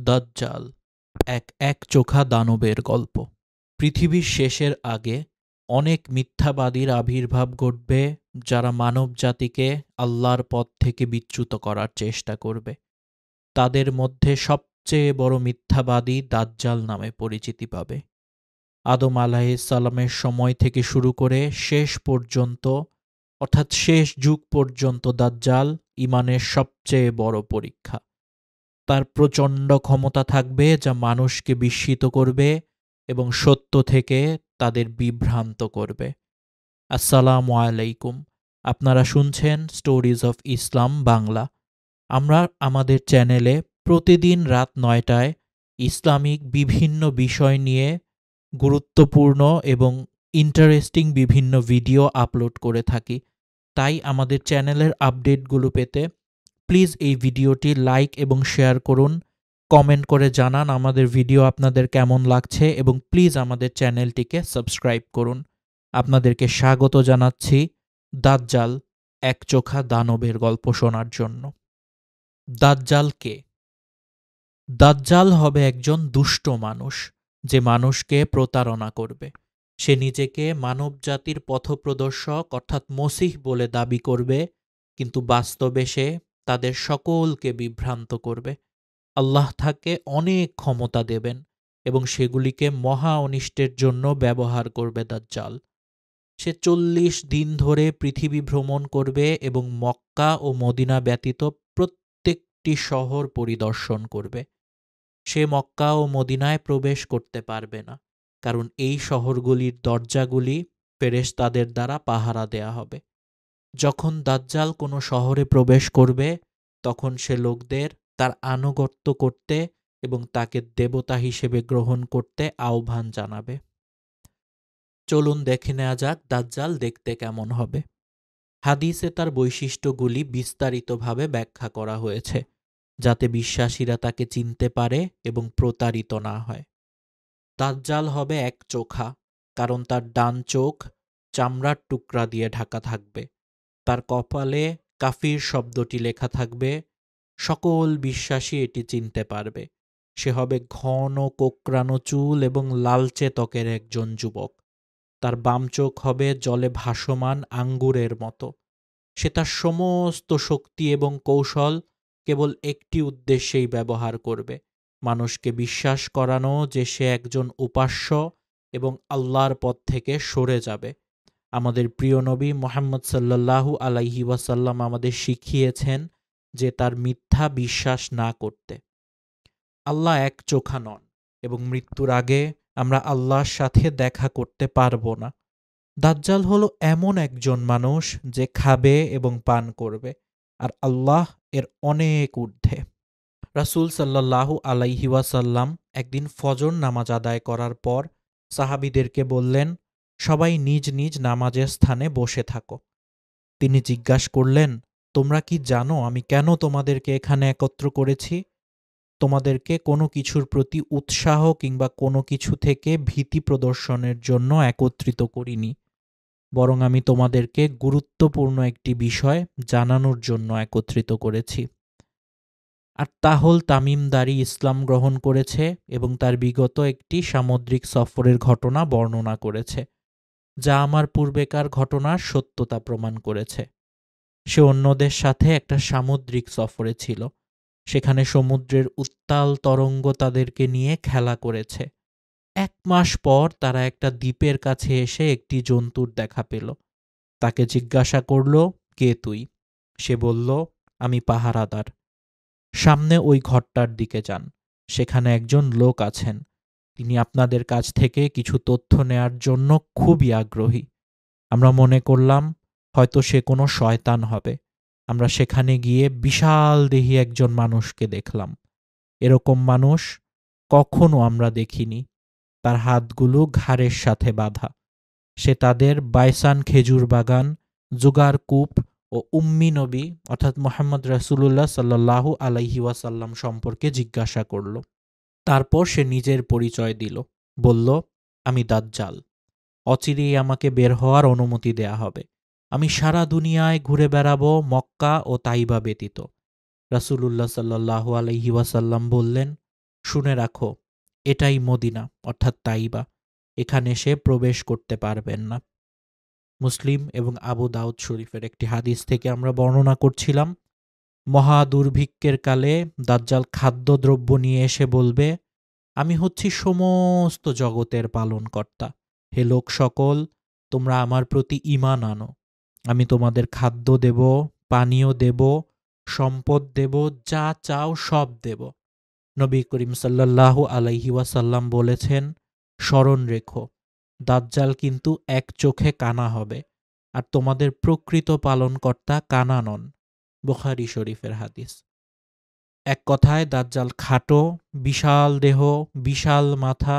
দাজ্জাল একচোখা দানবের গল্প। পৃথিবীর শেষের আগে অনেক মিথ্যাবাদীর আবির্ভাব ঘটবে, যারা মানবজাতিকে আল্লাহর পথ থেকে বিচ্যুত করার চেষ্টা করবে। তাদের মধ্যে সবচেয়ে বড় মিথ্যাবাদী দাজ্জাল নামে পরিচিতি পাবে। আদম আলাইহিসসালামের সময় থেকে শুরু করে শেষ পর্যন্ত, অর্থাৎ শেষ যুগ পর্যন্ত দাজ্জাল ঈমানের সবচেয়ে বড় পরীক্ষা। তার প্রচণ্ড ক্ষমতা থাকবে যা মানুষকে বিস্মিত করবে এবং সত্য থেকে তাদের বিভ্রান্ত করবে। আসসালামু আলাইকুম, আপনারা শুনছেন স্টোরিজ অফ ইসলাম বাংলা। আমরা আমাদের চ্যানেলে প্রতিদিন রাত ৯টায় ইসলামিক বিভিন্ন বিষয় নিয়ে গুরুত্বপূর্ণ এবং ইন্টারেস্টিং বিভিন্ন ভিডিও আপলোড করে থাকি। তাই আমাদের চ্যানেলের আপডেটগুলো পেতে প্লিজ এই ভিডিওটি লাইক এবং শেয়ার করুন, কমেন্ট করে জানান আমাদের ভিডিও আপনাদের কেমন লাগছে এবং প্লিজ আমাদের চ্যানেলটিকে সাবস্ক্রাইব করুন। আপনাদেরকে স্বাগত জানাচ্ছি দাজ্জাল একচোখা দানবের গল্প শোনার জন্য। দাজ্জাল কে? দাজ্জাল হবে একজন দুষ্ট মানুষ, যে মানুষকে প্রতারণা করবে। সে নিজেকে মানবজাতির পথপ্রদর্শক অর্থাৎ মসিহ বলে দাবি করবে, কিন্তু বাস্তবে সে তাদের সকলকে বিভ্রান্ত করবে। আল্লাহ তাকে অনেক ক্ষমতা দেবেন এবং সেগুলিকে মহা অনিষ্টের জন্য ব্যবহার করবে দাজ্জাল। সে ৪০ দিন ধরে পৃথিবী ভ্রমণ করবে এবং মক্কা ও মদিনা ব্যতীত প্রত্যেকটি শহর পরিদর্শন করবে। সে মক্কা ও মদিনায় প্রবেশ করতে পারবে না, কারণ এই শহরগুলির দরজাগুলি ফেরেশতাদের দ্বারা পাহারা দেয়া হবে। যখন দাজ্জাল কোনো শহরে প্রবেশ করবে, তখন সে লোকদের তার আনুগত্য করতে এবং তাকে দেবতা হিসেবে গ্রহণ করতে আহ্বান জানাবে। চলুন দেখে নেওয়া যাক দাজ্জাল দেখতে কেমন হবে। হাদিসে তার বৈশিষ্ট্যগুলি বিস্তারিতভাবে ব্যাখ্যা করা হয়েছে, যাতে বিশ্বাসীরা তাকে চিনতে পারে এবং প্রতারিত না হয়। দাজ্জাল হবে একচোখা, কারণ তার ডান চোখ চামড়ার টুকরা দিয়ে ঢাকা থাকবে। তার কপালে কাফির শব্দটি লেখা থাকবে। সকল বিশ্বাসী এটি চিনতে পারবে। সে হবে ঘন কোকড়ানো চুল এবং লালচে ত্বকের একজন যুবক। তার বাম চোখ হবে জলে ভাসমান আঙ্গুরের মতো। সে তার সমস্ত শক্তি এবং কৌশল কেবল একটি উদ্দেশ্যেই ব্যবহার করবে: মানুষকে বিশ্বাস করানো যে সে একজন উপাস্য এবং আল্লাহর পথ থেকে সরে যাবে। আমাদের প্রিয় নবী মুহাম্মদ সাল্লাল্লাহু আলাইহি ওয়াসাল্লাম আমাদের শিখিয়েছেন যে তার মিথ্যা বিশ্বাস না করতে। আল্লাহ একচোখা নন এবং মৃত্যুর আগে আমরা আল্লাহর সাথে দেখা করতে পারবো না। দাজ্জাল হলো এমন একজন মানুষ যে খাবে এবং পান করবে, আর আল্লাহ এর অনেক ঊর্ধ্বে। রাসূল সাল্লাল্লাহু আলাইহি ওয়াসাল্লাম একদিন ফজর নামাজ আদায় করার পর সাহাবীদেরকে বললেন, সবাই নিজ নিজ নামাজের স্থানে বসে থাকো। তিনি জিজ্ঞাসা করলেন, তোমরা কি জানো আমি কেন তোমাদেরকে এখানে একত্র করেছি? তোমাদেরকে কোনো কিছুর প্রতি উৎসাহ কিংবা কোনো কিছু থেকে ভীতি প্রদর্শনের জন্য একত্রিত করিনি, বরং আমি তোমাদেরকে গুরুত্বপূর্ণ একটি বিষয় জানানোর জন্য একত্রিত করেছি। আর তাহল তামিমদারি ইসলাম গ্রহণ করেছে এবং তার বিগত একটি সামুদ্রিক সফরের ঘটনা বর্ণনা করেছে, যা আমার পূর্বেকার ঘটনার সত্যতা প্রমাণ করেছে। সে অন্যদের সাথে একটা সামুদ্রিক সফরে ছিল। সেখানে সমুদ্রের উত্তাল তরঙ্গ তাদেরকে নিয়ে খেলা করেছে। ১ মাস পর তারা একটা দ্বীপের কাছে এসে একটি জন্তুর দেখা পেল। তাকে জিজ্ঞাসা করল, কে তুই? সে বলল, আমি পাহারাদার। সামনে ওই ঘরটার দিকে যান, সেখানে একজন লোক আছেন। তিনি আপনাদের কাছ থেকে কিছু তথ্য নেয়ার জন্য খুবই আগ্রহী। আমরা মনে করলাম হয়তো সে কোনো শয়তান হবে। আমরা সেখানে গিয়ে বিশাল দেহী একজন মানুষকে দেখলাম। এরকম মানুষ কখনো আমরা দেখিনি। তার হাতগুলো ঘাড়ের সাথে বাঁধা। সে তাদের বাইসান খেজুর বাগান, জুগার কূপ ও উম্মি নবী অর্থাৎ মুহাম্মদ রাসূলুল্লাহ সাল্লাল্লাহু আলাইহি ওয়াসাল্লাম সম্পর্কে জিজ্ঞাসা করল। তারপর সে নিজের পরিচয় দিল। বলল, আমি দাজ্জাল। অচিরেই আমাকে বের হওয়ার অনুমতি দেয়া হবে। আমি সারা দুনিয়ায় ঘুরে বেড়াবো, মক্কা ও তাইবা ব্যতীত। রাসূলুল্লাহ সাল্লাল্লাহু আলাইহি ওয়াসাল্লাম বললেন, শুনে রাখো, এটাই মদিনা অর্থাৎ তাইবা, এখানে সে প্রবেশ করতে পারবেন না। মুসলিম এবং আবু দাউদ শরীফের একটি হাদিস থেকে আমরা বর্ণনা করছিলাম, মহা দুর্ভিক্ষের কালে দাজ্জাল খাদ্যদ্রব্য নিয়ে এসে বলবে, আমি হচ্ছি সমস্ত জগতের পালনকর্তা, হে লোক সকল, তোমরা আমার প্রতি ঈমান আনো, আমি তোমাদের খাদ্য দেব, পানীয় দেব, সম্পদ দেব, যা চাও সব দেব। নবী করিম সাল্লাল্লাহু আলাইহি ওয়াসাল্লাম বলেছেন, স্মরণ রেখো, দাজ্জাল কিন্তু এক চোখে কানা হবে, আর তোমাদের প্রকৃত পালনকর্তা কানা নন। বুখারী শরীফের হাদিস। এক কথায় দাজ্জাল খাটো, বিশাল দেহ, বিশাল মাথা,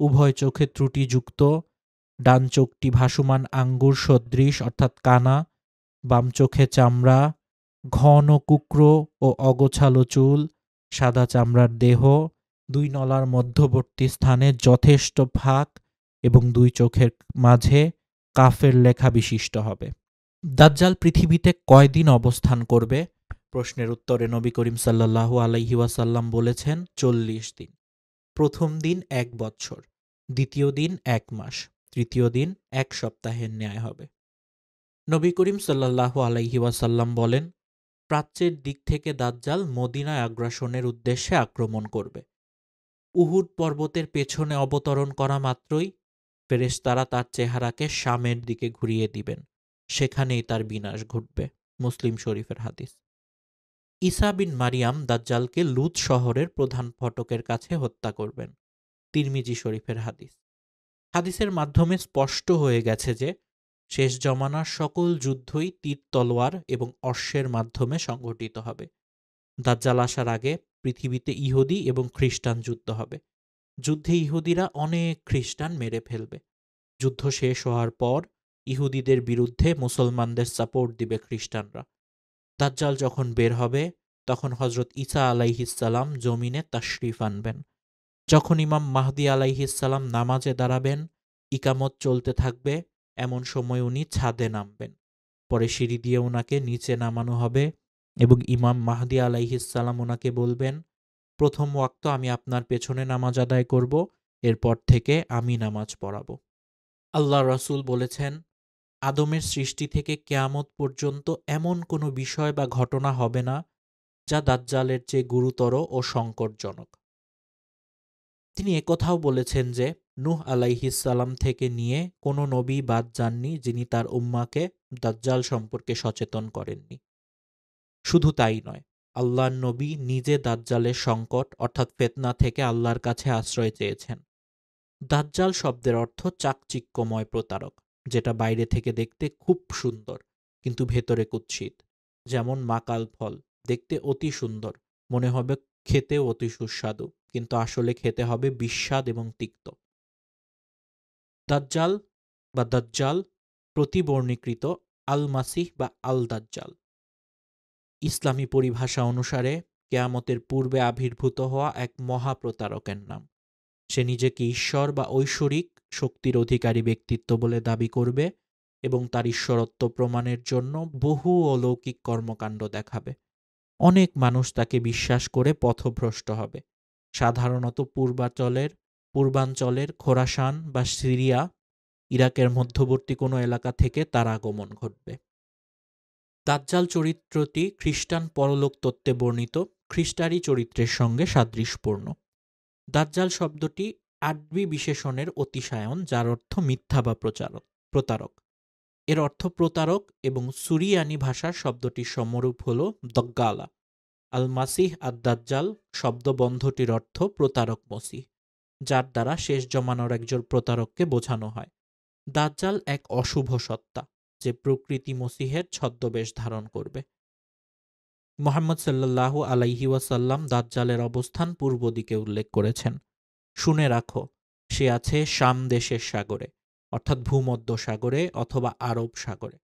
উভয় চোখে ত্রুটিযুক্ত, ডান চোখটি ভাসমান আঙ্গুর সদৃশ অর্থাৎ কানা, বাম চোখে চামড়া, ঘন কুকরো ও অগোছালো চুল, সাদা চামড়ার দেহ, দুই নলার মধ্যবর্তী স্থানে যথেষ্ট ফাঁক এবং দুই চোখের মাঝে কাফের লেখা বিশিষ্ট হবে। দাজ্জাল পৃথিবীতে কয়দিন অবস্থান করবে? প্রশ্নের উত্তরে নবী করিম সাল্লাল্লাহু আলাইহি ওয়াসাল্লাম বলেছেন 40 দিন। প্রথম দিন 1 বছর, দ্বিতীয় দিন 1 মাস, তৃতীয় দিন 1 সপ্তাহের ন্যায় হবে। নবী করিম সাল্লাল্লাহু আলাইহি ওয়াসাল্লাম বলেন, প্রাচ্যের দিক থেকে দাজ্জাল মদিনায় আগ্রাসনের উদ্দেশ্যে আক্রমণ করবে। উহুদ পর্বতের পেছনে অবতরণ করা মাত্রই ফেরেশতারা তার চেহারাকে শামের দিকে ঘুরিয়ে দিবেন, সেখানেই তার বিনাশ ঘটবে। মুসলিম শরীফের হাদিস। ঈসা বিন মারিয়াম দাজ্জালকে লুত শহরের প্রধান ফটকের কাছে হত্যা করবেন। তিরমিজি শরীফের হাদিস। হাদিসের মাধ্যমে স্পষ্ট হয়ে গেছে যে শেষ জমানার সকল যুদ্ধই তীর তলোয়ার এবং অশ্বের মাধ্যমে সংঘটিত হবে। দাজ্জাল আসার আগে পৃথিবীতে ইহুদি এবং খ্রিস্টান যুদ্ধ হবে। যুদ্ধে ইহুদিরা অনেক খ্রিস্টান মেরে ফেলবে। যুদ্ধ শেষ হওয়ার পর ইহুদিদের বিরুদ্ধে মুসলমানদের সাপোর্ট দিবে খ্রিস্টানরা। দাজ্জাল যখন বের হবে তখন হজরত ঈসা আলাইহিসসালাম জমিনে তাশরিফ আনবেন। যখন ইমাম মাহদী আলাইহিসসালাম নামাজে দাঁড়াবেন, ইকামত চলতে থাকবে, এমন সময় উনি ছাদে নামবেন। পরে সিঁড়ি দিয়ে ওনাকে নিচে নামানো হবে এবং ইমাম মাহদী আলাইহিসসালাম ওনাকে বলবেন, প্রথম ওয়াক্ত আমি আপনার পেছনে নামাজ আদায় করব, এরপর থেকে আমি নামাজ পড়াবো। আল্লাহ রাসূল বলেছেন, আদমের সৃষ্টি থেকে কিয়ামত পর্যন্ত এমন কোনো বিষয় বা ঘটনা হবে না যা দাজ্জালের চেয়ে গুরুতর ও সংকটজনক। তিনি একথাও বলেছেন যে নূহ আলাইহিসসালাম থেকে নিয়ে কোনো নবী বাদ যাননি যিনি তার উম্মাকে দাজ্জাল সম্পর্কে সচেতন করেননি। শুধু তাই নয়, আল্লাহর নবী নিজে দাজ্জালের সংকট অর্থাৎ ফিতনা থেকে আল্লাহর কাছে আশ্রয় চেয়েছেন। দাজ্জাল শব্দের অর্থ চাকচিক্যময় প্রতারক, যেটা বাইরে থেকে দেখতে খুব সুন্দর কিন্তু ভেতরে কুৎসিত। যেমন মাকাল ফল, দেখতে অতি সুন্দর, মনে হবে খেতেও অতি সুস্বাদু, কিন্তু আসলে খেতে হবে বিস্বাদ এবং তিক্ত। দাজ্জাল বা দাজ্জাল প্রতিবর্ণীকৃত আল মাসিহ বা আল দাজ্জাল। ইসলামী পরিভাষা অনুসারে কেয়ামতের পূর্বে আবির্ভূত হওয়া এক মহাপ্রতারকের নাম। সে নিজেকে ঈশ্বর বা ঐশ্বরিক শক্তির অধিকারী ব্যক্তিত্ব বলে দাবি করবে এবং তার ঈশ্বরত্ব প্রমাণের জন্য বহু অলৌকিক কর্মকাণ্ড দেখাবে। অনেক মানুষ তাকে বিশ্বাস করে পথভ্রষ্ট হবে। সাধারণত পূর্বাঞ্চলের খোরাসান বা সিরিয়া, ইরাকের মধ্যবর্তী কোনো এলাকা থেকে তার আগমন ঘটবে। দাজ্জাল চরিত্রটি খ্রিস্টান পরলোক তত্ত্বে বর্ণিত খ্রিস্টারি চরিত্রের সঙ্গে সাদৃশ্যপূর্ণ। দাজ্জাল শব্দটি আরবি বিশেষণের অতিশায়ন, যার অর্থ মিথ্যা বা প্রতারক। এর অর্থ প্রতারক এবং সুরিয়ানি ভাষার শব্দটির সমরূপ হল দজ্জালা। আল মাসিহ আদ দাজ্জাল শব্দবন্ধটির অর্থ প্রতারক মসিহ, যার দ্বারা শেষ জমানার একজন প্রতারককে বোঝানো হয়। দাজ্জাল এক অশুভ সত্তা যে প্রকৃতি মসিহের ছদ্মবেশ ধারণ করবে। মুহাম্মদ সাল্লাল্লাহু আলাইহি ওয়াসাল্লাম দাজ্জালের অবস্থান পূর্ব দিকে উল্লেখ করেছেন। শুনে রাখো, সে আছে শাম দেশের সাগরে অর্থাৎ ভূমধ্য সাগরে অথবা আরব সাগরে।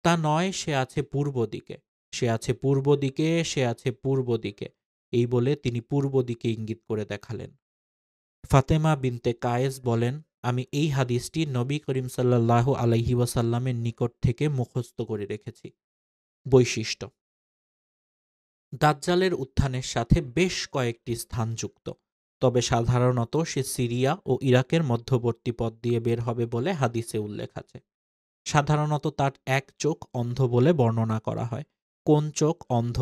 তা নয় সে আছে পূর্ব দিকে, সে আছে পূর্ব দিকে, সে আছে পূর্ব দিকে, এই বলে তিনি পূর্ব দিকে ইঙ্গিত করে দেখালেন। ফাতেমা বিনতে কায়েস বলেন, আমি এই হাদিসটি নবী করিম সাল্লাল্লাহু আলাইহি ওয়াসাল্লামের নিকট থেকে মুখস্থ করে রেখেছি। বৈশিষ্ট্য: দাজ্জালের উত্থানের সাথে বেশ কয়েকটি স্থান যুক্ত, তবে সাধারণত সে সিরিয়া ও ইরাকের মধ্যবর্তী পথ দিয়ে বের হবে বলে হাদিসে উল্লেখ আছে। সাধারণত তার এক চোখ অন্ধ বলে বর্ণনা করা হয়। কোন চোখ অন্ধ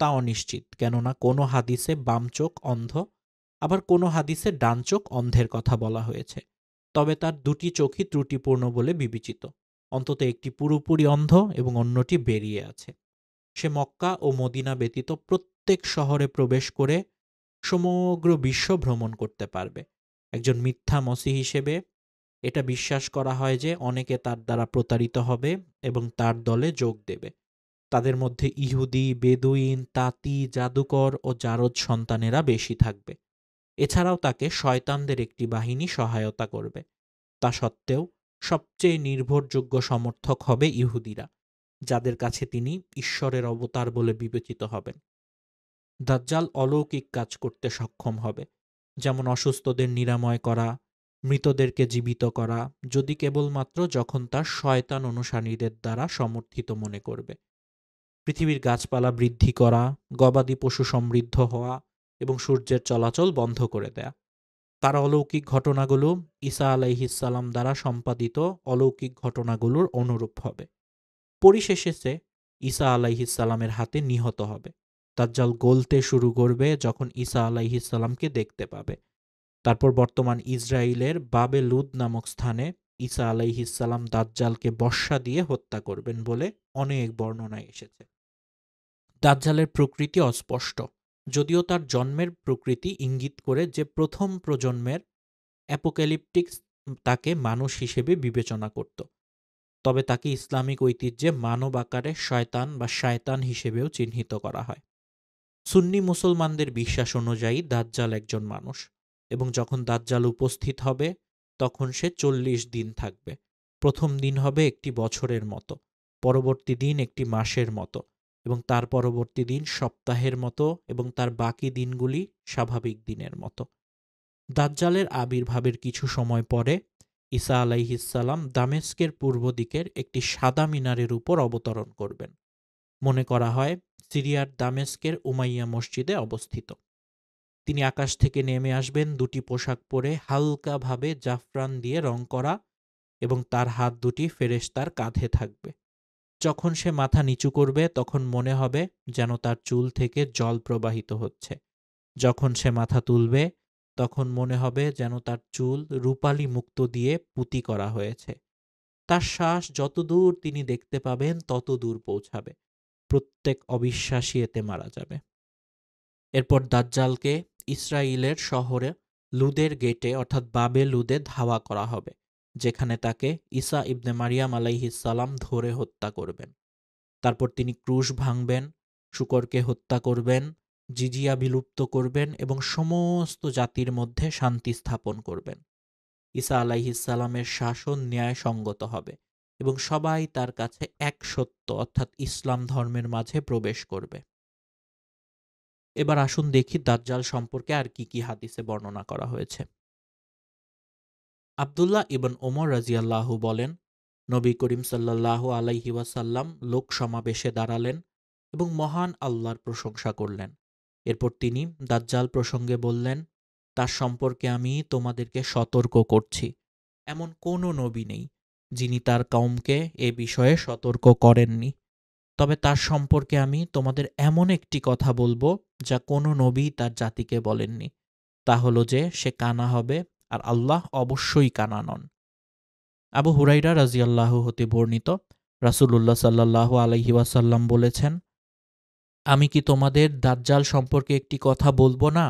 তা অনিশ্চিত, কেননা কোনো হাদিসে বাম চোখ অন্ধ, আবার কোনো হাদিসে ডান চোখ অন্ধের কথা বলা হয়েছে। তবে তার দুটি চোখই ত্রুটিপূর্ণ বলে বিবেচিত, অন্তত একটি পুরোপুরি অন্ধ এবং অন্যটি বেরিয়ে আছে। সে মক্কা ও মদিনা ব্যতীত প্রত্যেক শহরে প্রবেশ করে সমগ্র বিশ্ব ভ্রমণ করতে পারবে। একজন মিথ্যা মসিহ হিসেবে এটা বিশ্বাস করা হয় যে অনেকে তার দ্বারা প্রতারিত হবে এবং তার দলে যোগ দেবে। তাদের মধ্যে ইহুদি, বেদুইন, তাঁতি, জাদুকর ও জারদ সন্তানেরা বেশি থাকবে। এছাড়াও তাকে শয়তানদের একটি বাহিনী সহায়তা করবে। তা সত্ত্বেও সবচেয়ে নির্ভরযোগ্য সমর্থক হবে ইহুদিরা, যাদের কাছে তিনি ঈশ্বরের অবতার বলে বিবেচিত হবেন। দাজ্জাল অলৌকিক কাজ করতে সক্ষম হবে, যেমন অসুস্থদের নিরাময় করা, মৃতদেরকে জীবিত করা, যদি কেবলমাত্র যখন তার শয়তান অনুসারীদের দ্বারা সমর্থিত মনে করবে। পৃথিবীর গাছপালা বৃদ্ধি করা, গবাদি পশু সমৃদ্ধ হওয়া এবং সূর্যের চলাচল বন্ধ করে দেয়া। তার অলৌকিক ঘটনাগুলো ঈসা আলাইহিসসালাম দ্বারা সম্পাদিত অলৌকিক ঘটনাগুলোর অনুরূপ হবে। পরিশেষে সে ঈসা আলাইহিসসালামের হাতে নিহত হবে। দাজ্জাল গলতে শুরু করবে যখন ঈসা আলাইহিসসালামকে দেখতে পাবে। তারপর বর্তমান ইসরায়েলের বাবে লুদ নামক স্থানে ঈসা আলাইহিসসালাম দাজ্জালকে বর্শা দিয়ে হত্যা করবেন বলে অনেক বর্ণনায় এসেছে। দাজ্জালের প্রকৃতি অস্পষ্ট, যদিও তার জন্মের প্রকৃতি ইঙ্গিত করে যে প্রথম প্রজন্মের অ্যাপোক্যালিপটিক্স তাকে মানুষ হিসেবে বিবেচনা করত। তবে তাকে ইসলামিক ঐতিহ্যে মানব আকারে শয়তান বা শায়তান হিসেবেও চিহ্নিত করা হয়। সুন্নি মুসলমানদের বিশ্বাস অনুযায়ী দাজ্জাল একজন মানুষ, এবং যখন দাজ্জাল উপস্থিত হবে তখন সে 40 দিন থাকবে। প্রথম দিন হবে একটি বছরের মতো, পরবর্তী দিন একটি মাসের মতো, এবং তার পরবর্তী দিন সপ্তাহের মতো, এবং তার বাকি দিনগুলি স্বাভাবিক দিনের মতো। দাজ্জালের আবির্ভাবের কিছু সময় পরে ঈসা আলাইহিসসালাম দামেস্কের পূর্ব দিকের একটি সাদা মিনারের উপর অবতরণ করবেন। মনে করা হয় সিরিয়ার দামেস্কের উমাইয়া মসজিদে অবস্থিত। তিনি আকাশ থেকে নেমে আসবেন দুটি পোশাক পরে, হালকাভাবে জাফরান দিয়ে রং করা, এবং তার হাত দুটি ফেরেশতার কাঁধে থাকবে। যখন সে মাথা নিচু করবে তখন মনে হবে যেন তার চুল থেকে জল প্রবাহিত হচ্ছে। যখন সে মাথা তুলবে তখন মনে হবে যেন তার চুল রূপালী মুক্তো দিয়ে পুঁতি করা হয়েছে। তার শ্বাস যতদূর তিনি দেখতে পাবেন তত দূর পৌঁছাবে। প্রত্যেক অবিশ্বাসী এতে মারা যাবে। এরপর দাজ্জালকে ইসরায়েলের শহরে লুদের গেটে অর্থাৎ বাবে লুদে ধাওয়া করা হবে, যেখানে তাকে ঈসা ইবনে মারিয়াম আলাইহিসসালাম ধরে হত্যা করবেন। তারপর তিনি ক্রুশ ভাঙবেন, শূকরকে হত্যা করবেন, জিজিয়া বিলুপ্ত করবেন এবং সমস্ত জাতির মধ্যে শান্তি স্থাপন করবেন। ঈসা আলাইহিসসালামের শাসন ন্যায়সঙ্গত হবে এবং সবাই তার কাছে এক সত্য অর্থাৎ ইসলাম ধর্মের মাঝে প্রবেশ করবে। এবার আসুন দেখি দাজ্জাল সম্পর্কে আর কি কি হাদিসে বর্ণনা করা হয়েছে। আব্দুল্লাহ ইবন ওমর রাজিয়াল্লাহু বলেন, নবী করিম সাল্লাল্লাহু আলাইহি ওয়াসাল্লাম লোক সমাবেশে দাঁড়ালেন এবং মহান আল্লাহর প্রশংসা করলেন। এরপর তিনি দাজ্জাল প্রসঙ্গে বললেন, তার সম্পর্কে আমি তোমাদেরকে সতর্ক করছি। এমন কোনো নবী নেই যিনি তার কওমকে এ বিষয়ে সতর্ক করেননি। তবে তার সম্পর্কে আমি তোমাদের এমন একটি কথা বলবো যা কোনো নবী তার জাতিকে বলেননি। তা হলো যে সে কানা হবে, আর আল্লাহ অবশ্যই কানা নন। আবু হুরাইরা রাজিয়াল্লাহু হতে বর্ণিত, রাসূলুল্লাহ সাল্লাল্লাহু আলাইহি ওয়াসাল্লাম বলেছেন, আমি কি তোমাদের দাজ্জাল সম্পর্কে একটি কথা বলবো না?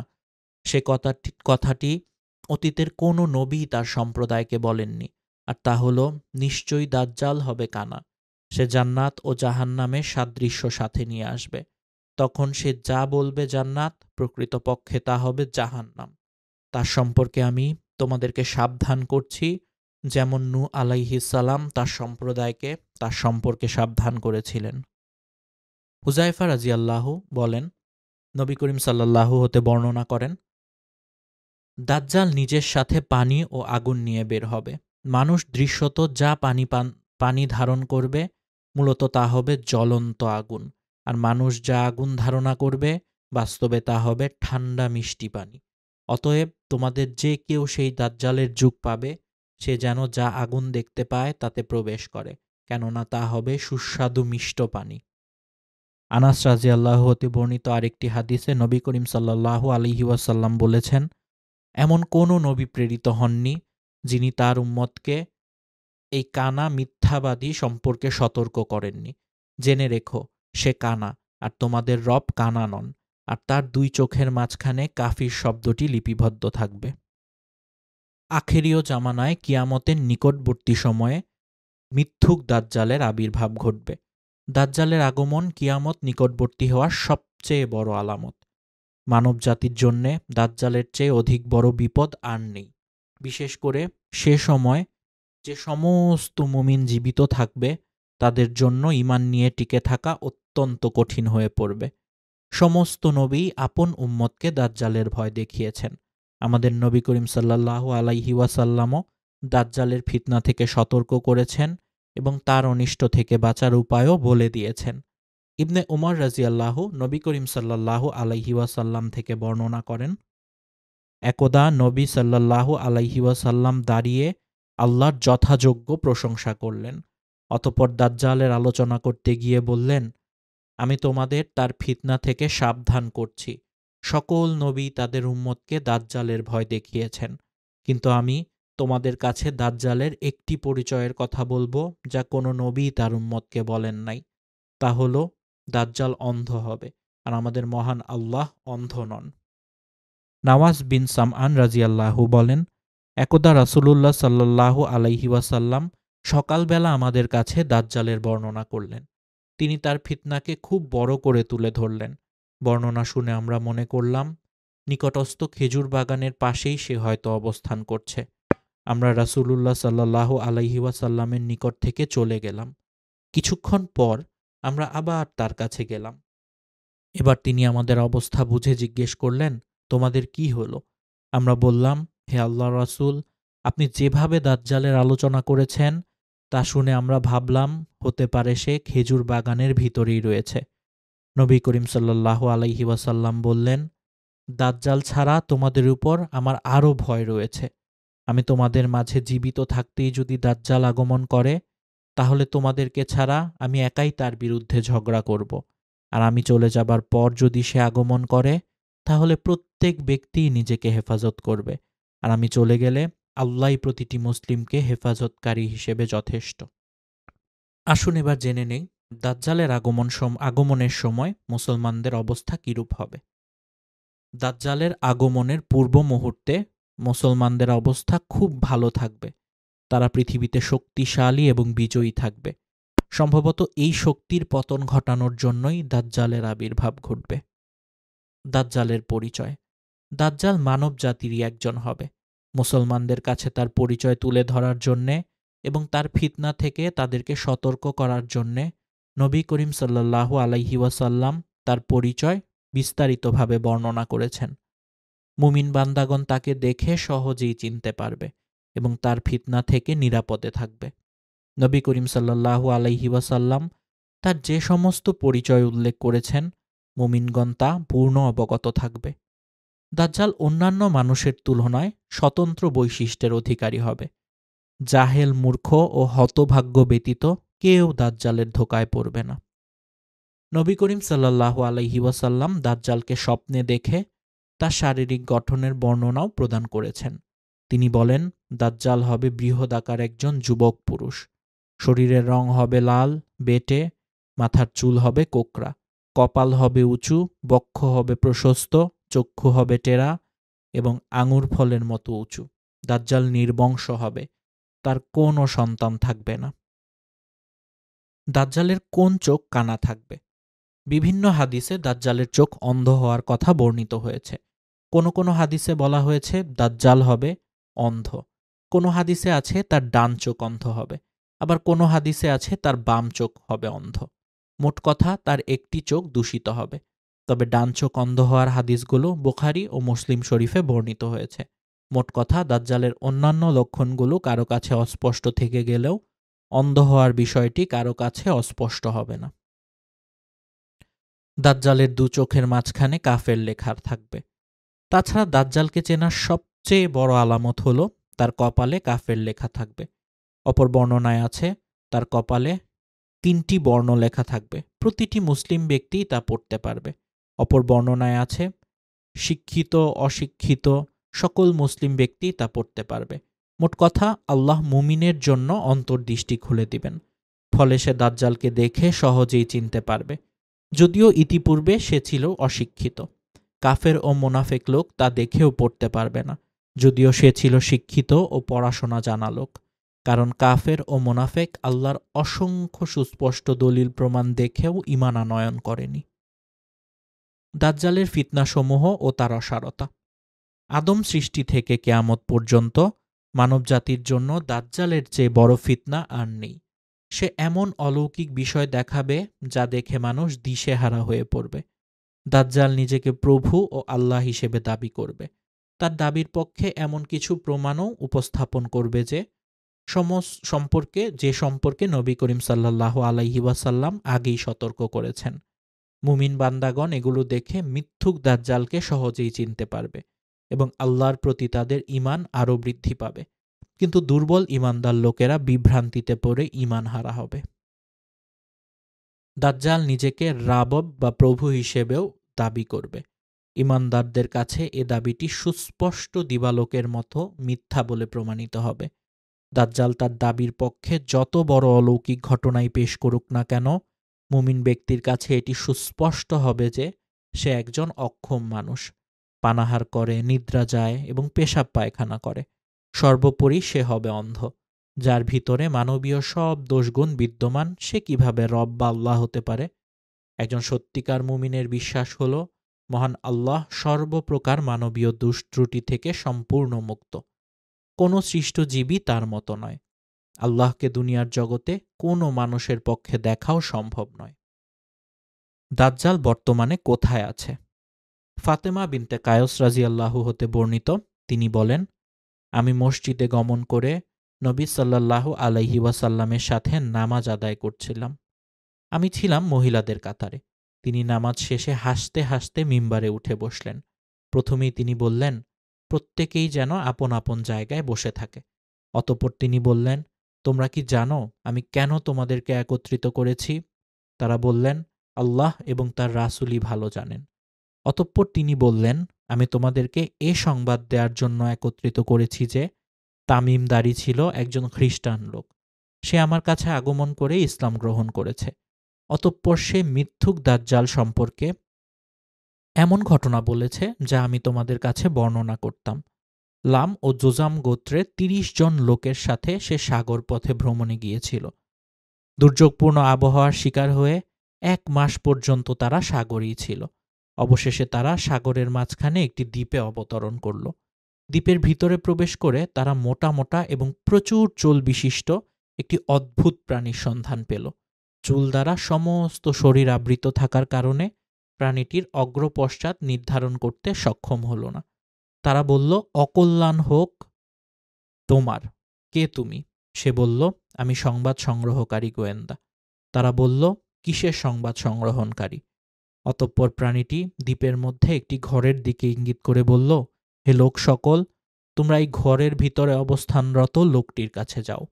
সে কথাটি অতীতের কোনো নবী তার সম্প্রদায়কে বলেননি, আর তা হলো নিশ্চয়ই দাজ্জাল হবে কানা। সে জান্নাত ও জাহান্নামের সাদৃশ্য সাথে নিয়ে আসবে। তখন সে যা বলবে জান্নাত, প্রকৃতপক্ষে তা হবে জাহান্নাম। তার সম্পর্কে আমি তোমাদেরকে সাবধান করছি, যেমন নূহ আলাইহিস সালাম তার সম্প্রদায়কে তার সম্পর্কে সাবধান করেছিলেন। হুযায়ফা রাদিয়াল্লাহু বলেন, নবী করিম সাল্লাল্লাহু হতে বর্ণনা করেন, দাজ্জাল নিজের সাথে পানি ও আগুন নিয়ে বের হবে। মানুষ দৃশ্যত যা পানি ধারণ করবে মূলত তা হবে জ্বলন্ত আগুন। আর মানুষ যা আগুন ধারণা করবে বাস্তবে তা হবে ঠান্ডা মিষ্টি পানি। অতএব তোমাদের যে কেউ সেই দাজ্জালের যুগ পাবে সে যেন যা আগুন দেখতে পায় তাতে প্রবেশ করে, কেননা তা হবে সুস্বাদু মিষ্ট পানি। আনাস রাদিয়াল্লাহু হতে বর্ণিত আরেকটি হাদিসে নবী করিম সাল্লাল্লাহু আলাইহি ওয়াসাল্লাম বলেছেন, এমন কোনো নবী প্রেরিত হননি যিনি তার উম্মতকে এই কানা মিথ্যাবাদী সম্পর্কে সতর্ক করেননি। জেনে রেখো সে কানা, আর তোমাদের রব কানা নন, আর তার দুই চোখের মাঝখানে কাফির শব্দটি লিপিবদ্ধ থাকবে। আখেরীয় জামানায় কিয়ামতের নিকটবর্তী সময়ে মিথ্যুক দাজ্জালের আবির্ভাব ঘটবে। দাজ্জালের আগমন কিয়ামত নিকটবর্তী হওয়ার সবচেয়ে বড় আলামত। মানব জাতির জন্যে দাজ্জালের চেয়ে অধিক বড় বিপদ আর নেই। বিশেষ করে সে সময় যে সমস্ত মুমিন জীবিত থাকবে তাদের জন্য ঈমান নিয়ে টিকে থাকা অত্যন্ত কঠিন হয়ে পড়বে। সমস্ত নবী আপন উম্মতকে দাজ্জালের ভয় দেখিয়েছেন। আমাদের নবী করিম সাল্লাল্লাহু আলাইহি ওয়াসাল্লামও দাজ্জালের ফিতনা থেকে সতর্ক করেছেন এবং তার অনিষ্ট থেকে বাঁচার উপায়ও বলে দিয়েছেন। ইবনে উমর রাদিয়াল্লাহু নবী করিম সাল্লাল্লাহু আলাইহি ওয়াসাল্লাম থেকে বর্ণনা করেন, একদা নবী সাল্লাল্লাহু আলাইহি ওয়াসাল্লাম দাঁড়িয়ে আল্লাহর যথাযোগ্য প্রশংসা করলেন। অতঃপর দাজ্জালের আলোচনা করতে গিয়ে বললেন, আমি তোমাদের তার ফিতনা থেকে সাবধান করছি। সকল নবী তাদের উম্মতকে দাজ্জালের ভয় দেখিয়েছেন, কিন্তু আমি তোমাদের কাছে দাজ্জালের একটি পরিচয়ের কথা বলবো যা কোনো নবী তার উম্মতকে বলেন নাই। তা হলো দাজ্জাল অন্ধ হবে, আর আমাদের মহান আল্লাহ অন্ধ নন। নাওয়াজ বিন সামআন রাদিয়াল্লাহু বলেন, একদা রাসূলুল্লাহ সাল্লাল্লাহু আলাইহি ওয়াসাল্লাম সকালবেলা আমাদের কাছে দাজ্জালের বর্ণনা করলেন। তিনি তার ফিতনাকে খুব বড় করে তুলে ধরলেন। বর্ণনা শুনে আমরা মনে করলাম নিকটস্থ খেজুর বাগানের পাশেই সে হয়তো অবস্থান করছে। আমরা রাসূলুল্লাহ সাল্লাল্লাহু আলাইহি ওয়াসাল্লামের নিকট থেকে চলে গেলাম। কিছুক্ষণ পর আমরা আবার তার কাছে গেলাম। এবার তিনি আমাদের অবস্থা বুঝে জিজ্ঞেস করলেন, তোমাদের কি হলো? আমরা বললাম, হে আল্লাহর রাসূল, আপনি যেভাবে দাজ্জালের আলোচনা করেছেন তা শুনে আমরা ভাবলাম হতে পারে সে খেজুর বাগানের ভিতরেই রয়েছে। নবী করিম সাল্লাল্লাহু আলাইহি ওয়াসাল্লাম বললেন, দাজ্জাল ছাড়া তোমাদের উপর আমার আরও ভয় রয়েছে। আমি তোমাদের মাঝে জীবিত থাকতেই যদি দাজ্জাল আগমন করে তাহলে তোমাদেরকে ছাড়া আমি একাই তার বিরুদ্ধে ঝগড়া করব, আর আমি চলে যাবার পর যদি সে আগমন করে তাহলে প্রত্যেক ব্যক্তি নিজেকে হেফাজত করবে, আর আমি চলে গেলে আল্লাহই প্রতিটি মুসলিমকে হেফাজতকারী হিসেবে যথেষ্ট। আসুন এবার জেনে নেই দাজ্জালের আগমনের সময় মুসলমানদের অবস্থা কিরূপ হবে। দাজ্জালের আগমনের পূর্ব মুহূর্তে মুসলমানদের অবস্থা খুব ভালো থাকবে। তারা পৃথিবীতে শক্তিশালী এবং বিজয়ী থাকবে। সম্ভবত এই শক্তির পতন ঘটানোর জন্যই দাজ্জালের আবির্ভাব ঘটবে। দাজ্জালের পরিচয়। দাজ্জাল মানব জাতিরই একজন হবে। মুসলমানদের কাছে তার পরিচয় তুলে ধরার জন্যে এবং তার ফিতনা থেকে তাদেরকে সতর্ক করার জন্যে নবী করিম সাল্লাল্লাহু আলাইহি ওয়াসাল্লাম তার পরিচয় বিস্তারিতভাবে বর্ণনা করেছেন। মুমিন বান্দাগণ তাকে দেখে সহজেই চিনতে পারবে এবং তার ফিতনা থেকে নিরাপদে থাকবে। নবী করিম সাল্লাল্লাহু আলাইহি ওয়াসাল্লাম তার যে সমস্ত পরিচয় উল্লেখ করেছেন মুমিনগণ তা পূর্ণ অবগত থাকবে। দাজ্জাল অন্যান্য মানুষের তুলনায় স্বতন্ত্র বৈশিষ্ট্যের অধিকারী হবে। জাহেল, মূর্খ ও হতভাগ্য ব্যতীত কেউ দাজ্জালের ধোকায় পড়বে না। নবী করিম সাল্লাল্লাহু আলাইহি ওয়াসাল্লাম দাজ্জালকে স্বপ্নে দেখে তার শারীরিক গঠনের বর্ণনাও প্রদান করেছেন। তিনি বলেন, দাজ্জাল হবে বৃহদাকার একজন যুবক পুরুষ। শরীরের রং হবে লাল, বেঁটে, মাথার চুল হবে কোকড়া, কপাল হবে উঁচু, বক্ষ হবে প্রশস্ত, চক্ষু হবে টেরা এবং আঙুর ফলের মতো উঁচু। দাজ্জাল নির্বংশ হবে, তার কোনো সন্তান থাকবে না। দাজ্জালের কোন চোখ কানা থাকবে? বিভিন্ন হাদিসে দাজ্জালের চোখ অন্ধ হওয়ার কথা বর্ণিত হয়েছে। কোনো কোনো হাদিসে বলা হয়েছে দাজ্জাল হবে অন্ধ। কোনো হাদিসে আছে তার ডান চোখ অন্ধ হবে, আবার কোনো হাদিসে আছে তার বাম চোখ হবে অন্ধ। মোট কথা তার একটি চোখ দূষিত হবে। তবে ডান চোখ অন্ধ হওয়ার হাদিসগুলো বুখারী ও মুসলিম শরীফে বর্ণিত হয়েছে। মোট কথা দাজ্জালের অন্যান্য লক্ষণগুলো কারো কাছে অস্পষ্ট থেকে গেলেও অন্ধ হওয়ার বিষয়টি কারো কাছে অস্পষ্ট হবে না। দাজ্জালের দু চোখের মাঝখানে কাফের লেখা থাকবে। তাছাড়া দাজ্জালকে চেনার সবচেয়ে বড় আলামত হলো তার কপালে কাফের লেখা থাকবে। অপর বর্ণনায় আছে তার কপালে ৩টি বর্ণ লেখা থাকবে, প্রতিটি মুসলিম ব্যক্তি তা পড়তে পারবে। অপর বর্ণনায় আছে শিক্ষিত অশিক্ষিত সকল মুসলিম ব্যক্তি তা পড়তে পারবে। মোট কথা, আল্লাহ মুমিনের জন্য অন্তর্দৃষ্টি খুলে দিবেন, ফলে সে দাজ্জালকে দেখে সহজেই চিনতে পারবে। যদিও ইতিপূর্বে সে ছিল অশিক্ষিত, কাফের ও মোনাফেক লোক তা দেখেও পড়তে পারবে না, যদিও সে ছিল শিক্ষিত ও পড়াশোনা জানা লোক। কারণ কাফের ও মোনাফেক আল্লাহর অসংখ্য সুস্পষ্ট দলিল প্রমাণ দেখেও ঈমান আনয়ন করেনি। দাজ্জালের ফিতনাসমূহ ও তার অসারতা। আদম সৃষ্টি থেকে কিয়ামত পর্যন্ত মানবজাতির জন্য দাজ্জালের চেয়ে বড় ফিতনা আর নেই। সে এমন অলৌকিক বিষয় দেখাবে যা দেখে মানুষ দিশেহারা হয়ে পড়বে। দাজ্জাল নিজেকে প্রভু ও আল্লাহ হিসেবে দাবি করবে। তার দাবির পক্ষে এমন কিছু প্রমাণও উপস্থাপন করবে যে সম্পর্কে নবী করিম সাল্লাল্লাহু আলাইহি ওয়াসাল্লাম আগেই সতর্ক করেছেন। মুমিন বান্দাগণ এগুলো দেখে মিথ্যুক দাজ্জালকে সহজেই চিনতে পারবে এবং আল্লাহর প্রতি তাদের ঈমান আরও বৃদ্ধি পাবে। কিন্তু দুর্বল ঈমানদার লোকেরা বিভ্রান্তিতে পড়ে ঈমান হারা হবে। দাজ্জাল নিজেকে রাবব বা প্রভু হিসেবেও দাবি করবে। ঈমানদারদের কাছে এ দাবিটি সুস্পষ্ট দিবালোকের মতো মিথ্যা বলে প্রমাণিত হবে। দাজ্জাল তার দাবির পক্ষে যত বড় অলৌকিক ঘটনাই পেশ করুক না কেন, মুমিন ব্যক্তির কাছে এটি সুস্পষ্ট হবে যে সে একজন অক্ষম মানুষ, পানাহার করে, নিদ্রা যায় এবং পেশাব পায়খানা করে। সর্বোপরি সে হবে অন্ধ, যার ভিতরে মানবীয় সব দোষগুণ বিদ্যমান। সে কিভাবে রব বা আল্লাহ হতে পারে? একজন সত্যিকার মুমিনের বিশ্বাস হল মহান আল্লাহ সর্বপ্রকার মানবীয় দুষ্ত্রুটি থেকে সম্পূর্ণ মুক্ত। কোনো সৃষ্ট জীবই তার মতো নয়। আল্লাহকে দুনিয়ার জগতে কোনো মানুষের পক্ষে দেখাও সম্ভব নয়। দাজ্জাল বর্তমানে কোথায় আছে? ফাতেমা বিনতে কায়স রাদিয়াল্লাহু হতে বর্ণিত, তিনি বলেন, আমি মসজিদে গমন করে নবী সাল্লাল্লাহু আলাইহি ওয়াসাল্লামের সাথে নামাজ আদায় করছিলাম। আমি ছিলাম মহিলাদের কাতারে। তিনি নামাজ শেষে হাসতে হাসতে মিম্বারে উঠে বসলেন। প্রথমেই তিনি বললেন, প্রত্যেকেই যেন আপন আপন জায়গায় বসে থাকে। অতঃপর তিনি বললেন, তোমরা কি জানো আমি কেন তোমাদেরকে একত্রিত করেছি? তারা বললেন, আল্লাহ এবং তার রাসূলই ভালো জানেন। অতঃপর তিনি বললেন, আমি তোমাদেরকে এ সংবাদ দেওয়ার জন্য একত্রিত করেছি যে তামিম দারি ছিল একজন খ্রিস্টান লোক। সে আমার কাছে আগমন করে ইসলাম গ্রহণ করেছে। অতঃপর সে মিথ্যুক দাজ্জাল সম্পর্কে এমন ঘটনা বলেছে যা আমি তোমাদের কাছে বর্ণনা করতাম। লাম ও জোজাম গোত্রের ৩০ জন লোকের সাথে সে সাগর পথে ভ্রমণে গিয়েছিল। দুর্যোগপূর্ণ আবহাওয়ার শিকার হয়ে ১ মাস পর্যন্ত তারা সাগরেই ছিল। অবশেষে তারা সাগরের মাঝখানে একটি দ্বীপে অবতরণ করল। দ্বীপের ভিতরে প্রবেশ করে তারা মোটা মোটা এবং প্রচুর চুল বিশিষ্ট একটি অদ্ভুত প্রাণীর সন্ধান পেল। চুল দ্বারা সমস্ত শরীর আবৃত থাকার কারণে প্রাণীটির অগ্রপশ্চাৎ নির্ধারণ করতে সক্ষম হল না। তারা বলল, অকল্যাণ হোক তোমার, কে তুমি? সে বলল, আমি সংবাদ সংগ্রহকারী গোয়েন্দা। তারা বলল, কিসের সংবাদ সংগ্রহণকারী? অতঃপর প্রাণীটি দ্বীপের মধ্যে একটি ঘরের দিকে ইঙ্গিত করে বলল, হে লোক সকল, তোমরা এই ঘরের ভিতরে অবস্থানরত লোকটির কাছে যাও।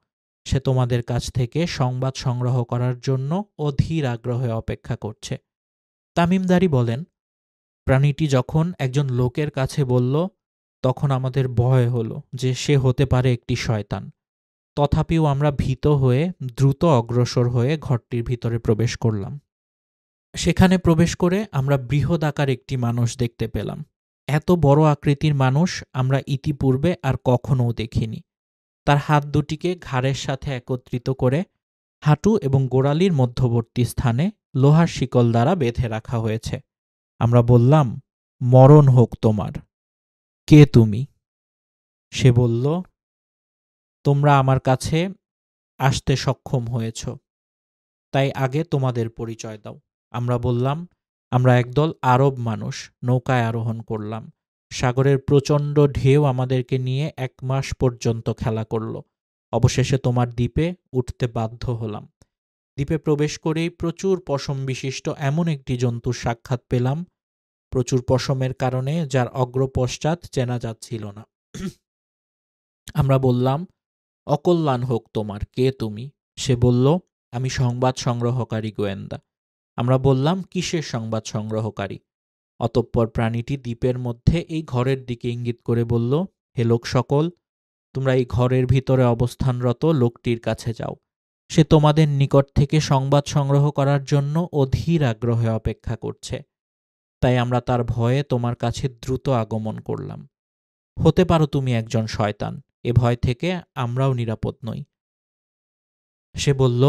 সে তোমাদের কাছ থেকে সংবাদ সংগ্রহ করার জন্য অধীর আগ্রহে অপেক্ষা করছে। তামিমদারি বলেন, প্রাণীটি যখন একজন লোকের কাছে বলল, তখন আমাদের ভয় হলো যে সে হতে পারে একটি শয়তান। তথাপিও আমরা ভীত হয়ে দ্রুত অগ্রসর হয়ে ঘরটির ভিতরে প্রবেশ করলাম। সেখানে প্রবেশ করে আমরা বৃহদাকার একটি মানুষ দেখতে পেলাম। এত বড় আকৃতির মানুষ আমরা ইতিপূর্বে আর কখনোও দেখিনি। তার হাত দুটিকে ঘাড়ের সাথে একত্রিত করে হাঁটু এবং গোড়ালির মধ্যবর্তী স্থানে লোহার শিকল দ্বারা বেঁধে রাখা হয়েছে। আমরা বললাম, মরণ হোক তোমার, কে তুমি? সে বলল, তোমরা আমার কাছে আসতে সক্ষম হয়েছ, তাই আগে তোমাদের পরিচয় দাও। আমরা বললাম, আমরা একদল আরব মানুষ নৌকায় আরোহণ করলাম। সাগরের প্রচণ্ড ঢেউ আমাদেরকে নিয়ে ১ মাস পর্যন্ত খেলা করল। অবশেষে তোমার দ্বীপে উঠতে বাধ্য হলাম। দ্বীপে প্রবেশ করেই প্রচুর পশম বিশিষ্ট এমন একটি জন্তুর সাক্ষাৎ পেলাম, প্রচুর পশমের কারণে যার অগ্রপশ্চাৎ চেনা যাচ্ছিল না। আমরা বললাম, অকল্যাণ হোক তোমার, কে তুমি? সে বলল, আমি সংবাদ সংগ্রহকারী গোয়েন্দা। আমরা বললাম, কিসের সংবাদ সংগ্রহকারী? অতঃপর প্রাণীটি দ্বীপের মধ্যে এই ঘরের দিকে ইঙ্গিত করে বলল, হে লোক সকল, তোমরা এই ঘরের ভিতরে অবস্থানরত লোকটির কাছে যাও। সে তোমাদের নিকট থেকে সংবাদ সংগ্রহ করার জন্য অধীর আগ্রহে অপেক্ষা করছে। তাই আমরা তার ভয়ে তোমার কাছে দ্রুত আগমন করলাম। হতে পারো তুমি একজন শয়তান, এ ভয় থেকে আমরাও নিরাপদ নই। সে বলল,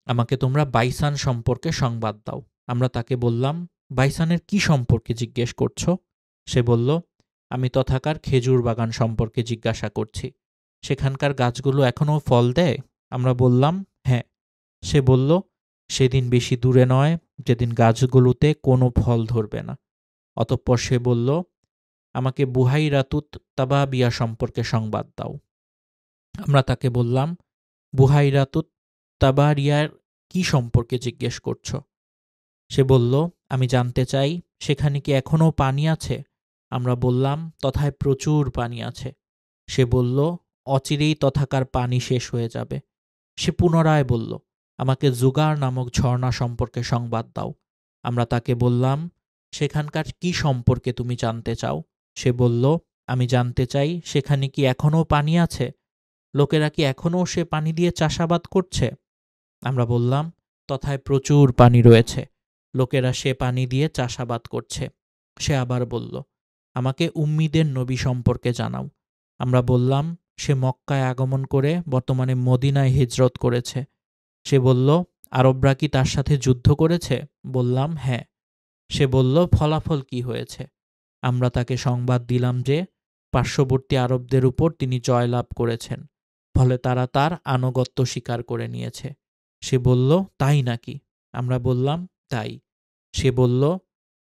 আমাকে তোমরা বাইসান সম্পর্কে সংবাদ দাও। আমরা তাকে বললাম, বাইসানের কি সম্পর্কে জিজ্ঞেস করছো? সে বলল, আমি তথাকার খেজুর বাগান সম্পর্কে জিজ্ঞাসা করছি। সেখানকার গাছগুলো এখনও ফল দেয়? আমরা বললাম, হ্যাঁ। সে বলল, সেদিন বেশি দূরে নয় যেদিন গাছগুলোতে কোনো ফল ধরবে না। অতঃপর সে বলল, আমাকে বুহাইরাতুত তাবাবিয়া সম্পর্কে সংবাদ দাও। আমরা তাকে বললাম, বুহাইরাতুত তাবারিয়ার কি সম্পর্কে জিজ্ঞেস করছো? সে বলল, আমি জানতে চাই সেখানে কি এখনও পানি আছে? আমরা বললাম, তথায় প্রচুর পানি আছে। সে বলল, অচিরেই তথাকার পানি শেষ হয়ে যাবে। সে পুনরায় বলল, আমাকে জুগার নামক ঝর্ণা সম্পর্কে সংবাদ দাও। আমরা তাকে বললাম, সেখানকার কি সম্পর্কে তুমি জানতে চাও? সে বলল, আমি জানতে চাই সেখানে কি এখনও পানি আছে? লোকেরা কি এখনও সে পানি দিয়ে চাষাবাদ করছে? আমরা বললাম, তথায় প্রচুর পানি রয়েছে, লোকেরা সে পানি দিয়ে চাষাবাদ করছে। সে আবার বলল, আমাকে উম্মিদের নবী সম্পর্কে জানাও। আমরা বললাম, সে মক্কায় আগমন করে বর্তমানে মদিনায় হিজরত করেছে। সে বলল, আরবরা কি তার সাথে যুদ্ধ করেছে? বললাম, হ্যাঁ। সে বলল, ফলাফল কি হয়েছে? আমরা তাকে সংবাদ দিলাম যে পার্শ্ববর্তী আরবদের উপর তিনি জয়লাভ করেছেন, ফলে তারা তার আনুগত্য স্বীকার করে নিয়েছে। সে বলল, তাই নাকি? আমরা বললাম, তাই। সে বলল,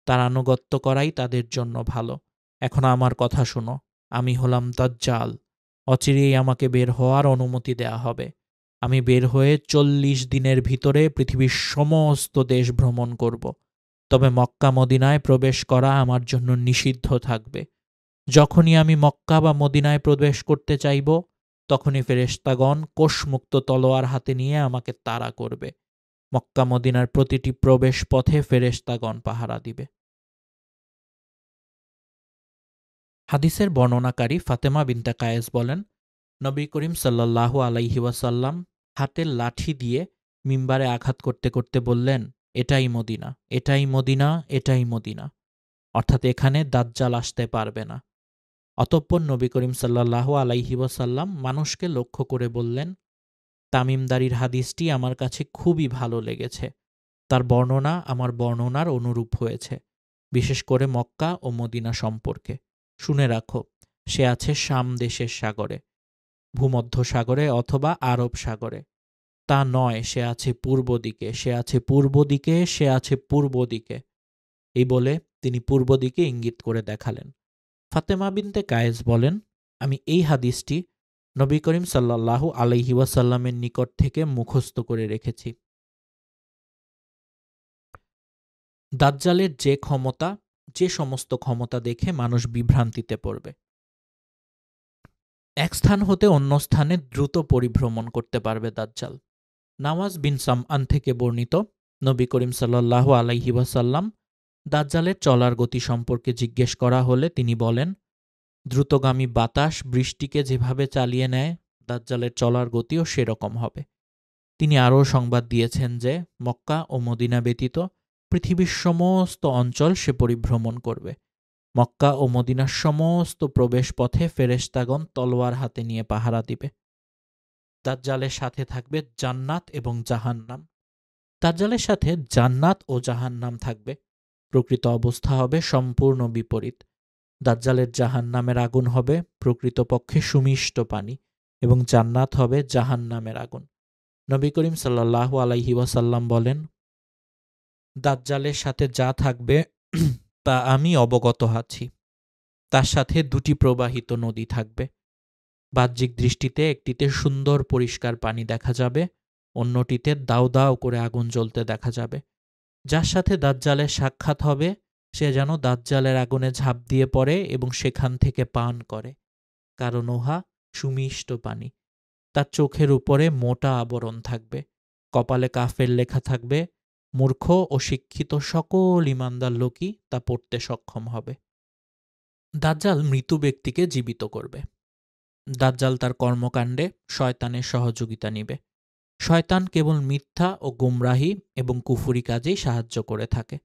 তার আনুগত্য করাই তাদের জন্য ভালো। এখন আমার কথা শোনো, আমি হলাম দাজ্জাল। অচিরেই আমাকে বের হওয়ার অনুমতি দেয়া হবে। আমি বের হয়ে 40 দিনের ভিতরে পৃথিবীর সমস্ত দেশ ভ্রমণ করব। তবে মক্কা মদিনায় প্রবেশ করা আমার জন্য নিষিদ্ধ থাকবে। যখনই আমি মক্কা বা মদিনায় প্রবেশ করতে চাইব, তখনই ফেরেশতাগণ কোষমুক্ত তলোয়ার হাতে নিয়ে আমাকে তাড়া করবে। মক্কা মদিনার প্রতিটি প্রবেশ পথে ফেরেশতাগণ পাহারা দিবে। হাদিসের বর্ণনাকারী ফাতেমা বিনতে কায়েস বলেন, নবী করিম সাল্লাল্লাহু আলাইহি ওয়াসাল্লাম হাতের লাঠি দিয়ে মিম্বারে আঘাত করতে করতে বললেন, এটাই মদিনা, এটাই মদিনা, এটাই মদিনা। অর্থাৎ এখানে দাজ্জাল আসতে পারবে না। অতঃপর নবী করিম সাল্লাল্লাহু আলাইহি ওয়াসাল্লাম মানুষকে লক্ষ্য করে বললেন, তামিমদারির হাদিসটি আমার কাছে খুবই ভালো লেগেছে। তার বর্ণনা আমার বর্ণনার অনুরূপ হয়েছে, বিশেষ করে মক্কা ও মদিনা সম্পর্কে। শুনে রাখো, সে আছে শাম দেশের সাগরে, ভূমধ্য সাগরে অথবা আরব সাগরে। তা নয় সে আছে পূর্ব দিকে, সে আছে পূর্ব দিকে, সে আছে পূর্ব দিকে। এই বলে তিনি পূর্ব দিকে ইঙ্গিত করে দেখালেন। ফাতেমা বিনতে কায়েস বলেন, আমি এই হাদিসটি নবী করিম সাল্লাল্লাহু আলাইহি ওয়াসাল্লামের নিকট থেকে মুখস্থ করে রেখেছি। দাজ্জালের যে সমস্ত ক্ষমতা দেখে মানুষ বিভ্রান্তিতে পড়বে। এক স্থান হতে অন্য স্থানে দ্রুত পরিভ্রমণ করতে পারবে দাজ্জাল। নাওয়াজ বিন সামআন থেকে বর্ণিত, নবী করিম সাল্লাল্লাহু আলাইহি ওয়াসাল্লাম দাজ্জালের চলার গতি সম্পর্কে জিজ্ঞেস করা হলে তিনি বলেন, দ্রুতগামী বাতাস বৃষ্টিকে যেভাবে চালিয়ে নেয়, দাজ্জালের চলার গতিও সেরকম হবে। তিনি আরও সংবাদ দিয়েছেন যে মক্কা ও মদিনা ব্যতীত পৃথিবীর সমস্ত অঞ্চল সে পরিভ্রমণ করবে। মক্কা ও মদিনার সমস্ত প্রবেশ পথে ফেরেশতাগণ তলোয়ার হাতে নিয়ে পাহারা দিবে। দাজ্জালের সাথে থাকবে জান্নাত এবং জাহান্নাম। দাজ্জালের সাথে জান্নাত ও জাহান্নাম থাকবে। প্রকৃত অবস্থা হবে সম্পূর্ণ বিপরীত। দাজ্জালের জাহান্নামের আগুন হবে প্রকৃতপক্ষে সুমিষ্ট পানি এবং জান্নাত হবে জাহান্নামের আগুন। নবী করিম সাল্লাল্লাহু আলাইহি ওয়াসাল্লাম বলেন, দাজ্জালের সাথে যা থাকবে তা আমি অবগত আছি। তার সাথে 2টি প্রবাহিত নদী থাকবে। বাহ্যিক দৃষ্টিতে একটিতে সুন্দর পরিষ্কার পানি দেখা যাবে, অন্যটিতে দাউ দাউ করে আগুন জ্বলতে দেখা যাবে। যার সাথে দাজ্জালের সাক্ষাৎ হবে সে যেন দাজ্জালের আগুনে ঝাঁপ দিয়ে পড়ে এবং সেখান থেকে পান করে, কারণ উহা সুমিষ্ট পানি। তার চোখের উপরে মোটা আবরণ থাকবে, কপালে কাফের লেখা থাকবে। মূর্খ ও শিক্ষিত সকল ঈমানদার লোকই তা পড়তে সক্ষম হবে। দাজ্জাল মৃত ব্যক্তিকে জীবিত করবে। দাজ্জাল তার কর্মকাণ্ডে শয়তানের সহযোগিতা নিবে। শয়তান কেবল মিথ্যা ও গুমরাহি এবং কুফরি কাজেই সাহায্য করে থাকে।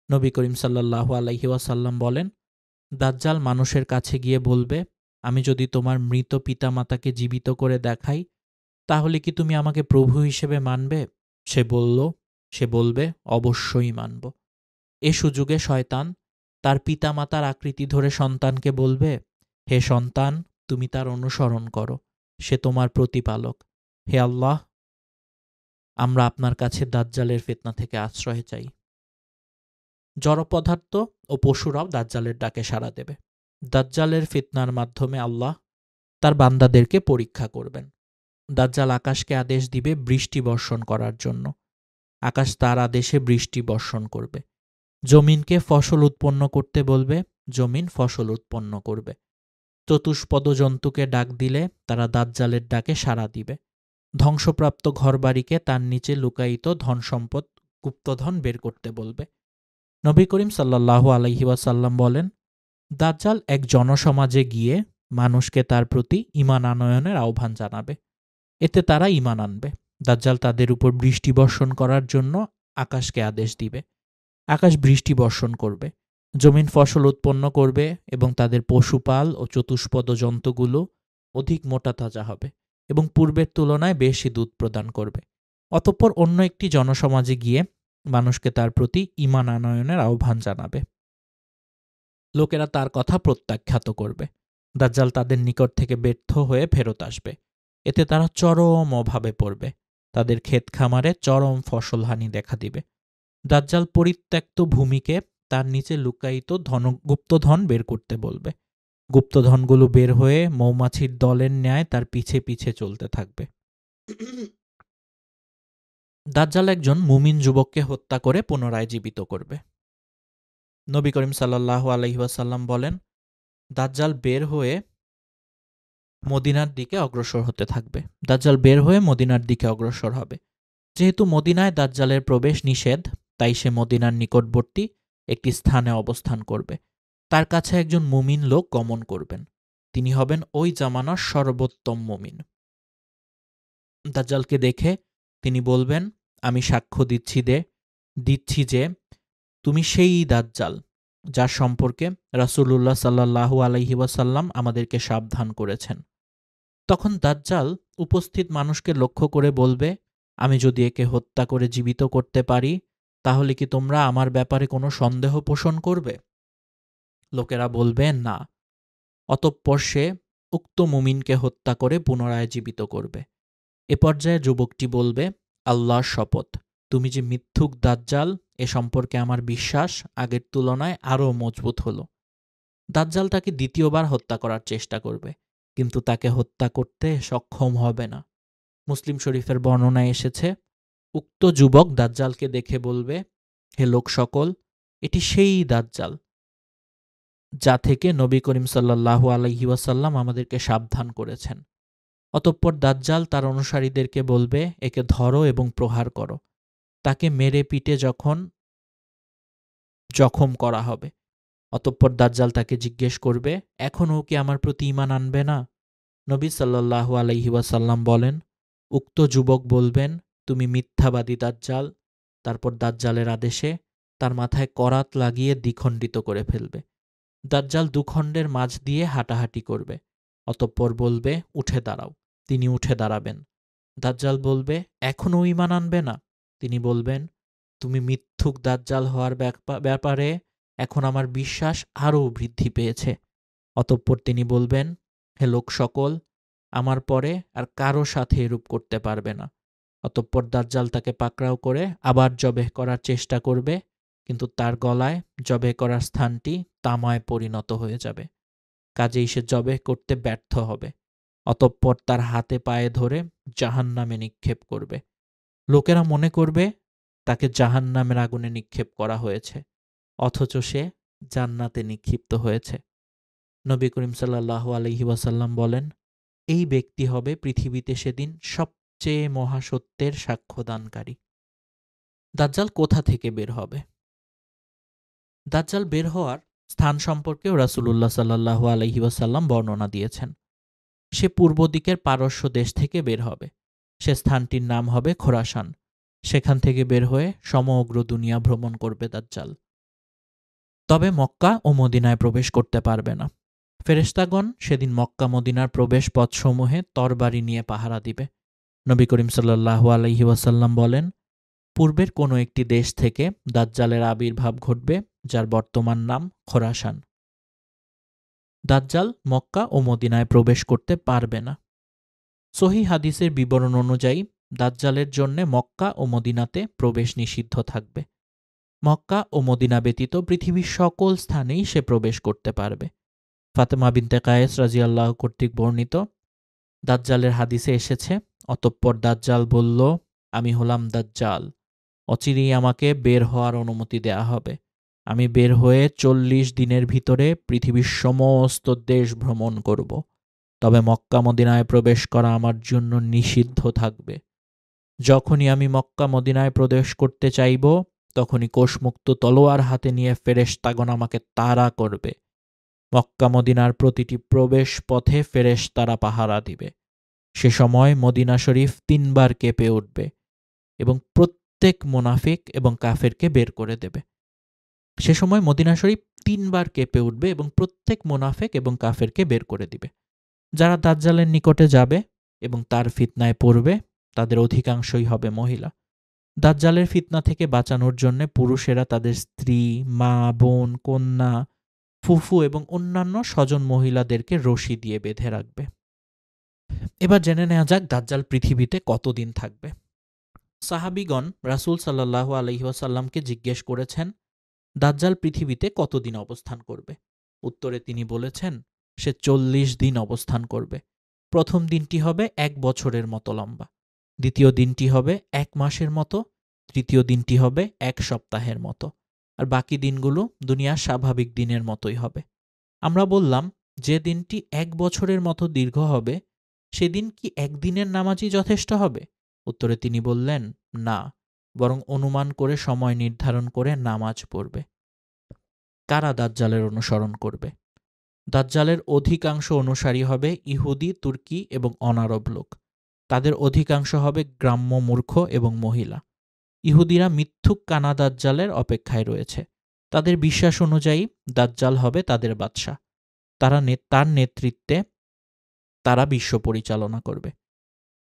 নবী করিম সাল্লাল্লাহু আলাইহি ওয়াসাল্লাম বলেন, দাজ্জাল মানুষের কাছে গিয়ে বলবে, আমি যদি তোমার মৃত পিতামাতাকে জীবিত করে দেখাই, তাহলে কি তুমি আমাকে প্রভু হিসেবে মানবে? সে বলবে, অবশ্যই মানব। এ সুযোগে শয়তান তার পিতামাতার আকৃতি ধরে সন্তানকে বলবে, হে সন্তান, তুমি তার অনুসরণ করো, সে তোমার প্রতিপালক। হে আল্লাহ, আমরা আপনার কাছে দাজ্জালের ফিতনা থেকে আশ্রয় চাই। জড়পদার্থ ও পশুরাও দাজ্জালের ডাকে সাড়া দেবে। দাজ্জালের ফিতনার মাধ্যমে আল্লাহ তার বান্দাদেরকে পরীক্ষা করবেন। দাজ্জাল আকাশকে আদেশ দিবে বৃষ্টি বর্ষণ করার জন্য। আকাশ তার আদেশে বৃষ্টি বর্ষণ করবে। জমিনকে ফসল উৎপন্ন করতে বলবে, জমিন ফসল উৎপন্ন করবে। চতুষ্পদ জন্তুকে ডাক দিলে তারা দাজ্জালের ডাকে সাড়া দিবে। ধ্বংসপ্রাপ্ত ঘরবাড়িকে তার নিচে লুকায়িত ধন সম্পদ, গুপ্তধন বের করতে বলবে। নবী করিম সাল্লাল্লাহু আলাইহি ওয়াসাল্লাম বলেন, দাজ্জাল এক জনসমাজে গিয়ে মানুষকে তার প্রতি ঈমান আনয়নের আহ্বান জানাবে। এতে তারা ঈমান আনবে। দাজ্জাল তাদের উপর বৃষ্টি বর্ষণ করার জন্য আকাশকে আদেশ দিবে। আকাশ বৃষ্টি বর্ষণ করবে, জমিন ফসল উৎপন্ন করবে এবং তাদের পশুপাল ও চতুষ্পদ জন্তুগুলো অধিক মোটা তাজা হবে এবং পূর্বের তুলনায় বেশি দুধ প্রদান করবে। অতঃপর অন্য একটি জনসমাজে গিয়ে মানুষকে তার প্রতি ঈমান আনয়নের আহ্বান জানাবে। লোকেরা তার কথা প্রত্যাখ্যাত করবে। দাজ্জাল তাদের নিকট থেকে ব্যর্থ হয়ে ফেরত আসবে। এতে তারা চরম অভাবে পড়বে। তাদের ক্ষেত খামারে চরম ফসলহানি দেখা দিবে। দাজ্জাল পরিত্যক্ত ভূমিকে তার নিচে লুকায়িত গুপ্তধন বের করতে বলবে। গুপ্তধনগুলো বের হয়ে মৌমাছির দলের ন্যায় তার পিছে পিছে চলতে থাকবে। দাজ্জাল একজন মুমিন যুবককে হত্যা করে পুনরায় জীবিত করবে। নবী করিম সাল্লাল্লাহু আলাইহি ওয়াসাল্লাম বলেন, দাজ্জাল বের হয়ে মদিনার দিকে অগ্রসর হতে থাকবে। দাজ্জাল বের হয়ে মদিনার দিকে অগ্রসর হবে। যেহেতু মদিনায় দাজ্জালের প্রবেশ নিষেধ, তাই সে মদিনার নিকটবর্তী একটি স্থানে অবস্থান করবে। তার কাছে একজন মুমিন লোক গমন করবেন। তিনি হবেন ওই জামানার সর্বোত্তম মুমিন। দাজ্জালকে দেখে তিনি বলবেন, আমি সাক্ষ্য দিচ্ছি যে তুমি সেই দাজ্জাল যার সম্পর্কে রাসূলুল্লাহ সাল্লাল্লাহু আলাইহি ওয়াসাল্লাম আমাদেরকে সাবধান করেছেন। তখন দাজ্জাল উপস্থিত মানুষকে লক্ষ্য করে বলবে, আমি যদি একে হত্যা করে জীবিত করতে পারি, তাহলে কি তোমরা আমার ব্যাপারে কোনো সন্দেহ পোষণ করবে? লোকেরা বলবে, না। অতঃপর সে উক্ত মুমিনকে হত্যা করে পুনরায় জীবিত করবে। এ পর্যায়ে যুবকটি বলবে, আল্লাহর শপথ, তুমি যে মিথ্যুক দাজ্জাল, এ সম্পর্কে আমার বিশ্বাস আগের তুলনায় আরও মজবুত হলো। দাজ্জাল তাকে দ্বিতীয়বার হত্যা করার চেষ্টা করবে, কিন্তু তাকে হত্যা করতে সক্ষম হবে না। মুসলিম শরীফের বর্ণনায় এসেছে, উক্ত যুবক দাজ্জালকে দেখে বলবে, হে লোক সকল, এটি সেই দাজ্জাল যা থেকে নবী করিম সাল্লাল্লাহু আলাইহি ওয়াসাল্লাম আমাদেরকে সাবধান করেছেন। অতঃপর দাজ্জাল তার অনুসারীদেরকে বলবে, একে ধরো এবং প্রহার করো। তাকে মেরে পিটে জখম করা হবে। অতঃপর দাজ্জাল তাকে জিজ্ঞেস করবে, এখনও কি আমার প্রতি ঈমান আনবে না? নবী সাল্লাল্লাহু আলাইহি ওয়াসাল্লাম বলেন, উক্ত যুবক বলবেন, তুমি মিথ্যাবাদী দাজ্জাল। তারপর দাজ্জালের আদেশে তার মাথায় করাত লাগিয়ে দ্বিখণ্ডিত করে ফেলবে। দাজ্জাল দুখণ্ডের মাঝ দিয়ে হাঁটাহাঁটি করবে। অতঃপর বলবে, উঠে দাঁড়াও। তিনি উঠে দাঁড়াবেন। দাজ্জাল বলবে, এখনও ঈমান আনবে না? তিনি বলবেন, তুমি মিথ্যুক দাজ্জাল হওয়ার ব্যাপারে এখন আমার বিশ্বাস আরও বৃদ্ধি পেয়েছে। অতঃপর তিনি বলবেন, হে লোক সকল, আমার পরে আর কারো সাথে এরূপ করতে পারবে না। অতঃপর দাজ্জাল তাকে পাকড়াও করে আবার জবেহ করার চেষ্টা করবে, কিন্তু তার গলায় জবেহ করার স্থানটি তামায় পরিণত হয়ে যাবে। কাজেই সে জবেহ করতে ব্যর্থ হবে। অতঃপর তার হাতে পায়ে ধরে জাহান্নামে নিক্ষেপ করবে। লোকেরা মনে করবে তাকে জাহান্নামের আগুনে নিক্ষেপ করা হয়েছে, অথচ সে জান্নাতে নিক্ষিপ্ত হয়েছে। নবী করিম সাল্লাল্লাহু আলাইহি ওয়াসাল্লাম বলেন, এই ব্যক্তি হবে পৃথিবীতে সেদিন সবচেয়ে মহাসত্যের সাক্ষ্যদানকারী। দাজ্জাল কোথা থেকে বের হবে? দাজ্জাল বের হওয়ার স্থান সম্পর্কেও রাসূলুল্লাহ সাল্লাল্লাহু আলাইহি ওয়াসাল্লাম বর্ণনা দিয়েছেন। সে পূর্ব দিকের পারস্য দেশ থেকে বের হবে। সে স্থানটির নাম হবে খোরাসান। সেখান থেকে বের হয়ে সমগ্র দুনিয়া ভ্রমণ করবে দাজ্জাল। তবে মক্কা ও মদিনায় প্রবেশ করতে পারবে না। ফেরেশতাগণ সেদিন মক্কা মদিনার প্রবেশ পথসমূহে তরবারি নিয়ে পাহারা দিবে। নবী করিম সাল্লাল্লাহু আলাইহি ওয়াসাল্লাম বলেন, পূর্বের কোনো একটি দেশ থেকে দাজ্জালের আবির্ভাব ঘটবে, যার বর্তমান নাম খোরাসান। দাজ্জাল মক্কা ও মদিনায় প্রবেশ করতে পারবে না। সহিহ হাদিসের বিবরণ অনুযায়ী দাজ্জালের জন্য মক্কা ও মদিনাতে প্রবেশ নিষিদ্ধ থাকবে। মক্কা ও মদিনা ব্যতীত পৃথিবীর সকল স্থানেই সে প্রবেশ করতে পারবে। ফাতেমা বিনতে কায়েস রাদিয়াল্লাহু কর্তৃক বর্ণিত দাজ্জালের হাদিসে এসেছে, অতঃপর দাজ্জাল বলল, আমি হলাম দাজ্জাল। অচিরেই আমাকে বের হওয়ার অনুমতি দেয়া হবে। আমি বের হয়ে 40 দিনের ভিতরে পৃথিবীর সমস্ত দেশ ভ্রমণ করব। তবে মক্কা মদিনায় প্রবেশ করা আমার জন্য নিষিদ্ধ থাকবে। যখনই আমি মক্কা মদিনায় প্রবেশ করতে চাইব, তখনই কোষমুক্ত তলোয়ার হাতে নিয়ে ফেরেশতাগণ আমাকে তাড়া করবে। মক্কা মদিনার প্রতিটি প্রবেশ পথে ফেরেশতারা পাহারা দিবে। সে সময় মদিনা শরীফ 3 বার কেঁপে উঠবে এবং প্রত্যেক মুনাফিক এবং কাফেরকে বের করে দেবে। সে সময় মদিনা শরীফ 3 বার কেঁপে উঠবে এবং প্রত্যেক মুনাফিক এবং কাফেরকে বের করে দিবে। যারা দাজ্জালের নিকটে যাবে এবং তার ফিতনায় পড়বে, তাদের অধিকাংশই হবে মহিলা। দাজ্জালের ফিতনা থেকে বাঁচানোর জন্য পুরুষেরা তাদের স্ত্রী, মা, বোন, কন্যা, ফুফু এবং অন্যান্য স্বজন মহিলাদেরকে রশি দিয়ে বেঁধে রাখবে। এবার জেনে নেওয়া যাক দাজ্জাল পৃথিবীতে কতদিন থাকবে। সাহাবীগণ রাসূল সাল্লাল্লাহু আলাইহি ওয়াসাল্লামকে জিজ্ঞেস করেছেন, দাজ্জাল পৃথিবীতে কতদিন অবস্থান করবে? উত্তরে তিনি বলেছেন, সে 40 দিন অবস্থান করবে। প্রথম দিনটি হবে 1 বছরের মতো লম্বা, দ্বিতীয় দিনটি হবে 1 মাসের মতো, তৃতীয় দিনটি হবে 1 সপ্তাহের মতো, আর বাকি দিনগুলো দুনিয়ার স্বাভাবিক দিনের মতোই হবে। আমরা বললাম, যে দিনটি 1 বছরের মতো দীর্ঘ হবে, সেদিন কি একদিনের নামাজই যথেষ্ট হবে? উত্তরে তিনি বললেন, না, বরং অনুমান করে সময় নির্ধারণ করে নামাজ পড়বে। কারা দাজ্জালের অনুসরণ করবে? দাজ্জালের অধিকাংশ অনুসারী হবে ইহুদি, তুর্কি এবং অনারব লোক। তাদের অধিকাংশ হবে গ্রাম্য মূর্খ এবং মহিলা। ইহুদিরা মিথ্যুক কানা দাজ্জালের অপেক্ষায় রয়েছে। তাদের বিশ্বাস অনুযায়ী দাজ্জাল হবে তাদের বাদশা। তার নেতৃত্বে তারা বিশ্ব পরিচালনা করবে।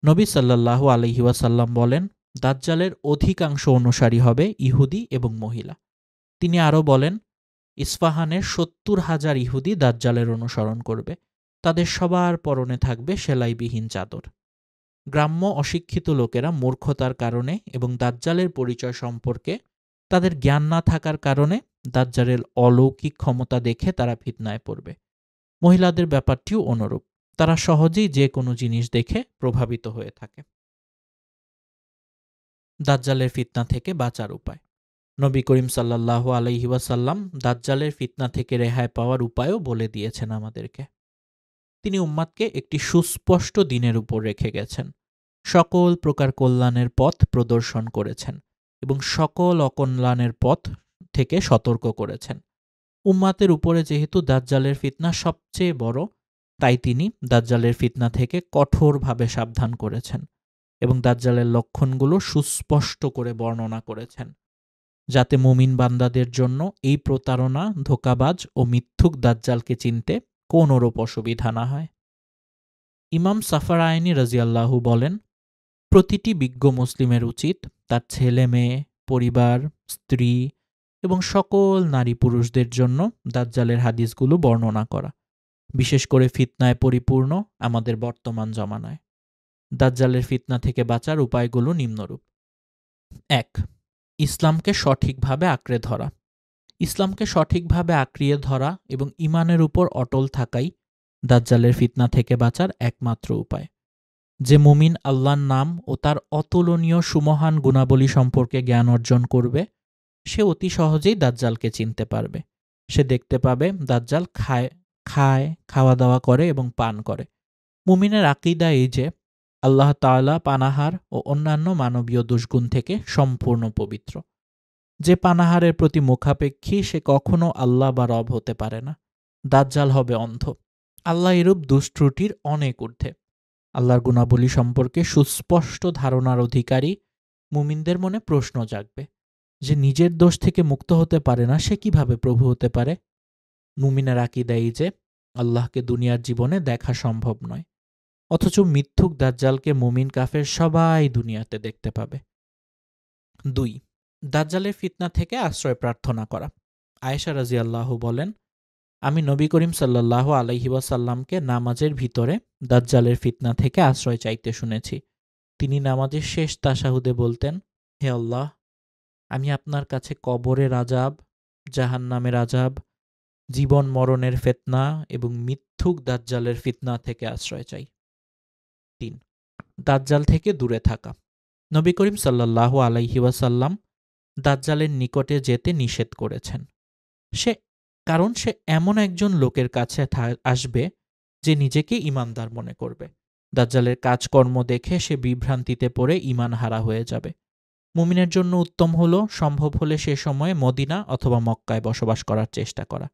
নবী সাল্লাল্লাহু আলাইহি ওয়াসাল্লাম বলেন, দাজ্জালের অধিকাংশ অনুসারী হবে ইহুদি এবং মহিলা। তিনি আরও বলেন, ইস্পাহানের 70,000 ইহুদি দাজ্জালের অনুসরণ করবে। তাদের সবার পরনে থাকবে সেলাইবিহীন চাদর। গ্রাম্য অশিক্ষিত লোকেরা মূর্খতার কারণে এবং দাজ্জালের পরিচয় সম্পর্কে তাদের জ্ঞান না থাকার কারণে দাজ্জালের অলৌকিক ক্ষমতা দেখে তারা ফিতনায় পড়বে। মহিলাদের ব্যাপারটিও অনুরূপ। তারা সহজেই যে কোনো জিনিস দেখে প্রভাবিত হয়ে থাকে। দাজ্জালের ফিতনা থেকে বাঁচার উপায়। নবী করিম সাল্লাল্লাহু আলাইহি ওয়াসাল্লাম দাজ্জালের ফিতনা থেকে রেহাই পাওয়ার উপায়ও বলে দিয়েছেন আমাদেরকে। তিনি উম্মাতকে একটি সুস্পষ্ট দিনের উপর রেখে গেছেন, সকল প্রকার কল্যাণের পথ প্রদর্শন করেছেন এবং সকল অকল্যাণের পথ থেকে সতর্ক করেছেন। উম্মাতের উপরে যেহেতু দাজ্জালের ফিতনা সবচেয়ে বড়, তাই তিনি দাজ্জালের ফিতনা থেকে কঠোরভাবে সাবধান করেছেন এবং দাজ্জালের লক্ষণগুলো সুস্পষ্ট করে বর্ণনা করেছেন, যাতে মুমিন বান্দাদের জন্য এই প্রতারণা, ধোঁকাবাজ ও মিথ্যুক দাজ্জালকে চিনতে কোনোরূপ অসুবিধা না হয়। ইমাম সাফারাইনি রাদিয়াল্লাহু বলেন, প্রতিটি বিজ্ঞ মুসলিমের উচিত তার ছেলে মেয়ে, পরিবার, স্ত্রী এবং সকল নারী পুরুষদের জন্য দাজ্জালের হাদিসগুলো বর্ণনা করা, বিশেষ করে ফিতনায় পরিপূর্ণ আমাদের বর্তমান জমানায়। দাজ্জালের ফিতনা থেকে বাঁচার উপায়গুলো নিম্নরূপ। 1. ইসলামকে সঠিকভাবে আঁকড়ে ধরা। ইসলামকে সঠিকভাবে আঁকড়িয়ে ধরা এবং ঈমানের উপর অটল থাকাই দাজ্জালের ফিতনা থেকে বাঁচার একমাত্র উপায়। যে মুমিন আল্লাহর নাম ও তার অতুলনীয় সুমহান গুণাবলী সম্পর্কে জ্ঞান অর্জন করবে, সে অতি সহজেই দাজ্জালকে চিনতে পারবে। সে দেখতে পাবে দাজ্জাল খাওয়া দাওয়া করে এবং পান করে। মুমিনের আকীদা এই যে আল্লাহ তাআলা পানাহার ও অন্যান্য মানবীয় দুষ্গুণ থেকে সম্পূর্ণ পবিত্র। যে পানাহারের প্রতি মুখাপেক্ষী সে কখনো আল্লাহ বা রব হতে পারে না। দাজ্জাল হবে অন্ধ। আল্লাহ এরূপ দুষ্ত্রুটির অনেক ঊর্ধ্বে। আল্লাহর গুণাবলী সম্পর্কে সুস্পষ্ট ধারণার অধিকারী মুমিনদের মনে প্রশ্ন জাগবে যে নিজের দোষ থেকে মুক্ত হতে পারে না, সে কিভাবে প্রভু হতে পারে? মুমিনের আকীদা এই যে আল্লাহকে দুনিয়ার জীবনে দেখা সম্ভব নয়, অথচ মিথ্যুক দাজ্জালকে মুমিন কাফের সবাই দুনিয়াতে দেখতে পাবে। 2. দাজ্জালের ফিতনা থেকে আশ্রয় প্রার্থনা করা। আয়েশা রাদিয়াল্লাহু বলেন, আমি নবী করিম সাল্লাল্লাহু আলাইহি ওয়াসাল্লামকে নামাজের ভিতরে দাজ্জালের ফিতনা থেকে আশ্রয় চাইতে শুনেছি। তিনি নামাজের শেষ তাশাহুদে বলতেন, হে আল্লাহ, আমি আপনার কাছে কবরের আযাব, জাহান্নামের আযাব, জীবন মরণের ফিতনা এবং মিথ্যুক দাজ্জালের ফিতনা থেকে আশ্রয় চাই। 3. দাজ্জাল থেকে দূরে থাকা। নবী করিম সাল্লাল্লাহু আলাইহি ওয়াসাল্লাম দাজ্জালের নিকটে যেতে নিষেধ করেছেন। কারণ সে এমন একজন লোকের কাছে আসবে যে নিজেকে ঈমানদার মনে করবে। দাজ্জালের কাজকর্ম দেখে সে বিভ্রান্তিতে পড়ে ঈমান হারা হয়ে যাবে। মুমিনের জন্য উত্তম হলো সম্ভব হলে সে সময়ে মদিনা অথবা মক্কায় বসবাস করার চেষ্টা করা,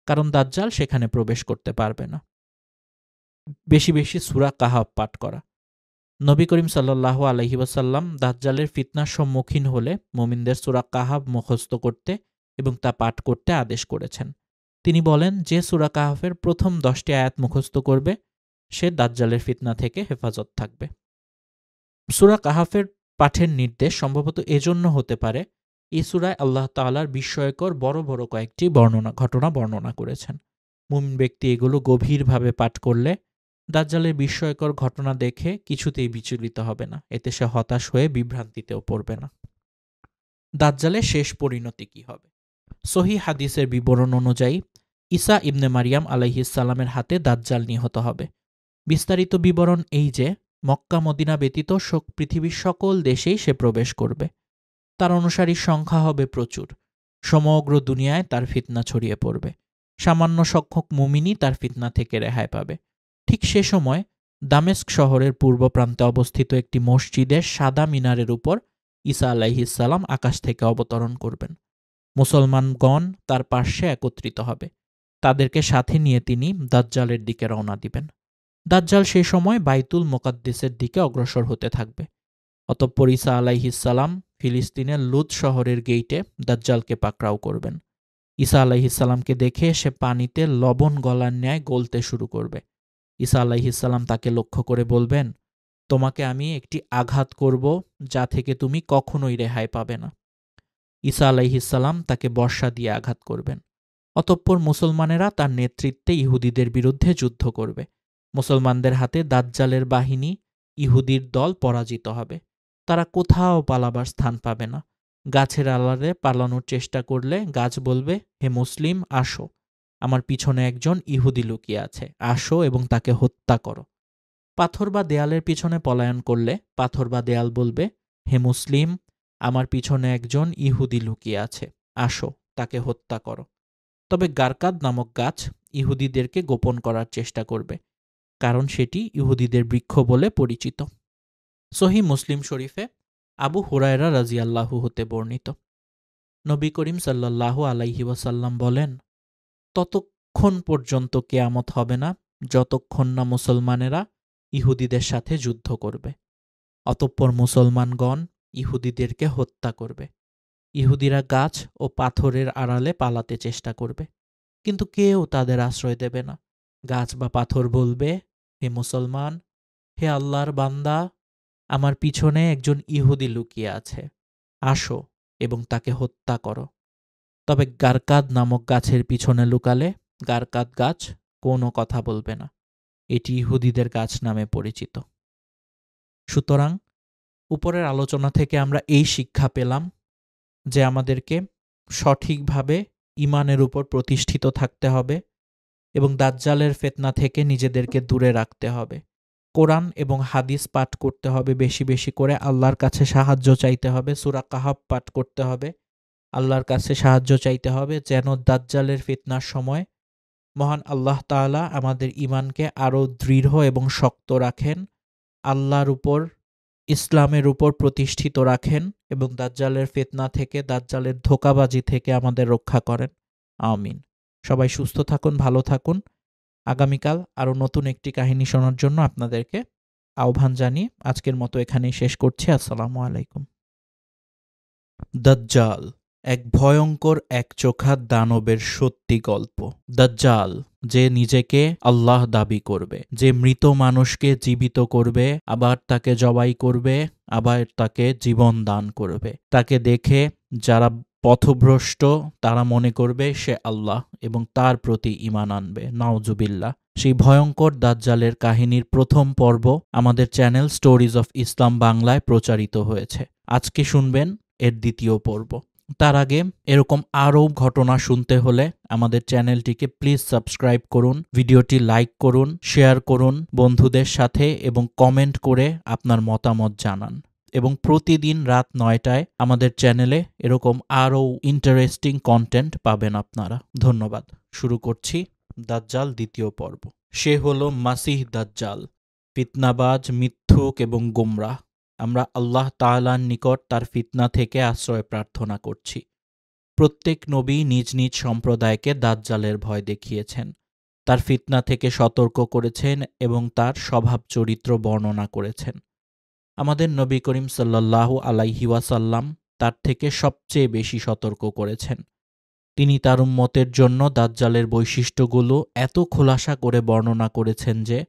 কারণ দাজ্জাল সেখানে প্রবেশ করতে পারবে না। বেশি বেশি সূরা কাহাফ পাঠ করা। নবী করিম সাল্লাল্লাহু আলাইহি ওয়াসাল্লাম দাজ্জালের ফিতনার সম্মুখীন হলে মুমিনদের সূরা কাহাফ মুখস্থ করতে এবং তা পাঠ করতে আদেশ করেছেন। তিনি বলেন, যে সূরা কাহাফের প্রথম 10টি আয়াত মুখস্থ করবে সে দাজ্জালের ফিতনা থেকে হেফাজত থাকবে। সূরা কাহাফের পাঠের নির্দেশ সম্ভবত এজন্য হতে পারে এই সূরায় আল্লাহ তাআলার বিস্ময়কর বড় বড় কয়েকটি ঘটনা বর্ণনা করেছেন। মুমিন ব্যক্তি এগুলো গভীরভাবে পাঠ করলে দাজ্জালের বিস্ময়কর ঘটনা দেখে কিছুতেই বিচলিত হবে না, এতে সে হতাশ হয়ে বিভ্রান্তিতেও পড়বে না। দাজ্জালের শেষ পরিণতি কি হবে? সহিহ হাদিসের বিবরণ অনুযায়ী ঈসা ইবনে মারিয়াম আলাইহিস সালামের হাতে দাজ্জাল নিহত হবে। বিস্তারিত বিবরণ এই যে মক্কা মদিনা ব্যতীত পৃথিবীর সকল দেশেই সে প্রবেশ করবে। তার অনুসারীর সংখ্যা হবে প্রচুর। সমগ্র দুনিয়ায় তার ফিতনা ছড়িয়ে পড়বে। সামান্য সংখ্যক মুমিনই তার ফিতনা থেকে রেহাই পাবে। ঠিক সে সময় দামেস্ক শহরের পূর্ব প্রান্তে অবস্থিত একটি মসজিদের সাদা মিনারের উপর ঈসা আলাইহিস সালাম আকাশ থেকে অবতরণ করবেন। মুসলমানগণ তার পার্শ্বে একত্রিত হবে। তাদেরকে সাথে নিয়ে তিনি দাজ্জালের দিকে রওনা দিবেন। দাজ্জাল সে সময় বাইতুল মুকাদ্দিসের দিকে অগ্রসর হতে থাকবে। অতঃপর ঈসা আলাইহিস সালাম ফিলিস্তিনের লুদ শহরের গেইটে দাজ্জালকে পাকড়াও করবেন। ঈসা আলাইহিস সালামকে দেখে সে পানিতে লবণ গলার ন্যায় গলতে শুরু করবে। ঈসা আলাইহিস সালাম তাকে লক্ষ্য করে বলবেন, তোমাকে আমি একটি আঘাত করব যা থেকে তুমি কখনোই রেহাই পাবে না। ঈসা আলাইহিস সালাম তাকে বর্শা দিয়ে আঘাত করবেন। অতঃপর মুসলমানেরা তার নেতৃত্বে ইহুদিদের বিরুদ্ধে যুদ্ধ করবে। মুসলমানদের হাতে দাজ্জালের বাহিনী, ইহুদির দল পরাজিত হবে। তারা কোথাও পালাবার স্থান পাবে না। গাছের আড়ালে পালানোর চেষ্টা করলে গাছ বলবে, হে মুসলিম, আসো, আমার পিছনে একজন ইহুদি লুকিয়ে আছে, আসো এবং তাকে হত্যা করো। পাথর বা দেয়ালের পিছনে পলায়ন করলে পাথর বা দেয়াল বলবে, হে মুসলিম, আমার পিছনে একজন ইহুদি লুকিয়ে আছে, আসো, তাকে হত্যা করো। তবে গারকাদ নামক গাছ ইহুদিদেরকে গোপন করার চেষ্টা করবে, কারণ সেটি ইহুদিদের বৃক্ষ বলে পরিচিত। সহিহ মুসলিম শরীফে আবু হুরায়রা রাদিয়াল্লাহু হতে বর্ণিত, নবী করিম সাল্লাল্লাহু আলাইহি ওয়াসাল্লাম বলেন, ততক্ষণ পর্যন্ত কিয়ামত হবে না যতক্ষণ না মুসলমানেরা ইহুদিদের সাথে যুদ্ধ করবে। অতঃপর মুসলমানগণ ইহুদিদেরকে হত্যা করবে। ইহুদিরা গাছ ও পাথরের আড়ালে পালাতে চেষ্টা করবে, কিন্তু কেউ তাদের আশ্রয় দেবে না। গাছ বা পাথর বলবে, হে মুসলমান, হে আল্লাহর বান্দা, আমার পিছনে একজন ইহুদি লুকিয়ে আছে, আসো এবং তাকে হত্যা করো। তবে গারকাদ নামক গাছের পিছনে লুকালে গারকাদ গাছ কোনো কথা বলবে না। এটি ইহুদিদের গাছ নামে পরিচিত। সুতরাং উপরের আলোচনা থেকে আমরা এই শিক্ষা পেলাম যে আমাদেরকে সঠিকভাবে ঈমানের উপর প্রতিষ্ঠিত থাকতে হবে এবং দাজ্জালের ফিতনা থেকে নিজেদেরকে দূরে রাখতে হবে। কোরআন এবং হাদিস পাঠ করতে হবে বেশি বেশি করে, আল্লাহর কাছে সাহায্য চাইতে হবে, সূরা কাহাফ পাঠ করতে হবে, আল্লাহর কাছে সাহায্য চাইতে হবে যেন দাজ্জালের ফিতনার সময় মহান আল্লাহ তাআলা আমাদের ঈমানকে আরও দৃঢ় এবং শক্ত রাখেন, আল্লাহর উপর ইসলামের উপর প্রতিষ্ঠিত রাখেন এবং দাজ্জালের ফিতনা থেকে, দাজ্জালের ধোঁকাবাজি থেকে আমাদের রক্ষা করেন। আমিন। সবাই সুস্থ থাকুন, ভালো থাকুন। আগামীকাল আরও নতুন একটি কাহিনী শোনার জন্য আপনাদেরকে আহ্বান জানিয়ে আজকের মতো এখানেই শেষ করছি। আসসালামু আলাইকুম। দাজ্জাল, এক ভয়ঙ্কর একচোখা দানবের সত্যি গল্প। দাজ্জাল, যে নিজেকে আল্লাহ দাবি করবে, যে মৃত মানুষকে জীবিত করবে, আবার তাকে জবাই করবে, আবার তাকে জীবন দান করবে। তাকে দেখে যারা পথভ্রষ্ট তারা মনে করবে সে আল্লাহ এবং তার প্রতি ঈমান আনবে। নাউজুবিল্লাহ। সেই ভয়ঙ্কর দাজ্জালের কাহিনীর প্রথম পর্ব আমাদের চ্যানেল স্টোরিজ অফ ইসলাম বাংলায় প্রচারিত হয়েছে। আজকে শুনবেন এর দ্বিতীয় পর্ব। তার আগে এরকম আরও ঘটনা শুনতে হলে আমাদের চ্যানেলটিকে প্লিজ সাবস্ক্রাইব করুন, ভিডিওটি লাইক করুন, শেয়ার করুন বন্ধুদের সাথে এবং কমেন্ট করে আপনার মতামত জানান। এবং প্রতিদিন রাত ৯টায় আমাদের চ্যানেলে এরকম আরও ইন্টারেস্টিং কন্টেন্ট পাবেন আপনারা। ধন্যবাদ। শুরু করছি দাজ্জাল দ্বিতীয় পর্ব। সে হলো মাসিহ দাজ্জাল, ফিতনাবাজ, মিথ্যুক এবং গোমরাহ। আমরা আল্লাহ তাআলার নিকট তার ফিতনা থেকে আশ্রয় প্রার্থনা করছি। প্রত্যেক নবী নিজ নিজ সম্প্রদায়কে দাজ্জালের ভয় দেখিয়েছেন, তার ফিতনা থেকে সতর্ক করেছেন এবং তার স্বভাব চরিত্র বর্ণনা করেছেন। আমাদের নবী করিম সাল্লাল্লাহু আলাইহি ওয়াসাল্লাম তার থেকে সবচেয়ে বেশি সতর্ক করেছেন। তিনি তার উম্মতের জন্য দাজ্জালের বৈশিষ্ট্যগুলো এত খোলাসা করে বর্ণনা করেছেন যে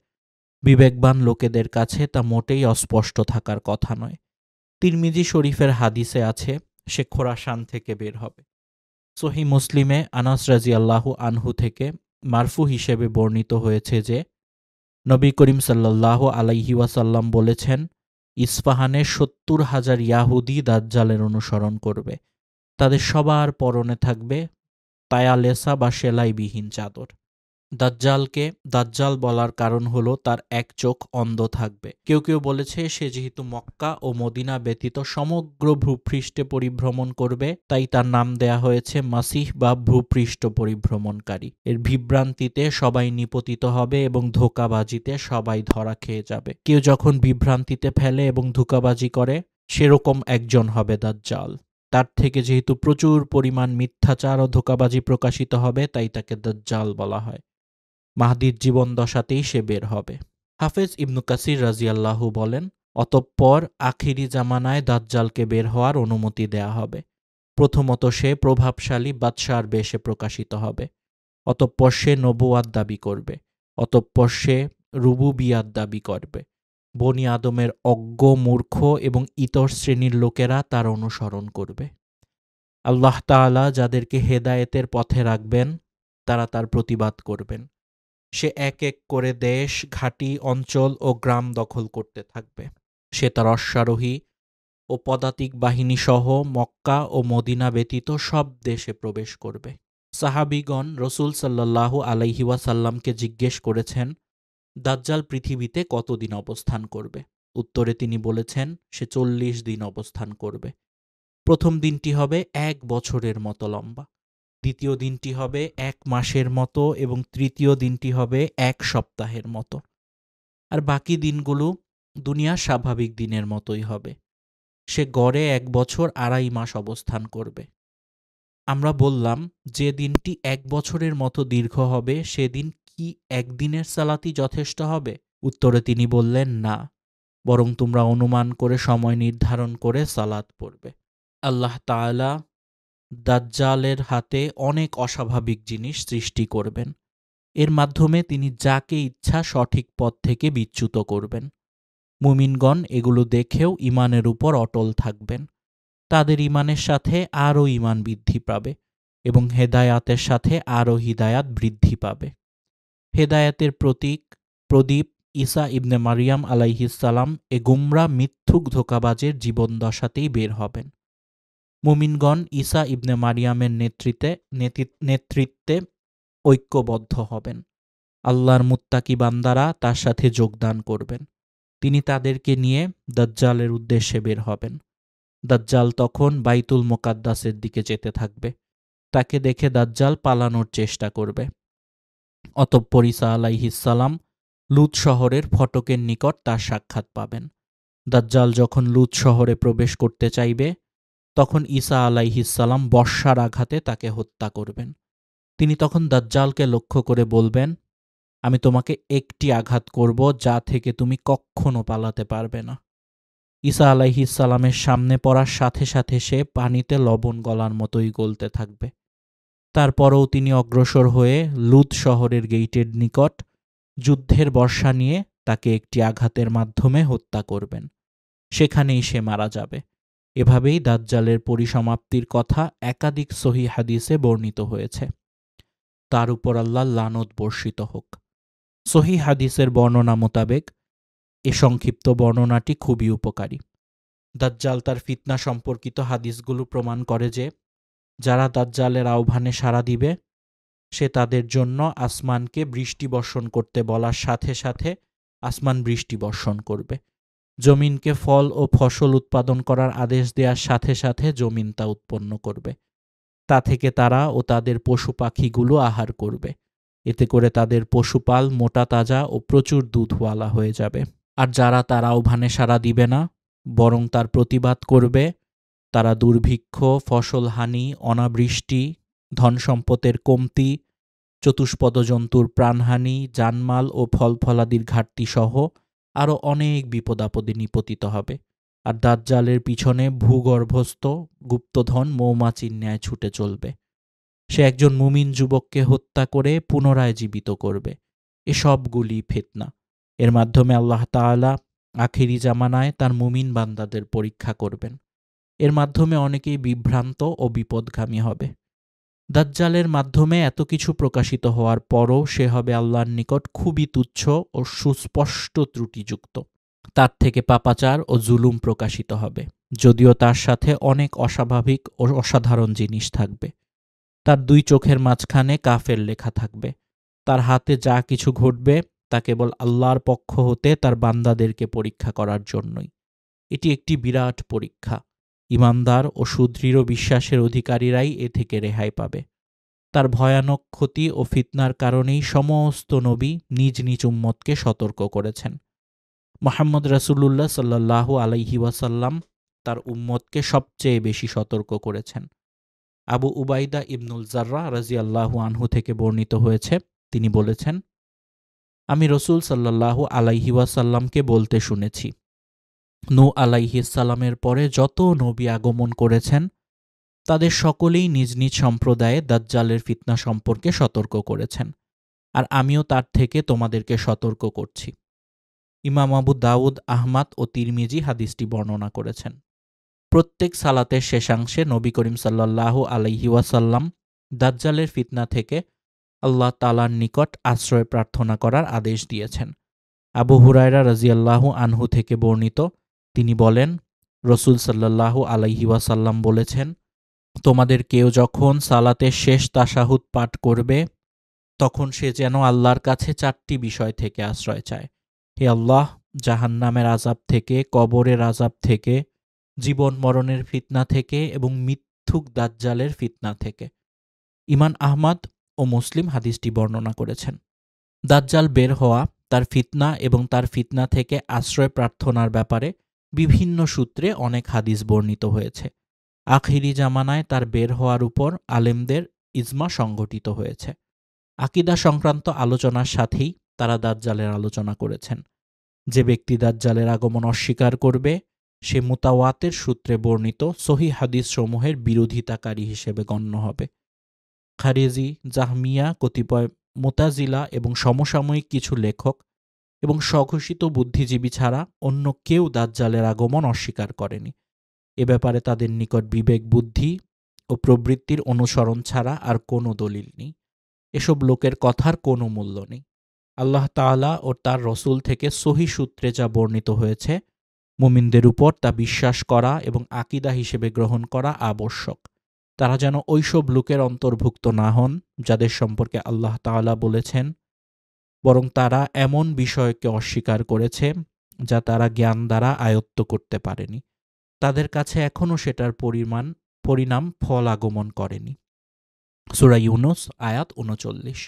বিবেকবান লোকেদের কাছে তা মোটেই অস্পষ্ট থাকার কথা নয়। তিরমিজি শরীফের হাদিসে আছে সে খোরাসান থেকে বের হবে। সহিহ মুসলিমে আনাস রাদিয়াল্লাহু আনহু থেকে মারফু হিসেবে বর্ণিত হয়েছে যে নবী করিম সাল্লাল্লাহু আলাইহি ওয়াসাল্লাম বলেছেন, ইস্পাহানে ৭০,০০০ ইয়াহুদি দাজ্জালের অনুসরণ করবে। তাদের সবার পরনে থাকবে তায়ালেসা বা সেলাইবিহীন চাদর। দাজ্জালকে দাজ্জাল বলার কারণ হলো তার এক চোখ অন্ধ থাকবে। কেউ কেউ বলেছে সে যেহেতু মক্কা ও মদিনা ব্যতীত সমগ্র ভূপৃষ্ঠে পরিভ্রমণ করবে তাই তার নাম দেয়া হয়েছে মাসিহ বা ভূপৃষ্ঠ পরিভ্রমণকারী। এর বিভ্রান্তিতে সবাই নিপতিত হবে এবং ধোঁকাবাজিতে সবাই ধরা খেয়ে যাবে। কেউ যখন বিভ্রান্তিতে ফেলে এবং ধোঁকাবাজি করে সেরকম একজন হবে দাজ্জাল। তার থেকে যেহেতু প্রচুর পরিমাণ মিথ্যাচার ও ধোঁকাবাজি প্রকাশিত হবে তাই তাকে দাজ্জাল বলা হয়। মাহদির জীবন দশাতেই সে বের হবে। হাফেজ ইবনু কাসির রাজিয়াল্লাহু বলেন, অতঃপর আখিরি জামানায় দাজ্জালকে বের হওয়ার অনুমতি দেয়া হবে। প্রথমত সে প্রভাবশালী বাদশার বেশে প্রকাশিত হবে। অতঃপর সে নবুয়াত দাবি করবে। অতঃপর সে রুবুবিয়াত দাবি করবে। বনি আদমের অজ্ঞ, মূর্খ এবং ইতর শ্রেণীর লোকেরা তার অনুসরণ করবে। আল্লাহ তাআলা যাদেরকে হেদায়েতের পথে রাখবেন তারা তার প্রতিবাদ করবেন। সে এক এক করে দেশ, ঘাঁটি, অঞ্চল ও গ্রাম দখল করতে থাকবে। সে তার অশ্বারোহী ও পদাতিক বাহিনী সহ মক্কা ও মদিনা ব্যতীত সব দেশে প্রবেশ করবে। সাহাবীগণ রসূল সাল্লাল্লাহু আলাইহি ওয়াসাল্লামকে জিজ্ঞেস করেছেন, দাজ্জাল পৃথিবীতে কতদিন অবস্থান করবে? উত্তরে তিনি বলেছেন সে ৪০ দিন অবস্থান করবে। প্রথম দিনটি হবে ১ বছরের মতো লম্বা, দ্বিতীয় দিনটি হবে ১ মাসের মতো এবং তৃতীয় দিনটি হবে ১ সপ্তাহের মতো। আর বাকি দিনগুলো দুনিয়ার স্বাভাবিক দিনের মতোই হবে। সে গড়ে ১ বছর ২.৫ মাস অবস্থান করবে। আমরা বললাম যে দিনটি ১ বছরের মতো দীর্ঘ হবে সেদিন কি একদিনের সালাতই যথেষ্ট হবে? উত্তরে তিনি বললেন, না, বরং তোমরা অনুমান করে সময় নির্ধারণ করে সালাত পড়বে। আল্লাহ তাআলা দাজ্জালের হাতে অনেক অস্বাভাবিক জিনিস সৃষ্টি করবেন। এর মাধ্যমে তিনি যাকে ইচ্ছা সঠিক পথ থেকে বিচ্যুত করবেন। মুমিনগণ এগুলো দেখেও ঈমানের উপর অটল থাকবেন। তাদের ঈমানের সাথে আরও ঈমান বৃদ্ধি পাবে এবং হেদায়াতের সাথে আরও হিদায়াত বৃদ্ধি পাবে। হেদায়াতের প্রদীপ ঈসা ইবনে মারিয়াম আলাইহিসসালাম এ গুমরা মিথ্যুক ধোঁকাবাজের জীবন দশাতেই বের হবেন। মুমিনগণ ঈসা ইবনে মারিয়ামের নেতৃত্বে ঐক্যবদ্ধ হবেন। আল্লাহর মুত্তাকি বান্দারা তার সাথে যোগদান করবেন। তিনি তাদেরকে নিয়ে দাজ্জালের উদ্দেশ্যে বের হবেন। দাজ্জাল তখন বাইতুল মোকাদ্দাসের দিকে যেতে থাকবে। তাকে দেখে দাজ্জাল পালানোর চেষ্টা করবে। অতঃপর ঈসা আলাইহিসসালাম লুত শহরের ফটকের নিকট তার সাক্ষাৎ পাবেন। দাজ্জাল যখন লুত শহরে প্রবেশ করতে চাইবে, তখন ঈসা আলাইহিসসালাম বর্ষার আঘাতে তাকে হত্যা করবেন। তিনি তখন দাজ্জালকে লক্ষ্য করে বলবেন, আমি তোমাকে একটি আঘাত করব যা থেকে তুমি কখনো পালাতে পারবে না। ঈসা আলাইহিসসালামের সামনে পড়ার সাথে সাথে সে পানিতে লবণ গলার মতোই গলতে থাকবে। তারপরও তিনি অগ্রসর হয়ে লুত শহরের গেইটের নিকট যুদ্ধের বর্ষা নিয়ে তাকে একটি আঘাতের মাধ্যমে হত্যা করবেন। সেখানেই সে মারা যাবে। এভাবেই দাজ্জালের পরিসমাপ্তির কথা একাধিক সহিহ হাদিসে বর্ণিত হয়েছে। তার উপর আল্লাহর লানত বর্ষিত হোক। সহিহ হাদিসের বর্ণনা মোতাবেক এ সংক্ষিপ্ত বর্ণনাটি খুবই উপকারী। দাজ্জাল তার ফিতনা সম্পর্কিত হাদিসগুলো প্রমাণ করে যে যারা দাজ্জালের আহ্বানে সাড়া দিবে, সে তাদের জন্য আসমানকে বৃষ্টি বর্ষণ করতে বলার সাথে সাথে আসমান বৃষ্টি বর্ষণ করবে। জমিনকে ফল ও ফসল উৎপাদন করার আদেশ দেওয়ার সাথে সাথে জমিন তা উৎপন্ন করবে। তা থেকে তারা ও তাদের পশু পাখিগুলো আহার করবে। এতে করে তাদের পশুপাল মোটা তাজা ও প্রচুর দুধওয়ালা হয়ে যাবে। আর যারা তার আহ্বানে সাড়া দিবে না, বরং তার প্রতিবাদ করবে, তারা দুর্ভিক্ষ, ফসলহানি, অনাবৃষ্টি, ধনসম্পদের কমতি, চতুষ্পদ জন্তুর প্রাণহানি, জানমাল ও ফলফলাদির ঘাটতি সহ আরও অনেক বিপদাপদে নিপতিত হবে। আর দাজ্জালের পিছনে ভূগর্ভস্থ গুপ্তধন মৌমাছির ন্যায় ছুটে চলবে। সে একজন মুমিন যুবককে হত্যা করে পুনরায় জীবিত করবে। এসবগুলি ফিতনা। এর মাধ্যমে আল্লাহ তাআলা আখিরি জামানায় তার মুমিন বান্দাদের পরীক্ষা করবেন। এর মাধ্যমে অনেকেই বিভ্রান্ত ও বিপদগামী হবে। দাজ্জালের মাধ্যমে এত কিছু প্রকাশিত হওয়ার পরও সে হবে আল্লাহর নিকট খুবই তুচ্ছ ও সুস্পষ্ট ত্রুটিযুক্ত। তার থেকে পাপাচার ও জুলুম প্রকাশিত হবে, যদিও তার সাথে অনেক অস্বাভাবিক ও অসাধারণ জিনিস থাকবে। তার দুই চোখের মাঝখানে কাফের লেখা থাকবে। তার হাতে যা কিছু ঘটবে তা কেবল আল্লাহর পক্ষ হতে তার বান্দাদেরকে পরীক্ষা করার জন্যই। এটি একটি বিরাট পরীক্ষা। ঈমানদার ও সুদৃঢ় বিশ্বাসের অধিকারীরাই এ থেকে রেহাই পাবে। তার ভয়ানক ক্ষতি ও ফিতনার কারণেই সমস্ত নবী নিজ নিজ উম্মতকে সতর্ক করেছেন। মুহাম্মদ রাসূলুল্লাহ সাল্লাল্লাহু আলাইহি ওয়াসাল্লাম তার উম্মতকে সবচেয়ে বেশি সতর্ক করেছেন। আবু উবাইদা ইবনুল জাররাহ রাদিয়াল্লাহু আনহু থেকে বর্ণিত হয়েছে, তিনি বলেছেন, আমি রসুল সাল্লাল্লাহু আলাইহি ওয়াসাল্লামকে বলতে শুনেছি, নূহ আলাইহিস সালামের পরে যত নবী আগমন করেছেন তাদের সকলেই নিজ নিজ সম্প্রদায়ে দাজ্জালের ফিতনা সম্পর্কে সতর্ক করেছেন, আর আমিও তার থেকে তোমাদেরকে সতর্ক করছি। ইমাম আবু দাউদ, আহমাদ ও তিরমিজি হাদিসটি বর্ণনা করেছেন। প্রত্যেক সালাতের শেষাংশে নবী করিম সাল্লাল্লাহু আলাইহি ওয়াসাল্লাম দাজ্জালের ফিতনা থেকে আল্লাহ তাআলার নিকট আশ্রয় প্রার্থনা করার আদেশ দিয়েছেন। আবু হুরায়রা রাদিয়াল্লাহু আনহু থেকে বর্ণিত, তিনি বলেন, রসুল সাল্লাল্লাহু আলাইহি ওয়াসাল্লাম বলেছেন, তোমাদের কেউ যখন সালাতের শেষ তাশাহুদ পাঠ করবে, তখন সে যেন আল্লাহর কাছে 4টি বিষয় থেকে আশ্রয় চায়। হে আল্লাহ, জাহান্নামের আযাব থেকে, কবরের আযাব থেকে, জীবন মরণের ফিতনা থেকে এবং মিথ্যুক দাজ্জালের ফিতনা থেকে। ইমাম আহমদ ও মুসলিম হাদিসটি বর্ণনা করেছেন। দাজ্জাল বের হওয়া, তার ফিতনা এবং তার ফিতনা থেকে আশ্রয় প্রার্থনার ব্যাপারে বিভিন্ন সূত্রে অনেক হাদিস বর্ণিত হয়েছে। আখিরি জামানায় তার বের হওয়ার উপর আলেমদের ইজমা সংঘটিত হয়েছে। আকীদা সংক্রান্ত আলোচনার সাথেই তারা দাজ্জালের আলোচনা করেছেন। যে ব্যক্তি দাজ্জালের আগমন অস্বীকার করবে, সে মুতাওয়াতের সূত্রে বর্ণিত সহিহ হাদিস সমূহের বিরোধিতাকারী হিসেবে গণ্য হবে। খারিজি, জাহমিয়া, কতিপয় মুতাজিলা এবং সমসাময়িক কিছু লেখক এবং স্বঘোষিত বুদ্ধিজীবী ছাড়া অন্য কেউ দাজ্জালের আগমন অস্বীকার করেনি। এ ব্যাপারে তাদের নিকট বিবেক, বুদ্ধি ও প্রবৃত্তির অনুসরণ ছাড়া আর কোনো দলিল নেই। এসব লোকের কথার কোনো মূল্য নেই। আল্লাহ তাআলা ও তার রসুল থেকে সহিহ সূত্রে যা বর্ণিত হয়েছে, মুমিনদের উপর তা বিশ্বাস করা এবং আকীদা হিসেবে গ্রহণ করা আবশ্যক। তারা যেন ওইসব লোকের অন্তর্ভুক্ত না হন যাদের সম্পর্কে আল্লাহ তাআলা বলেছেন, বরং তারা এমন বিষয়কে অস্বীকার করেছে যা তারা জ্ঞান দ্বারা আয়ত্ত করতে পারেনি। তাদের কাছে এখনও সেটার পরিণাম ফল আগমন করেনি। সূরা ইউনুস আয়াত ৩৯।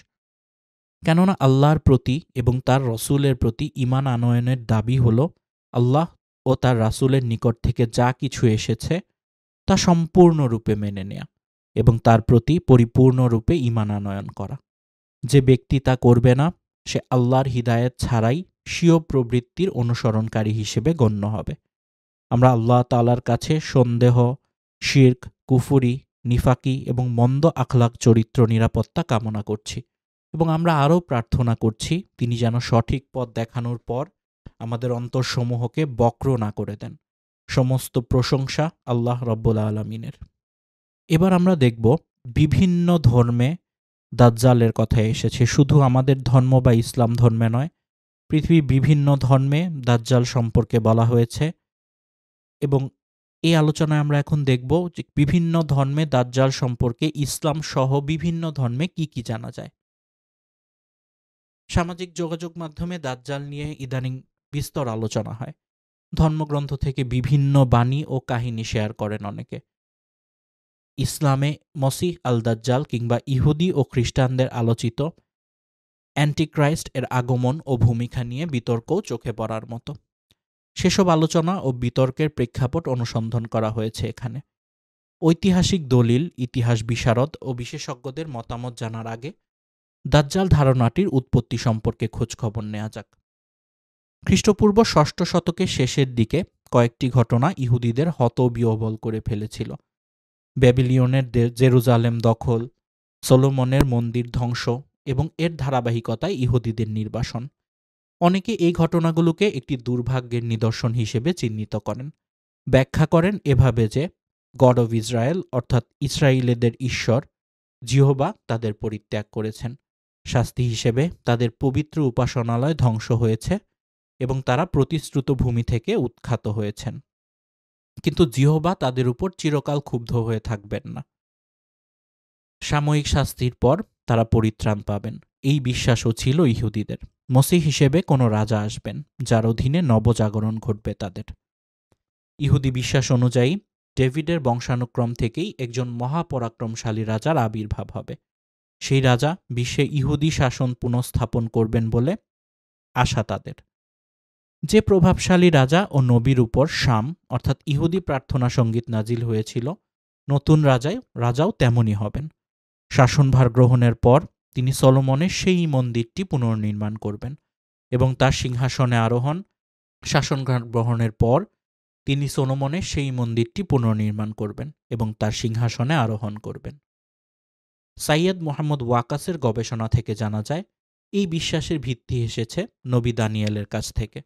কেননা আল্লাহর প্রতি এবং তার রসূলের প্রতি ঈমান আনয়নের দাবি হল আল্লাহ ও তার রাসূলের নিকট থেকে যা কিছু এসেছে তা সম্পূর্ণরূপে মেনে নেয়া এবং তার প্রতি পরিপূর্ণরূপে ঈমান আনয়ন করা। যে ব্যক্তি তা করবে না, সে আল্লাহর হিদায়াত ছাড়াই স্বীয় প্রবৃত্তির অনুসরণকারী হিসেবে গণ্য হবে। আমরা আল্লাহ তাআলার কাছে সন্দেহ, শিরক, কুফরি, নিফাকি এবং মন্দ আখলাক চরিত্র নিরাপত্তা কামনা করছি এবং আমরা আরও প্রার্থনা করছি তিনি যেন সঠিক পথ দেখানোর পর আমাদের অন্তরসমূহকে বক্র না করে দেন। সমস্ত প্রশংসা আল্লাহ রব্বুল আলামিনের। এবার আমরা দেখব বিভিন্ন ধর্মে দাজ্জালের কথা এসেছে। শুধু আমাদের ধর্ম বা ইসলাম ধর্মে নয়, পৃথিবীর বিভিন্ন ধর্মে দাজ্জাল সম্পর্কে বলা হয়েছে এবং এই আলোচনায় আমরা এখন দেখব যে বিভিন্ন ধর্মে দাজ্জাল সম্পর্কে ইসলাম সহ বিভিন্ন ধর্মে কি কি জানা যায়। সামাজিক যোগাযোগ মাধ্যমে দাজ্জাল নিয়ে ইদানিং বিস্তর আলোচনা হয়। ধর্মগ্রন্থ থেকে বিভিন্ন বাণী ও কাহিনী শেয়ার করেন অনেকে। ইসলামে মসিহ আল দাজ্জাল কিংবা ইহুদি ও খ্রিস্টানদের আলোচিত অ্যান্টিক্রাইস্ট এর আগমন ও ভূমিকা নিয়ে বিতর্কও চোখে পড়ার মতো। সেসব আলোচনা ও বিতর্কের প্রেক্ষাপট অনুসন্ধান করা হয়েছে এখানে। ঐতিহাসিক দলিল, ইতিহাস বিশারদ ও বিশেষজ্ঞদের মতামত জানার আগে দাজ্জাল ধারণাটির উৎপত্তি সম্পর্কে খোঁজখবর নেওয়া যাক। খ্রিস্টপূর্ব ৬ষ্ঠ শতকের শেষের দিকে কয়েকটি ঘটনা ইহুদিদের হতবিহ্বল করে ফেলেছিল। ব্যাবিলিয়নের জেরুজালেম দখল, সলোমনের মন্দির ধ্বংস এবং এর ধারাবাহিকতায় ইহুদিদের নির্বাসন। অনেকে এই ঘটনাগুলোকে একটি দুর্ভাগ্যের নিদর্শন হিসেবে চিহ্নিত করেন। ব্যাখ্যা করেন এভাবে যে গড অব ইসরায়েল অর্থাৎ ইসরায়েলেদের ঈশ্বর জিহোবা তাদের পরিত্যাগ করেছেন। শাস্তি হিসেবে তাদের পবিত্র উপাসনালয় ধ্বংস হয়েছে এবং তারা প্রতিশ্রুত ভূমি থেকে উৎখাত হয়েছেন। কিন্তু জিহোবা তাদের উপর চিরকাল ক্ষুব্ধ হয়ে থাকবেন না। সাময়িক শাস্তির পর তারা পরিত্রাণ পাবেন। এই বিশ্বাসও ছিল ইহুদিদের। মসিহ হিসেবে কোনো রাজা আসবেন যার অধীনে নবজাগরণ ঘটবে তাদের। ইহুদি বিশ্বাস অনুযায়ী ডেভিডের বংশানুক্রম থেকেই একজন মহাপরাক্রমশালী রাজার আবির্ভাব হবে। সেই রাজা বিশ্বে ইহুদি শাসন পুনঃস্থাপন করবেন বলে আশা তাদের। যে প্রভাবশালী রাজা ও নবীর উপর শাম অর্থাৎ ইহুদি প্রার্থনা সঙ্গীত নাজিল হয়েছিল, নতুন রাজাও তেমনই হবেন। শাসনভার গ্রহণের পর তিনি সলোমনের সেই মন্দিরটি পুনর্নির্মাণ করবেন এবং তার সিংহাসনে আরোহণ। শাসনভার গ্রহণের পর তিনি সলোমনের সেই মন্দিরটি পুনর্নির্মাণ করবেন এবং তার সিংহাসনে আরোহণ করবেন। সাইয়্যেদ মুহাম্মদ ওয়াকাসের গবেষণা থেকে জানা যায় এই বিশ্বাসের ভিত্তি এসেছে নবী দানিয়েলের কাছ থেকে।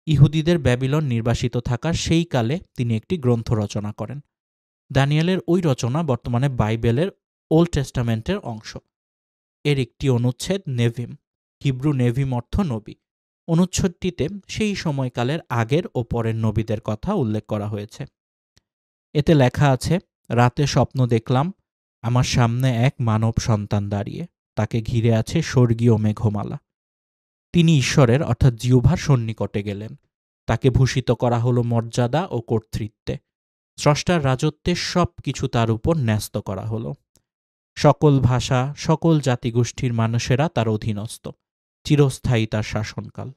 ইহুদিদের ব্যাবিলন নির্বাসিত থাকার সেই কালে তিনি একটি গ্রন্থ রচনা করেন। দানিয়েলের ওই রচনা বর্তমানে বাইবেলের ওল্ড টেস্টামেন্টের অংশ। এর একটি অনুচ্ছেদ নেভিম, হিব্রু নেভিম অর্থ নবী। অনুচ্ছেদটিতে সেই সময়কালের আগের ও পরের নবীদের কথা উল্লেখ করা হয়েছে। এতে লেখা আছে, রাতে স্বপ্ন দেখলাম, আমার সামনে এক মানব সন্তান দাঁড়িয়ে, তাকে ঘিরে আছে স্বর্গীয় মেঘমালা। তিনি ঈশ্বরের অর্থাৎ জিহ্বার সন্নিকটে গেলেন। তাকে ভূষিত করা হলো মর্যাদা ও কর্তৃত্বে। স্রষ্টার রাজত্বের সব কিছু তার উপর ন্যস্ত করা হলো। সকল ভাষা, সকল জাতিগোষ্ঠীর মানুষেরা তার অধীনস্থ। চিরস্থায়ী তার শাসনকাল।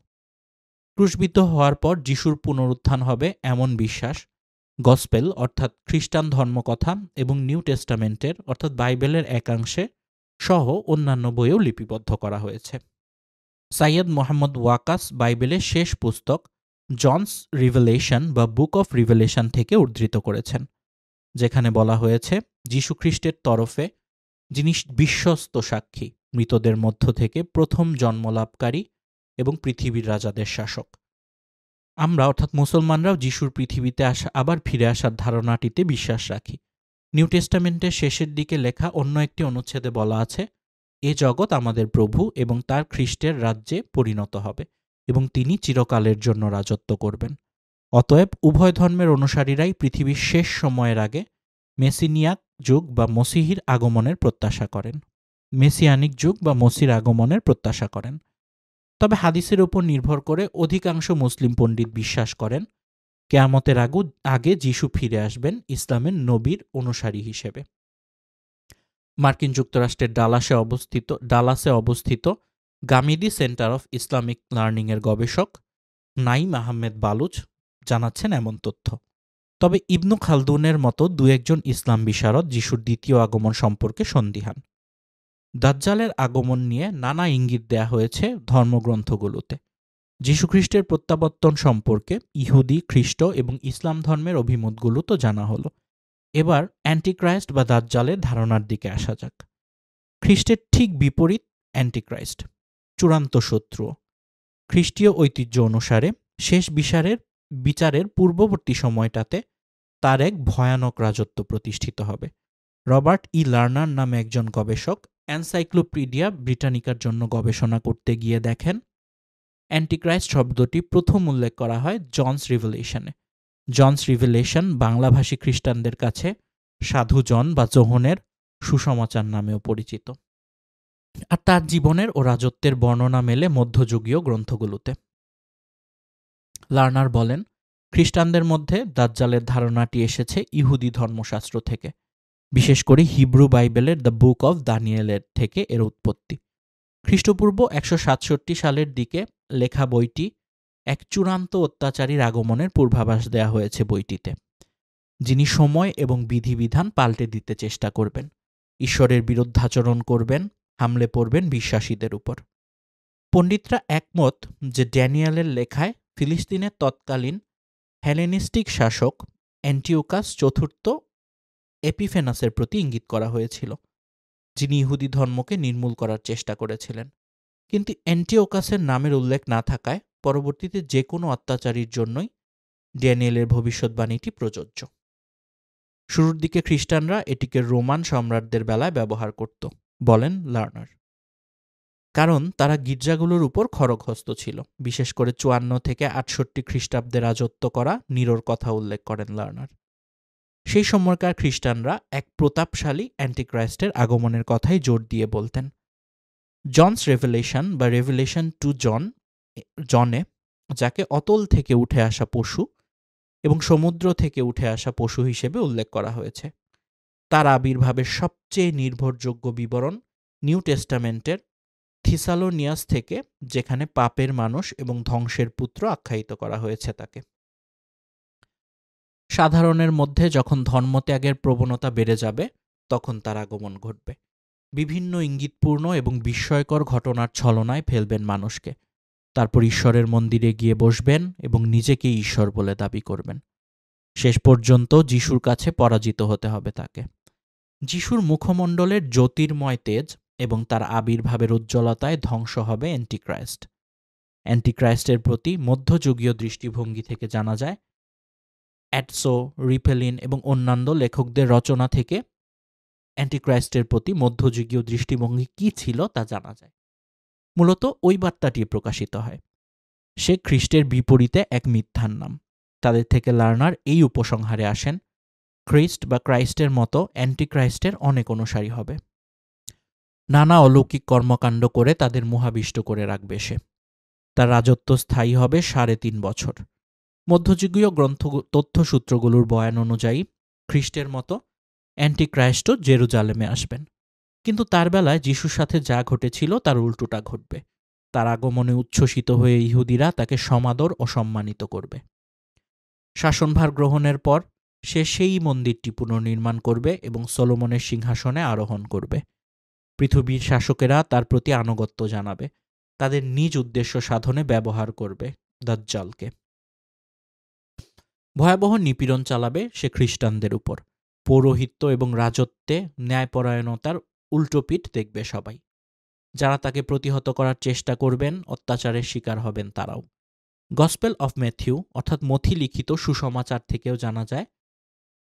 ক্রুশবিদ্ধ হওয়ার পর যিশুর পুনরুত্থান হবে এমন বিশ্বাস গসপেল অর্থাৎ খ্রিস্টান ধর্মকথা এবং নিউ টেস্টামেন্টের অর্থাৎ বাইবেলের একাংশে সহ অন্যান্য বইয়েও লিপিবদ্ধ করা হয়েছে। সাইয়্যেদ মুহাম্মদ ওয়াকাস বাইবেলের শেষ পুস্তক জনস রিভেলেশন বা বুক অফ রিভেলেশন থেকে উদ্ধৃত করেছেন, যেখানে বলা হয়েছে যীশুখ্রিস্টের তরফে যিনি বিশ্বস্ত সাক্ষী, মৃতদের মধ্য থেকে প্রথম জন্মলাভকারী এবং পৃথিবীর রাজাদের শাসক। আমরা অর্থাৎ মুসলমানরাও যিশুর পৃথিবীতে আবার ফিরে আসার ধারণাটিতে বিশ্বাস রাখি। নিউ টেস্টামেন্টের শেষের দিকে লেখা অন্য একটি অনুচ্ছেদে বলা আছে, এ জগৎ আমাদের প্রভু এবং তার খ্রিস্টের রাজ্যে পরিণত হবে এবং তিনি চিরকালের জন্য রাজত্ব করবেন। অতএব উভয় ধর্মের অনুসারীরাই পৃথিবীর শেষ সময়ের আগে মেসিনিয়াক যুগ বা মসিহির আগমনের প্রত্যাশা করেন। মেসিয়ানিক যুগ বা মসির আগমনের প্রত্যাশা করেন। তবে হাদিসের উপর নির্ভর করে অধিকাংশ মুসলিম পণ্ডিত বিশ্বাস করেন কিয়ামতের আগে যিশু ফিরে আসবেন ইসলামের নবীর অনুসারী হিসেবে। মার্কিন যুক্তরাষ্ট্রের ডালাসে অবস্থিত গামিদি সেন্টার অফ ইসলামিক লার্নিংয়ের গবেষক নাইম আহমেদ বালুচ জানাচ্ছেন এমন তথ্য। তবে ইবনু খালদুনের মতো দু একজন ইসলাম বিশারদ যিশুর দ্বিতীয় আগমন সম্পর্কে সন্দিহান। দাজ্জালের আগমন নিয়ে নানা ইঙ্গিত দেয়া হয়েছে ধর্মগ্রন্থগুলোতে। যীশুখ্রিস্টের প্রত্যাবর্তন সম্পর্কে ইহুদি, খ্রিস্ট এবং ইসলাম ধর্মের অভিমতগুলো তো জানা হলো। এবার অ্যান্টিক্রাইস্ট বা দাজ্জালের ধারণার দিকে আসা যাক। খ্রিস্টের ঠিক বিপরীত অ্যান্টিক্রাইস্ট, চূড়ান্ত শত্রু। খ্রিস্টীয় ঐতিহ্য অনুসারে শেষ বিচারের পূর্ববর্তী সময়টাতে তার এক ভয়ানক রাজত্ব প্রতিষ্ঠিত হবে। রবার্ট ই লার্নার নামে একজন গবেষক এনসাইক্লোপিডিয়া ব্রিটানিকার জন্য গবেষণা করতে গিয়ে দেখেন অ্যান্টিক্রাইস্ট শব্দটি প্রথম উল্লেখ করা হয় জনস রিভেলেশনে। জনস রিভেলেশন বাংলাভাষী খ্রিস্টানদের কাছে সাধু জন বা যোহনের সুসমাচার নামেও পরিচিত। আর তার জীবনের ও রাজত্বের বর্ণনা মেলে মধ্যযুগীয় গ্রন্থগুলোতে। লার্নার বলেন, খ্রিস্টানদের মধ্যে দাজ্জালের ধারণাটি এসেছে ইহুদি ধর্মশাস্ত্র থেকে, বিশেষ করে হিব্রু বাইবেলের দ্য বুক অব দানিয়েলের থেকে এর উৎপত্তি। খ্রিস্টপূর্ব ১৬৭ সালের দিকে লেখা বইটি এক চূড়ান্ত অত্যাচারীর আগমনের পূর্বাভাস দেয়া হয়েছে বইটিতে, যিনি সময় এবং বিধিবিধান পাল্টে দিতে চেষ্টা করবেন, ঈশ্বরের বিরুদ্ধাচরণ করবেন, হামলে পড়বেন বিশ্বাসীদের উপর। পণ্ডিতরা একমত যে ড্যানিয়েলের লেখায় ফিলিস্তিনের তৎকালীন হেলেনিস্টিক শাসক অ্যান্টিওকাস চতুর্থ এপিফেনাসের প্রতি ইঙ্গিত করা হয়েছিল, যিনি ইহুদি ধর্মকে নির্মূল করার চেষ্টা করেছিলেন। কিন্তু অ্যান্টিওকাসের নামের উল্লেখ না থাকায় পরবর্তীতে যে কোনো অত্যাচারীর জন্যই ড্যানিয়েলের ভবিষ্যৎবাণীটি প্রযোজ্য। শুরুর দিকে খ্রিস্টানরা এটিকে রোমান সম্রাটদের বেলায় ব্যবহার করত, বলেন লার্নার, কারণ তারা গির্জাগুলোর উপর খড়গহস্ত ছিল। বিশেষ করে ৫৪ থেকে ৬৮ খ্রিস্টাব্দে রাজত্ব করা নিরোর কথা উল্লেখ করেন লার্নার। সেই সময়কার খ্রিস্টানরা এক প্রতাপশালী অ্যান্টিক্রাইস্টের আগমনের কথাই জোর দিয়ে বলতেন। জনস রেভেলেশন বা রেভেলেশন টু জনে, যাকে অতল থেকে উঠে আসা পশু এবং সমুদ্র থেকে উঠে আসা পশু হিসেবে উল্লেখ করা হয়েছে, তার আবির্ভাবের সবচেয়ে নির্ভরযোগ্য বিবরণ নিউ টেস্টামেন্টের থিসালোনিয়াস থেকে, যেখানে পাপের মানুষ এবং ধ্বংসের পুত্র আখ্যায়িত করা হয়েছে তাকে। সাধারণের মধ্যে যখন ধর্মত্যাগের প্রবণতা বেড়ে যাবে, তখন তার আগমন ঘটবে। বিভিন্ন ইঙ্গিতপূর্ণ এবং বিস্ময়কর ঘটনার ছলনায় ফেলবেন মানুষকে। তারপর ঈশ্বরের মন্দিরে গিয়ে বসবেন এবং নিজেকেই ঈশ্বর বলে দাবি করবেন। শেষ পর্যন্ত যিশুর কাছে পরাজিত হতে হবে তাকে। যিশুর মুখমণ্ডলের জ্যোতির্ময় তেজ এবং তার আবির্ভাবের উজ্জ্বলতায় ধ্বংস হবে অ্যান্টিক্রাইস্ট। অ্যান্টিক্রাইস্টের প্রতি মধ্যযুগীয় দৃষ্টিভঙ্গি থেকে জানা যায়, অ্যাডসো, রিপেলিন এবং অন্যান্য লেখকদের রচনা থেকে অ্যান্টিক্রাইস্টের প্রতি মধ্যযুগীয় দৃষ্টিভঙ্গি কী ছিল তা জানা যায়। মূলত ওই বার্তাটি প্রকাশিত হয়, সে খ্রিস্টের বিপরীতে এক মিথ্যার নাম। তাদের থেকে লার্নার এই উপসংহারে আসেন, খ্রিস্ট বা ক্রাইস্টের মতো অ্যান্টিক্রাইস্টের অনেক অনুসারী হবে। নানা অলৌকিক কর্মকাণ্ড করে তাদের মোহাবিষ্ট করে রাখবে সে। তার রাজত্ব স্থায়ী হবে ৩.৫ বছর। মধ্যযুগীয় তথ্যসূত্রগুলোর বয়ান অনুযায়ী খ্রিস্টের মতো অ্যান্টিক্রাইস্টও জেরুজালেমে আসবেন, কিন্তু তার বেলায় যিশুর সাথে যা ঘটেছিল তার উল্টোটা ঘটবে। তার আগমনে উচ্ছ্বসিত হয়ে ইহুদিরা তাকে সমাদর ও সম্মানিত করবে। শাসনভার গ্রহণের পর সে সেই মন্দিরটি পুনর্নির্মাণ করবে এবং সলোমনের সিংহাসনে আরোহণ করবে। পৃথিবীর শাসকেরা তার প্রতি আনুগত্য জানাবে, তাদের নিজ উদ্দেশ্য সাধনে ব্যবহার করবে দাজ্জালকে। ভয়াবহ নিপীড়ন চালাবে সে খ্রিস্টানদের উপর। পৌরোহিত্য এবং রাজত্বে ন্যায়পরায়ণতার উল্টোপিঠ দেখবে সবাই। যারা তাকে প্রতিহত করার চেষ্টা করবেন, অত্যাচারের শিকার হবেন তারাও। গসপেল অফ ম্যাথিউ অর্থাৎ মথি লিখিত সুসমাচার থেকেও জানা যায়,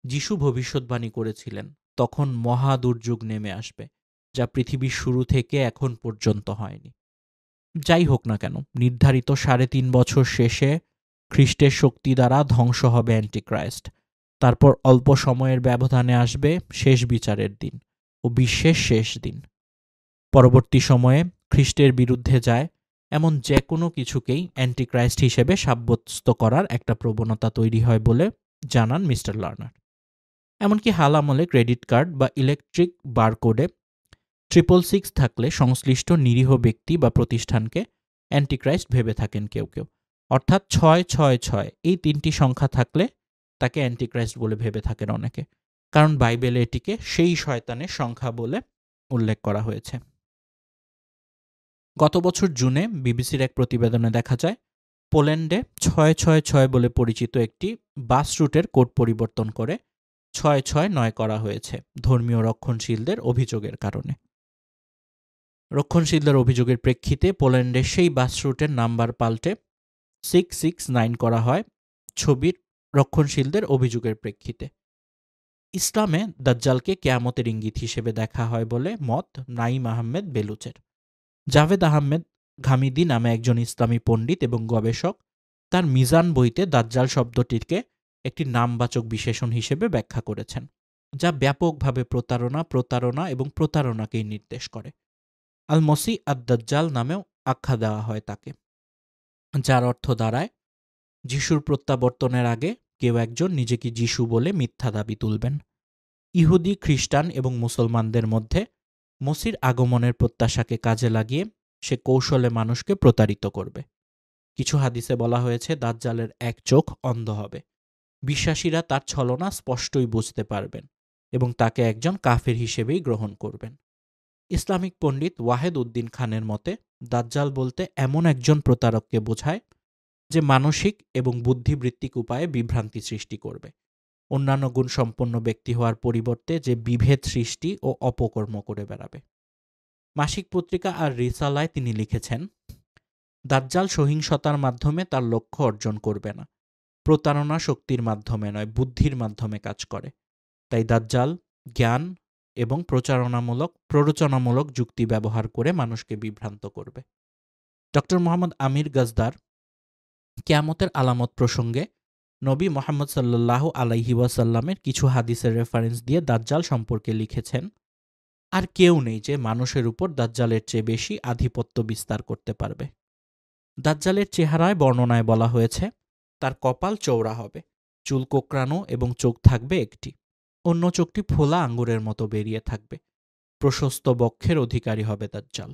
যিশু ভবিষ্যৎবাণী করেছিলেন তখন মহা দুর্যোগ নেমে আসবে, যা পৃথিবীর শুরু থেকে এখন পর্যন্ত হয়নি। যাই হোক না কেন, নির্ধারিত ৩.৫ বছর শেষে খ্রিস্টের শক্তি দ্বারা ধ্বংস হবে অ্যান্টিক্রাইস্ট। তারপর অল্প সময়ের ব্যবধানে আসবে শেষ বিচারের দিন ও বিশ্বের শেষ দিন। পরবর্তী সময়ে খ্রিস্টের বিরুদ্ধে যায় এমন যে কোনো কিছুকেই অ্যান্টিক্রাইস্ট হিসেবে সাব্যস্ত করার একটা প্রবণতা তৈরি হয় বলে জানান মিস্টার লার্নার। এমনকি হাল আমলে ক্রেডিট কার্ড বা ইলেকট্রিক বারকোডে 666 থাকলে সংশ্লিষ্ট নিরীহ ব্যক্তি বা প্রতিষ্ঠানকে অ্যান্টিক্রাইস্ট ভেবে থাকেন কেউ কেউ। অর্থাৎ 666 এই 3টি সংখ্যা থাকলে তাকে অ্যান্টিক্রাইস্ট বলে ভেবে থাকেন অনেকে, কারণ বাইবেলে এটিকে সেই শয়তানের সংখ্যা বলে উল্লেখ করা হয়েছে। গত বছর জুনে বিবিসির এক প্রতিবেদনে দেখা যায় পোল্যান্ডে 666 বলে পরিচিত একটি বাস রুটের কোড পরিবর্তন করে 669 করা হয়েছে ধর্মীয় রক্ষণশীলদের অভিযোগের কারণে। রক্ষণশীলদের অভিযোগের প্রেক্ষিতে পোল্যান্ডের সেই বাস রুটের নাম্বার পাল্টে 669 করা হয় ছবির রক্ষণশীলদের অভিযোগের প্রেক্ষিতে। ইসলামে দাজ্জালকে কিয়ামতের ইঙ্গিত হিসেবে দেখা হয় বলে মত নাঈম আহমেদ বেলুচের। জাভেদ আহমেদ ঘামিদি নামে একজন ইসলামী পণ্ডিত এবং গবেষক তার মিজান বইতে দাজ্জাল শব্দটিকে একটি নামবাচক বিশেষণ হিসেবে ব্যাখ্যা করেছেন, যা ব্যাপকভাবে প্রতারণা এবং প্রতারণাকেই নির্দেশ করে। আল মসি আদ দাজ্জাল নামেও আখ্যা দেওয়া হয় তাকে, যার অর্থ দাঁড়ায় যিশুর প্রত্যাবর্তনের আগে কেউ একজন নিজেকে যিশু বলে মিথ্যা দাবি তুলবেন। ইহুদি, খ্রিস্টান এবং মুসলমানদের মধ্যে মসির আগমনের প্রত্যাশাকে কাজে লাগিয়ে সে কৌশলে মানুষকে প্রতারিত করবে। কিছু হাদিসে বলা হয়েছে দাজ্জালের এক চোখ অন্ধ হবে, বিশ্বাসীরা তার ছলনা স্পষ্টই বুঝতে পারবেন এবং তাকে একজন কাফের হিসেবেই গ্রহণ করবেন। ইসলামিক পণ্ডিত ওয়াহেদ উদ্দিন খানের মতে দাজ্জাল বলতে এমন একজন প্রতারককে বোঝায় যে মানসিক এবং বুদ্ধিবৃত্তিক উপায়ে বিভ্রান্তি সৃষ্টি করবে, অন্যান্য গুণসম্পন্ন ব্যক্তি হওয়ার পরিবর্তে যে বিভেদ সৃষ্টি ও অপকর্ম করে বেড়াবে। মাসিক পত্রিকা আর রিসালায় তিনি লিখেছেন, দাজ্জাল সহিংসতার মাধ্যমে তার লক্ষ্য অর্জন করবে না, প্রতারণা শক্তির মাধ্যমে নয়, বুদ্ধির মাধ্যমে কাজ করে। তাই দাজ্জাল জ্ঞান এবং প্ররোচনামূলক যুক্তি ব্যবহার করে মানুষকে বিভ্রান্ত করবে। ডক্টর মোহাম্মদ আমির গজদার কিয়ামতের আলামত প্রসঙ্গে নবী মোহাম্মদ সাল্লাল্লাহু আলাইহি ওয়াসাল্লামের কিছু হাদিসের রেফারেন্স দিয়ে দাজ্জাল সম্পর্কে লিখেছেন, আর কেউ নেই যে মানুষের উপর দাজ্জালের চেয়ে বেশি আধিপত্য বিস্তার করতে পারবে। দাজ্জালের চেহারায় বর্ণনায় বলা হয়েছে তার কপাল চওড়া হবে, চুল কোঁকড়ানো এবং চোখ থাকবে একটি, অন্য চোখটি ফোলা আঙ্গুরের মতো বেরিয়ে থাকবে। প্রশস্ত বক্ষের অধিকারী হবে দাজ্জাল।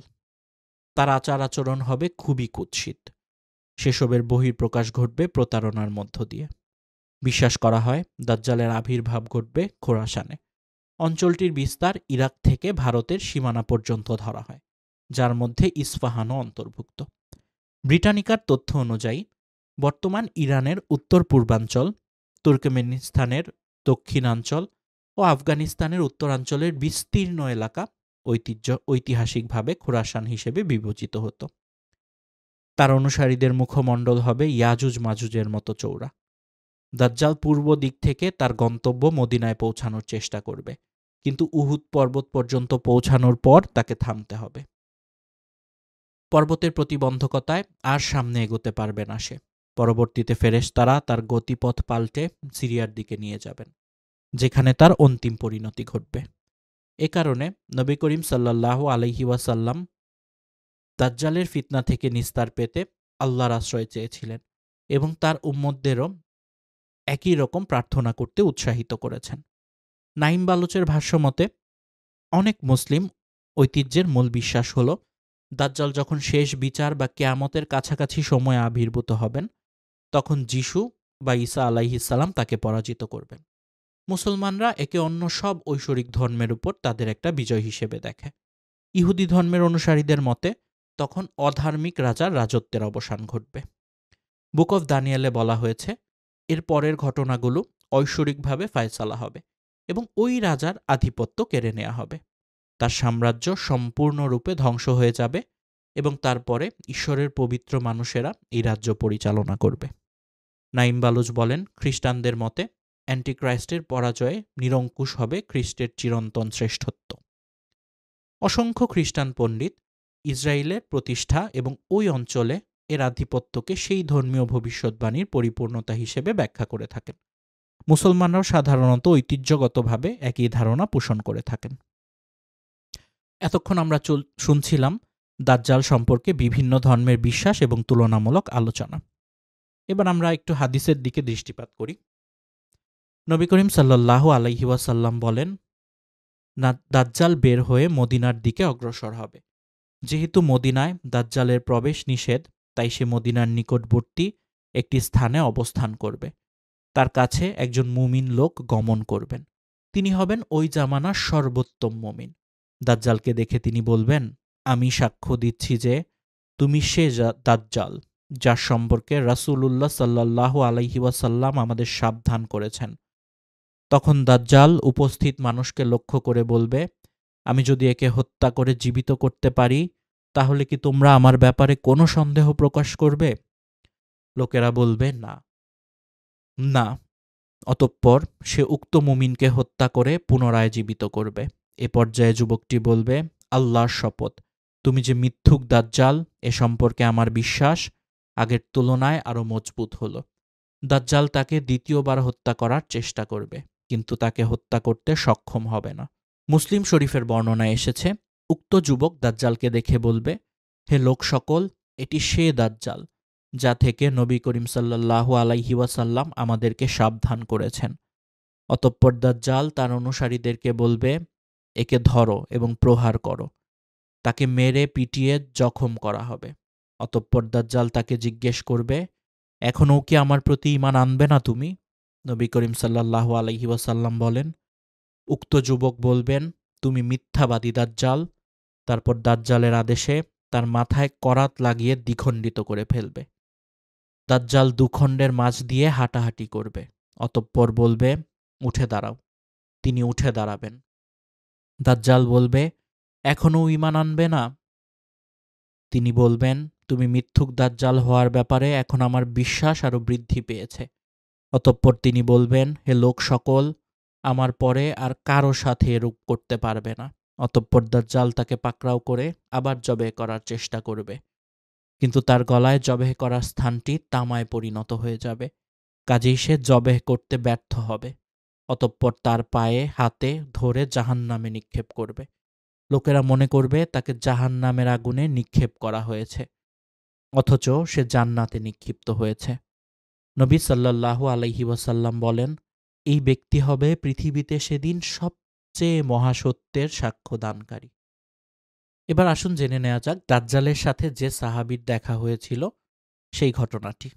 তার আচার আচরণ হবে খুবই কুৎসিত। সেসবের বহিঃপ্রকাশ ঘটবে প্রতারণার মধ্য দিয়ে। বিশ্বাস করা হয় দাজ্জালের আবির্ভাব ঘটবে খোরাসানে। অঞ্চলটির বিস্তার ইরাক থেকে ভারতের সীমানা পর্যন্ত ধরা হয়, যার মধ্যে ইস্পাহানও অন্তর্ভুক্ত। ব্রিটানিকার তথ্য অনুযায়ী বর্তমান ইরানের উত্তর পূর্বাঞ্চল, তুর্কমেনিস্তানের দক্ষিণাঞ্চল ও আফগানিস্তানের উত্তরাঞ্চলের বিস্তীর্ণ এলাকা ঐতিহাসিকভাবে খোরাসান হিসেবে বিবেচিত হতো। তার অনুসারীদের মুখমণ্ডল হবে ইয়াজুজ মাজুজের মতো চৌড়া। দাজ্জাল পূর্ব দিক থেকে তার গন্তব্য মদিনায় পৌঁছানোর চেষ্টা করবে, কিন্তু উহুদ পর্বত পর্যন্ত পৌঁছানোর পর তাকে থামতে হবে। পর্বতের প্রতিবন্ধকতায় আর সামনে এগোতে পারবে না সে। পরবর্তীতে ফেরেশতারা তার গতিপথ পাল্টে সিরিয়ার দিকে নিয়ে যাবেন, যেখানে তার অন্তিম পরিণতি ঘটবে। এ কারণে নবী করিম সাল্লাল্লাহু আলাইহি ওয়াসাল্লাম দাজ্জালের ফিতনা থেকে নিস্তার পেতে আল্লাহর আশ্রয় চেয়েছিলেন এবং তার উম্মতদেরও একই রকম প্রার্থনা করতে উৎসাহিত করেছেন। নাঈম বালুচের ভাষ্যমতে অনেক মুসলিম ঐতিহ্যের মূল বিশ্বাস হল দাজ্জাল যখন শেষ বিচার বা কিয়ামতের কাছাকাছি সময়ে আবির্ভূত হবেন, তখন যিশু বা ঈসা আলাইহিস সালাম তাকে পরাজিত করবেন। মুসলমানরা একে অন্য সব ঐশ্বরিক ধর্মের উপর তাদের একটা বিজয় হিসেবে দেখে। ইহুদি ধর্মের অনুসারীদের মতে তখন অধার্মিক রাজার রাজত্বের অবসান ঘটবে। বুক অফ দানিয়েলে বলা হয়েছে এর পরের ঘটনাগুলো ঐশ্বরিকভাবে ফায়সালা হবে এবং ওই রাজার আধিপত্য কেড়ে নেওয়া হবে। তার সাম্রাজ্য সম্পূর্ণরূপে ধ্বংস হয়ে যাবে এবং তারপরে ঈশ্বরের পবিত্র মানুষেরা এই রাজ্য পরিচালনা করবে। নাঈম বালুচ বলেন, খ্রিস্টানদের মতে অ্যান্টিক্রাইস্টের পরাজয়ে নিরঙ্কুশ হবে খ্রিস্টের চিরন্তন শ্রেষ্ঠত্ব। অসংখ্য খ্রিস্টান পণ্ডিত ইসরায়েলের প্রতিষ্ঠা এবং ওই অঞ্চলে এর আধিপত্যকে সেই ধর্মীয় ভবিষ্যৎবাণীর পরিপূর্ণতা হিসেবে ব্যাখ্যা করে থাকেন। মুসলমানরাও সাধারণত ঐতিহ্যগতভাবে একই ধারণা পোষণ করে থাকেন। এতক্ষণ আমরা শুনছিলাম দাজ্জাল সম্পর্কে বিভিন্ন ধর্মের বিশ্বাস এবং তুলনামূলক আলোচনা। এবার আমরা একটু হাদিসের দিকে দৃষ্টিপাত করি। নবী করিম সাল্লাল্লাহু আলাইহি ওয়াসাল্লাম বলেন, দাজ্জাল বের হয়ে মদিনার দিকে অগ্রসর হবে। যেহেতু মদিনায় দাজ্জালের প্রবেশ নিষেধ, তাই সে মদিনার নিকটবর্তী একটি স্থানে অবস্থান করবে। তার কাছে একজন মুমিন লোক গমন করবেন। তিনি হবেন ওই জামানার সর্বোত্তম মুমিন। দাজ্জালকে দেখে তিনি বলবেন, আমি সাক্ষ্য দিচ্ছি যে তুমি সে দাজ্জাল যার সম্পর্কে রাসূলুল্লাহ সাল্লাল্লাহু আলাইহি ওয়াসাল্লাম আমাদের সাবধান করেছেন। তখন দাজ্জাল উপস্থিত মানুষকে লক্ষ্য করে বলবে, আমি যদি একে হত্যা করে জীবিত করতে পারি, তাহলে কি তোমরা আমার ব্যাপারে কোনো সন্দেহ প্রকাশ করবে? লোকেরা বলবে, না না। অতঃপর সে উক্ত মুমিনকে হত্যা করে পুনরায় জীবিত করবে। এ পর্যায়ে যুবকটি বলবে, আল্লাহর শপথ, তুমি যে মিথ্যুক দাজ্জাল, এ সম্পর্কে আমার বিশ্বাস আগের তুলনায় আরও মজবুত হলো। দাজ্জাল তাকে দ্বিতীয়বার হত্যা করার চেষ্টা করবে, কিন্তু তাকে হত্যা করতে সক্ষম হবে না। মুসলিম শরীফের বর্ণনায় এসেছে, উক্ত যুবক দাজ্জালকে দেখে বলবে, হে লোক সকল, এটি সে দাজ্জাল যা থেকে নবী করিম সাল্লাল্লাহু আলাইহি ওয়াসাল্লাম আমাদেরকে সাবধান করেছেন। অতঃপর দাজ্জাল তার অনুসারীদেরকে বলবে, একে ধরো এবং প্রহার করো। তাকে মেরে পিটিয়ে জখম করা হবে। অতঃপর দাজ্জাল তাকে জিজ্ঞেস করবে, এখনও কি আমার প্রতি ঈমান আনবে না তুমি? নবী করিম সাল্লাল্লাহু আলাইহি ওয়াসাল্লাম বলেন, উক্ত যুবক বলবেন, তুমি মিথ্যাবাদী দাজ্জাল। তারপর দাজ্জালের আদেশে তার মাথায় করাত লাগিয়ে দ্বিখণ্ডিত করে ফেলবে। দাজ্জাল দুখণ্ডের মাঝ দিয়ে হাঁটাহাঁটি করবে। অতঃপর বলবে, উঠে দাঁড়াও। তিনি উঠে দাঁড়াবেন। দাজ্জাল বলবে, এখনও ঈমান আনবে না? তিনি বলবেন, তুমি মিথ্যুক দাজ্জাল হওয়ার ব্যাপারে এখন আমার বিশ্বাস আরও বৃদ্ধি পেয়েছে। অতঃপর তিনি বলবেন, হে লোক সকল, আমার পরে আর কারো সাথে এরূপ করতে পারবে না। অতঃপর দাজ্জাল তাকে পাকড়াও করে আবার জবেহ করার চেষ্টা করবে, কিন্তু তার গলায় জবেহ করার স্থানটি তামায় পরিণত হয়ে যাবে। কাজেই সে জবেহ করতে ব্যর্থ হবে। অতঃপর তার পায়ে হাতে ধরে জাহান্নামে নিক্ষেপ করবে। লোকেরা মনে করবে তাকে জাহান্নামের আগুনে নিক্ষেপ করা হয়েছে, অথচ সে জান্নাতে নিক্ষিপ্ত হয়েছে। নবী সাল্লাল্লাহু আলাইহি ওয়াসাল্লাম বলেন, এই ব্যক্তি হবে পৃথিবীতে সেদিন সবচেয়ে মহাসত্যের সাক্ষ্যদানকারী। এবার আসুন জেনে নেওয়া যাক দাজ্জালের সাথে যে সাহাবীর দেখা হয়েছিল সেই ঘটনাটি।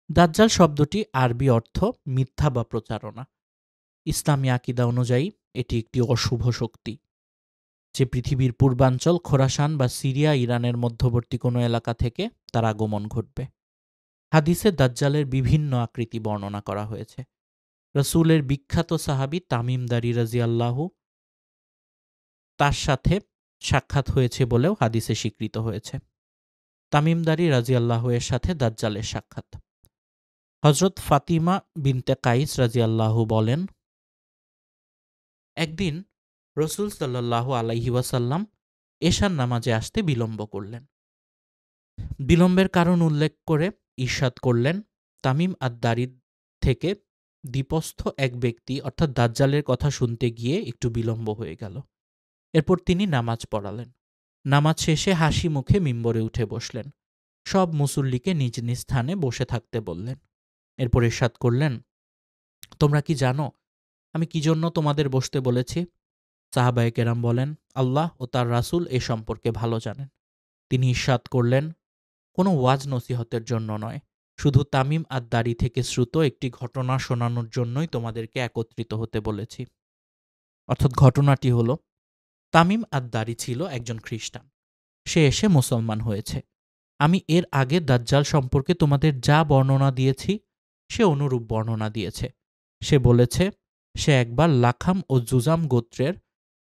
দাজ্জাল শব্দটি আরবি অর্থ মিথ্যা বা প্রচারণা। ইসলামী আকিদা অনুযায়ী এটি একটি অশুভ শক্তি, যে পৃথিবীর পূর্বাঞ্চল খোরাসান বা সিরিয়া ইরানের মধ্যবর্তী কোনো এলাকা থেকে তার আগমন ঘটবে। হাদিসে দাজ্জালের বিভিন্ন আকৃতি বর্ণনা করা হয়েছে। রাসূলের বিখ্যাত সাহাবী তামিম দারি রাদিয়াল্লাহু তার সাথে সাক্ষাৎ হয়েছে বলেও হাদিসে স্বীকৃত হয়েছে। তামিম দারি রাদিয়াল্লাহু এর সাথে দাজ্জালের সাক্ষাৎ। হযরত ফাতিমা বিনতে কাইস রাদিয়াল্লাহু বলেন, একদিন রাসূল সাল্লাল্লাহু আলাইহি ওয়াসাল্লাম এশার নামাজে আসতে বিলম্ব করলেন। বিলম্বের কারণ উল্লেখ করে ইরশাদ করলেন, তামিম আদ-দারি থেকে দ্বীপস্থ এক ব্যক্তি অর্থাৎ দাজ্জালের কথা শুনতে গিয়ে একটু বিলম্ব হয়ে গেল। এরপর তিনি নামাজ পড়ালেন। নামাজ শেষে হাসি মুখে মিম্বরে উঠে বসলেন। সব মুসল্লিকে নিজ নিজ স্থানে বসে থাকতে বললেন। এরপর ইরশাদ করলেন, তোমরা কি জানো আমি কি জন্য তোমাদের বসতে বলেছি? সাহাবায়ে কেরাম বলেন, আল্লাহ ও তার রাসূল এ সম্পর্কে ভালো জানেন। তিনি ইরশাদ করলেন, কোনো ওয়াজ নসিহতের জন্য নয়, শুধু তামিম আদ-দারি থেকে শ্রুত একটি ঘটনা শোনানোর জন্যই তোমাদেরকে একত্রিত হতে বলেছি। অর্থাৎ ঘটনাটি হলো, তামিম আদ-দারি ছিল একজন খ্রিস্টান। সে এসে মুসলমান হয়েছে। আমি এর আগে দাজ্জাল সম্পর্কে তোমাদের যা বর্ণনা দিয়েছি সে অনুরূপ বর্ণনা দিয়েছে। সে বলেছে সে একবার লাখাম ও জুজাম গোত্রের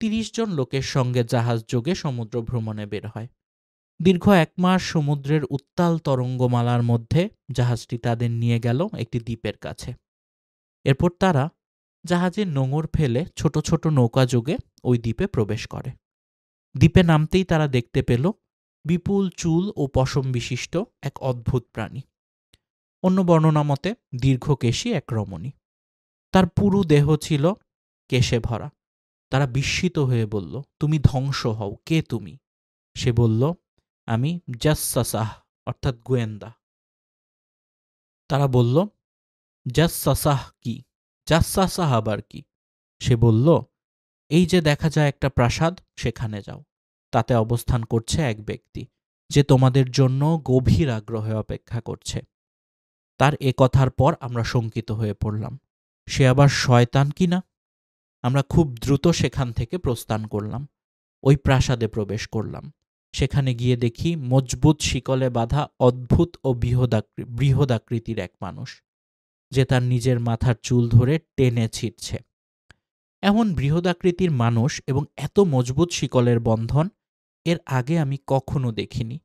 ৩০ জন লোকের সঙ্গে জাহাজ যোগে সমুদ্র ভ্রমণে বের হয়। দীর্ঘ ১ মাস সমুদ্রের উত্তাল তরঙ্গমালার মধ্যে জাহাজটি তাদের নিয়ে গেল একটি দ্বীপের কাছে। এরপর তারা জাহাজে নোঙর ফেলে ছোট ছোট নৌকা যোগে ওই দ্বীপে প্রবেশ করে। দ্বীপে নামতেই তারা দেখতে পেল বিপুল চুল ও পশম বিশিষ্ট এক অদ্ভুত প্রাণী। অন্য বর্ণনা মতে দীর্ঘকেশী এক রমণী। তার পুরো দেহ ছিল কেশে ভরা। তারা বিস্মিত হয়ে বলল, তুমি ধ্বংস হও, কে তুমি? সে বলল, আমি জাসসাসাহ অর্থাৎ গোয়েন্দা। তারা বলল, জাসসাসাহ কি? জাসসাসাহ আবার কি? সে বলল, এই যে দেখা যায় একটা প্রাসাদ, সেখানে যাও। তাতে অবস্থান করছে এক ব্যক্তি, যে তোমাদের জন্য গভীর আগ্রহে অপেক্ষা করছে। তার এ কথার পর আমরা শঙ্কিত হয়ে পড়লাম, সে আবার শয়তান কিনা। আমরা খুব দ্রুত সেখান থেকে প্রস্থান করলাম, ওই প্রাসাদে প্রবেশ করলাম। সেখানে গিয়ে দেখি মজবুত শিকলে বাঁধা অদ্ভুত ও বৃহদাকৃতির এক মানুষ, যে তার নিজের মাথার চুল ধরে টেনে ছিঁড়ছে। এমন বৃহদাকৃতির মানুষ এবং এত মজবুত শিকলের বন্ধন এর আগে আমি কখনো দেখিনি।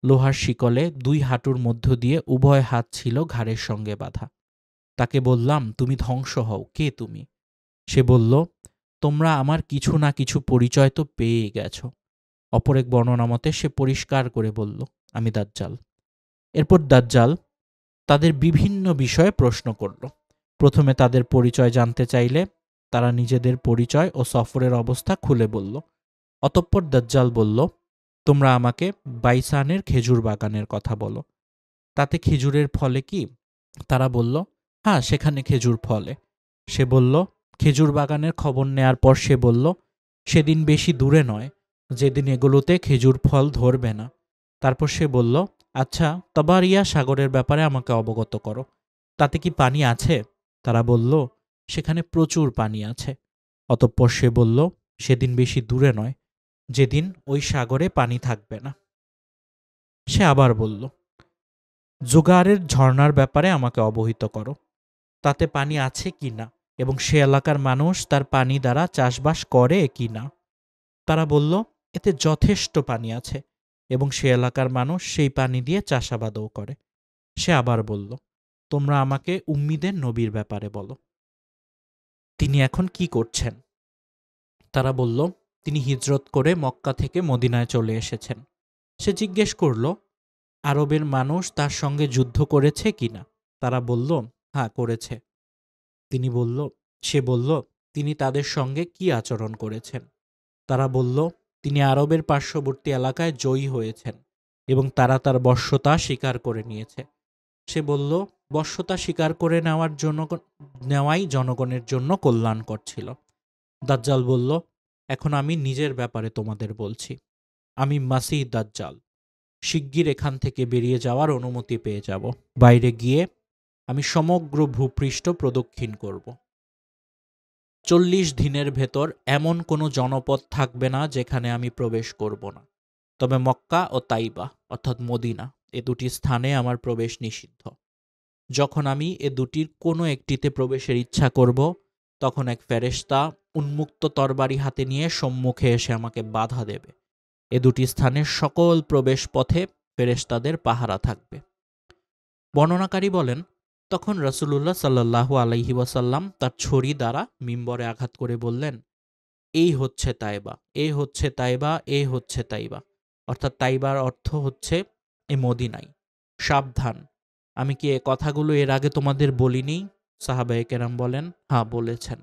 লোহার শিকলে 2 হাঁটুর মধ্য দিয়ে উভয় হাত ছিল ঘাড়ের সঙ্গে বাঁধা। তাকে বললাম, তুমি ধ্বংস হও, কে তুমি? সে বলল, তোমরা আমার কিছু না কিছু পরিচয় তো পেয়ে গেছ। অপর এক বর্ণনা মতে সে পরিষ্কার করে বলল, আমি দাজ্জাল। এরপর দাজ্জাল তাদের বিভিন্ন বিষয়ে প্রশ্ন করল। প্রথমে তাদের পরিচয় জানতে চাইলে তারা নিজেদের পরিচয় ও সফরের অবস্থা খুলে বলল। অতঃপর দাজ্জাল বলল, তোমরা আমাকে বাইসানের খেজুর বাগানের কথা বলো। তাতে খেজুরের ফলে কি? তারা বলল, হ্যাঁ, সেখানে খেজুর ফলে। সে বলল, খেজুর বাগানের খবর নেয়ার পর সে বলল, সেদিন বেশি দূরে নয় যেদিন এগুলোতে খেজুর ফল ধরবে না। তারপর সে বলল, আচ্ছা, তবারিয়া সাগরের ব্যাপারে আমাকে অবগত করো। তাতে কি পানি আছে? তারা বলল, সেখানে প্রচুর পানি আছে। অতঃপর সে বলল, সেদিন বেশি দূরে নয় যেদিন ওই সাগরে পানি থাকবে না। সে আবার বলল, জোগাড়ের ঝর্ণার ব্যাপারে আমাকে অবহিত করো। তাতে পানি আছে কি না এবং সে এলাকার মানুষ তার পানি দ্বারা চাষবাস করে কি না। তারা বলল, এতে যথেষ্ট পানি আছে এবং সে এলাকার মানুষ সেই পানি দিয়ে চাষাবাদও করে। সে আবার বলল, তোমরা আমাকে উম্মিদের নবীর ব্যাপারে বলো, তিনি এখন কি করছেন? তারা বলল, তিনি হিজরত করে মক্কা থেকে মদিনায় চলে এসেছেন। সে জিজ্ঞেস করল, আরবের মানুষ তার সঙ্গে যুদ্ধ করেছে কিনা? তারা বলল, হ্যাঁ, করেছে। সে বলল, তিনি তাদের সঙ্গে কি আচরণ করেছেন? তারা বলল, তিনি আরবের পার্শ্ববর্তী এলাকায় জয়ী হয়েছেন এবং তারা তার বশ্যতা স্বীকার করে নিয়েছে। সে বলল, বশ্যতা স্বীকার করে নেওয়াই জনগণের জন্য কল্যাণকর ছিল। দাজ্জাল বলল, এখন আমি নিজের ব্যাপারে তোমাদের বলছি। আমি মাসিহ দাজ্জাল। শিগগির এখান থেকে বেরিয়ে যাওয়ার অনুমতি পেয়ে যাব। বাইরে গিয়ে আমি সমগ্র ভূপৃষ্ঠ প্রদক্ষিণ করব। 40 দিনের ভেতর এমন কোনো জনপদ থাকবে না যেখানে আমি প্রবেশ করব না। তবে মক্কা ও তাইবা অর্থাৎ মদিনা, এ দুটি স্থানে আমার প্রবেশ নিষিদ্ধ। যখন আমি এ দুটির কোনো একটিতে প্রবেশের ইচ্ছা করব, তখন এক ফেরেশতা উন্মুক্ত তরবারি হাতে নিয়ে সম্মুখে এসে আমাকে বাধা দেবে। এ দুটি স্থানের সকল প্রবেশ পথে ফেরেশতাদের পাহারা থাকবে। বর্ণনাকারী বলেন, তখন রাসূলুল্লাহ সাল্লাল্লাহু আলাইহি ওয়াসাল্লাম তার ছড়ি দ্বারা মিম্বরে আঘাত করে বললেন, এই হচ্ছে তাইবা, এই হচ্ছে তাইবা, এই হচ্ছে তাইবা। অর্থাৎ তাইবার অর্থ হচ্ছে এ মদিনাই। সাবধান, আমি কি এ কথাগুলো এর আগে তোমাদের বলিনি? সাহাবায়ে কেরাম বলেন, হ্যাঁ, বলেছেন।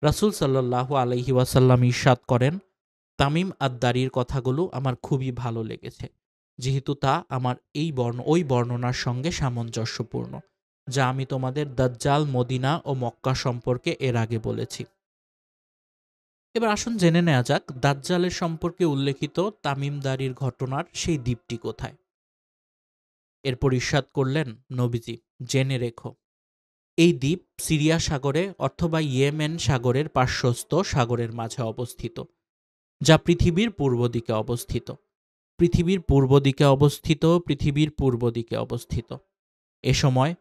রাসূল সাল্লাল্লাহু আলাইহি ওয়াসাল্লাম ইরশাদ করেন, তামিম আদ-দারির কথাগুলো আমার খুবই ভালো লেগেছে, যেহেতু তা আমার ওই বর্ণনার সঙ্গে সামঞ্জস্যপূর্ণ, যা আমি তোমাদের দাজ্জাল, মদিনা ও মক্কা সম্পর্কে এর আগে বলেছি। এবার আসুন জেনে নেওয়া যাক দাজ্জালের সম্পর্কে উল্লেখিত তামিমদারির ঘটনার সেই দ্বীপটি কোথায়। এরপর ইরশাদ করলেন নবীজি, জেনে রেখো, এই দ্বীপ সিরিয়া সাগরে অথবা ইয়েমেন সাগরের পার্শ্বস্থ সাগরের মাঝে অবস্থিত, যা পৃথিবীর পূর্ব দিকে অবস্থিত। পৃথিবীর পূর্ব দিকে অবস্থিত, পৃথিবীর পূর্ব দিকে অবস্থিত। এ সময়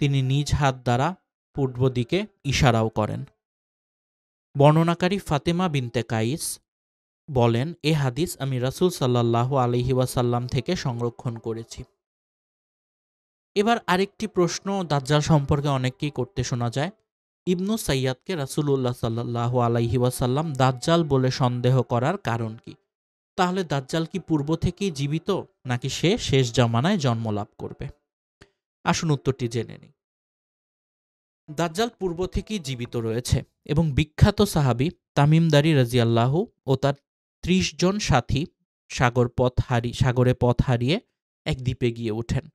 তিনি নিজ হাত দ্বারা পূর্ব দিকে ইশারাও করেন। বর্ণনাকারী ফাতেমা বিনতে কাইস বলেন, এ হাদিস আমি রাসূল সাল্লাল্লাহু আলাইহি ওয়াসাল্লাম থেকে সংরক্ষণ করেছি। এবার আরেকটি প্রশ্ন দাজ্জাল সম্পর্কে অনেককেই করতে শোনা যায়। ইবনু সাইয়াদকে রাসূলুল্লাহ সাল্লাল্লাহু আলাইহি ওয়াসাল্লাম দাজ্জাল বলে সন্দেহ করার কারণ কি? তাহলে দাজ্জাল কি পূর্ব থেকেই জীবিত, নাকি সে শেষ জামানায় জন্মলাভ করবে? আসুন উত্তরটি জেনে নিই। দাজ্জাল পূর্ব থেকেই জীবিত রয়েছে এবং বিখ্যাত সাহাবী তামিমদারি রাদিয়াল্লাহু ও তার 30 জন সাথী সাগরে পথ হারিয়ে এক দ্বীপে গিয়ে ওঠেন।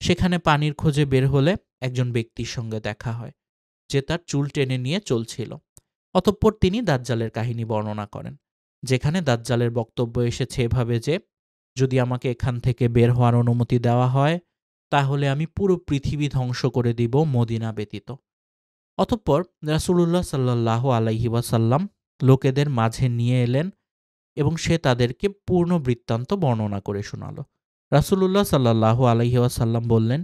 সেখানে পানির খোঁজে বের হলে একজন ব্যক্তির সঙ্গে দেখা হয়, যে তার চুল টেনে নিয়ে চলছিল। অতঃপর তিনি দাজ্জালের কাহিনী বর্ণনা করেন, যেখানে দাজ্জালের বক্তব্য এসেছে এভাবে যে, যদি আমাকে এখান থেকে বের হওয়ার অনুমতি দেওয়া হয়, তাহলে আমি পুরো পৃথিবী ধ্বংস করে দিব মদিনা ব্যতীত। অতঃপর রাসূলুল্লাহ সাল্লাল্লাহু আলাইহি ওয়াসাল্লাম লোকেদের মাঝে নিয়ে এলেন এবং সে তাদেরকে পূর্ণ বৃত্তান্ত বর্ণনা করে শোনালো। রাসূলুল্লাহ সাল্লাল্লাহু আলাইহি ওয়াসাল্লাম বললেন,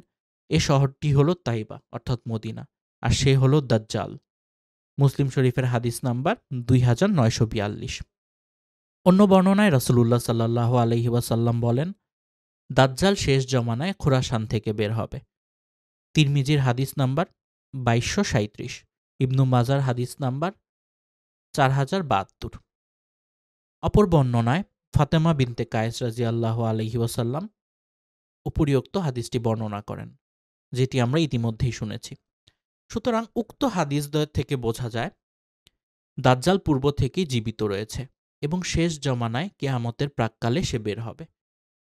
এ শহরটি হলো তাইবা অর্থাৎ মদিনা, আর সে হলো দাজ্জাল। মুসলিম শরীফের হাদিস নাম্বার 2942। অন্য বর্ণনায় রাসূলুল্লাহ সাল্লাল্লাহু আলাইহি ওয়াসাল্লাম বলেন, দাজ্জাল শেষ জমানায় খোরাসান থেকে বের হবে। তিরমিজির হাদিস নাম্বার 2237, ইবনু মাজার হাদিস নাম্বার 4072। অপর বর্ণনায় ফাতেমা বিনতে কায়েস রাদিয়াল্লাহু আলাইহি ওয়াসাল্লাম উপরিউক্ত হাদিসটি বর্ণনা করেন, যেটি আমরা ইতিমধ্যেই শুনেছি। সুতরাং উক্ত হাদিসদ্বয় থেকে বোঝা যায় দাজ্জাল পূর্ব থেকেই জীবিত রয়েছে এবং শেষ জমানায় কিয়ামতের প্রাক্কালে সে বের হবে।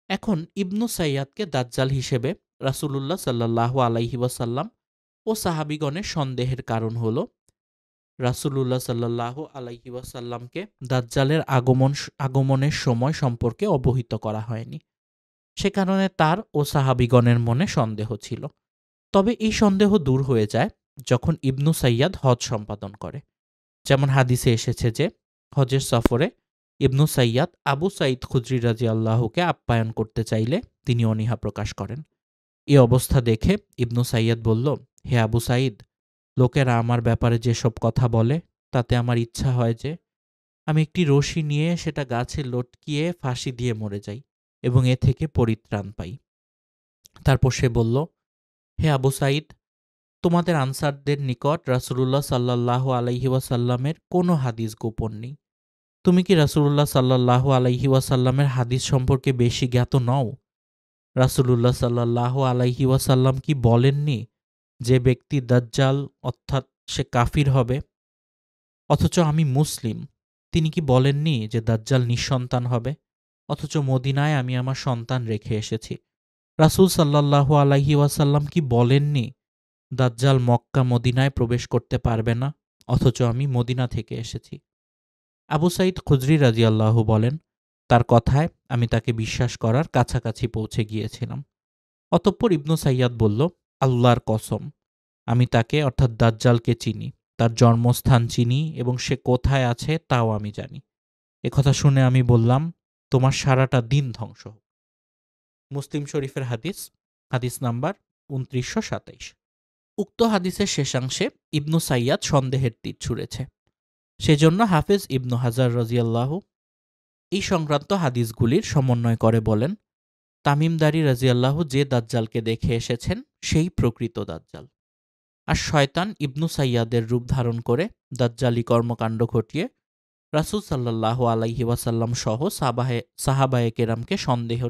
এখন ইবনু সাইয়াদকে দাজ্জাল হিসেবে রাসূলুল্লাহ সাল্লাল্লাহু আলাইহি ওয়াসাল্লাম ও সাহাবীগণের সন্দেহের কারণ হল, রাসূলুল্লাহ সাল্লাল্লাহু আলাইহি ওয়াসাল্লামকে দাজ্জালের আগমনের সময় সম্পর্কে অবহিত করা হয়নি। সে কারণে তার ও সাহাবীগণের মনে সন্দেহ ছিল। তবে এই সন্দেহ দূর হয়ে যায় যখন ইবনু সাইয়াদ হজ সম্পাদন করে। যেমন হাদিসে এসেছে যে, হজের সফরে ইবনু সাইয়াদ আবু সাঈদ খুদরি রাদিয়াল্লাহুকে আপ্যায়ন করতে চাইলে তিনি অনীহা প্রকাশ করেন। এ অবস্থা দেখে ইবনু সাইয়াদ বলল, হে আবু সাঈদ, লোকেরা আমার ব্যাপারে যেসব কথা বলে তাতে আমার ইচ্ছা হয় যে আমি একটি রশি নিয়ে সেটা গাছে লটকিয়ে ফাঁসি দিয়ে মরে যাই এবং এ থেকে পরিত্রাণ পাই। তারপর সে বলল, হে আবু সাঈদ, তোমাদের আনসারদের নিকট রাসূলুল্লাহ সাল্লাল্লাহু আলাইহি ওয়াসাল্লামের কোনো হাদিস গোপন নেই। তুমি কি রাসূলুল্লাহ সাল্লাল্লাহু আলাইহি ওয়াসাল্লামের হাদিস সম্পর্কে বেশি জ্ঞাত নও? রাসূলুল্লাহ সাল্লাল্লাহু আলাইহি ওয়াসাল্লাম কি বলেননি যে ব্যক্তি দাজ্জাল অর্থাৎ সে কাফির হবে? অথচ আমি মুসলিম। তিনি কি বলেননি যে দাজ্জাল নিঃসন্তান হবে? অথচ মদিনায় আমি আমার সন্তান রেখে এসেছি। রাসূল সাল্লাল্লাহু আলাইহি ওয়াসাল্লাম কি বলেননি দাজ্জাল মক্কা মদিনায় প্রবেশ করতে পারবে না? অথচ আমি মদিনা থেকে এসেছি। আবু সাঈদ খুদরি রাদিয়াল্লাহু বলেন, তার কথায় আমি তাকে বিশ্বাস করার কাছাকাছি পৌঁছে গিয়েছিলাম। অতঃপর ইবনু সাইয়াদ বলল, আল্লাহর কসম, আমি তাকে অর্থাৎ দাজ্জালকে চিনি, তার জন্মস্থান চিনি এবং সে কোথায় আছে তাও আমি জানি। একথা শুনে আমি বললাম, তোমার সারাটা দিন ধ্বংস হোক। মুসলিম শরীফের হাদিস, হাদিস নাম্বার 2927। উক্ত হাদিসের শেষাংশে ইবনু সাইয়াদ সন্দেহের তীর ছুঁড়েছে। সেজন্য হাফেজ ইবনু হাজার রাদিয়াল্লাহু এই সংক্রান্ত হাদিসগুলির সমন্বয় করে বলেন, তামিমদারি রাদিয়াল্লাহু যে দাজ্জালকে দেখে এসেছেন সেই প্রকৃত দাজ্জাল। আর শয়তান ইবনু সাইয়াদের রূপ ধারণ করে দাজ্জালি কর্মকাণ্ড ঘটিয়ে রাসূল সাল্লাল্লাহু আলাইহি ওয়াসাল্লাম সহ সাহাবায়ে কেরামকে সন্দেহ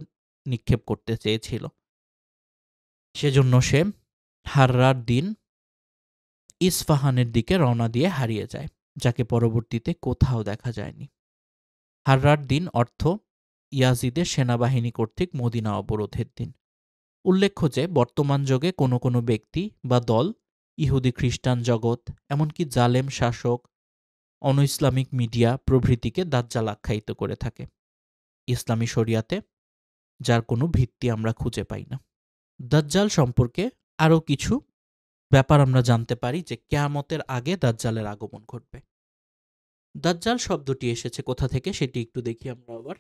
নিক্ষেপ করতে চেয়েছিল। সেজন্য সে হাররার দিন ইসফাহানের দিকে রওনা দিয়ে হারিয়ে যায়, যাকে পরবর্তীতে কোথাও দেখা যায়নি। হাররার দিন অর্থ ইয়াজিদের সেনাবাহিনী কর্তৃক মদিনা অবরোধের দিন। উল্লেখ্য যে বর্তমান যুগে কোনো কোনো ব্যক্তি বা দল ইহুদি খ্রিস্টান জগৎ, এমনকি জালেম শাসক, অনইসলামিক মিডিয়া প্রভৃতিকে দাজ্জাল আখ্যায়িত করে থাকে ইসলামী শরিয়াতে, যার কোনো ভিত্তি আমরা খুঁজে পাই না। দাজ্জাল সম্পর্কে আরও কিছু ব্যাপার আমরা জানতে পারি যে কিয়ামতের আগে দাজ্জালের আগমন ঘটবে। দাজ্জাল শব্দটি এসেছে কোথা থেকে সেটি একটু দেখি আমরা আবার।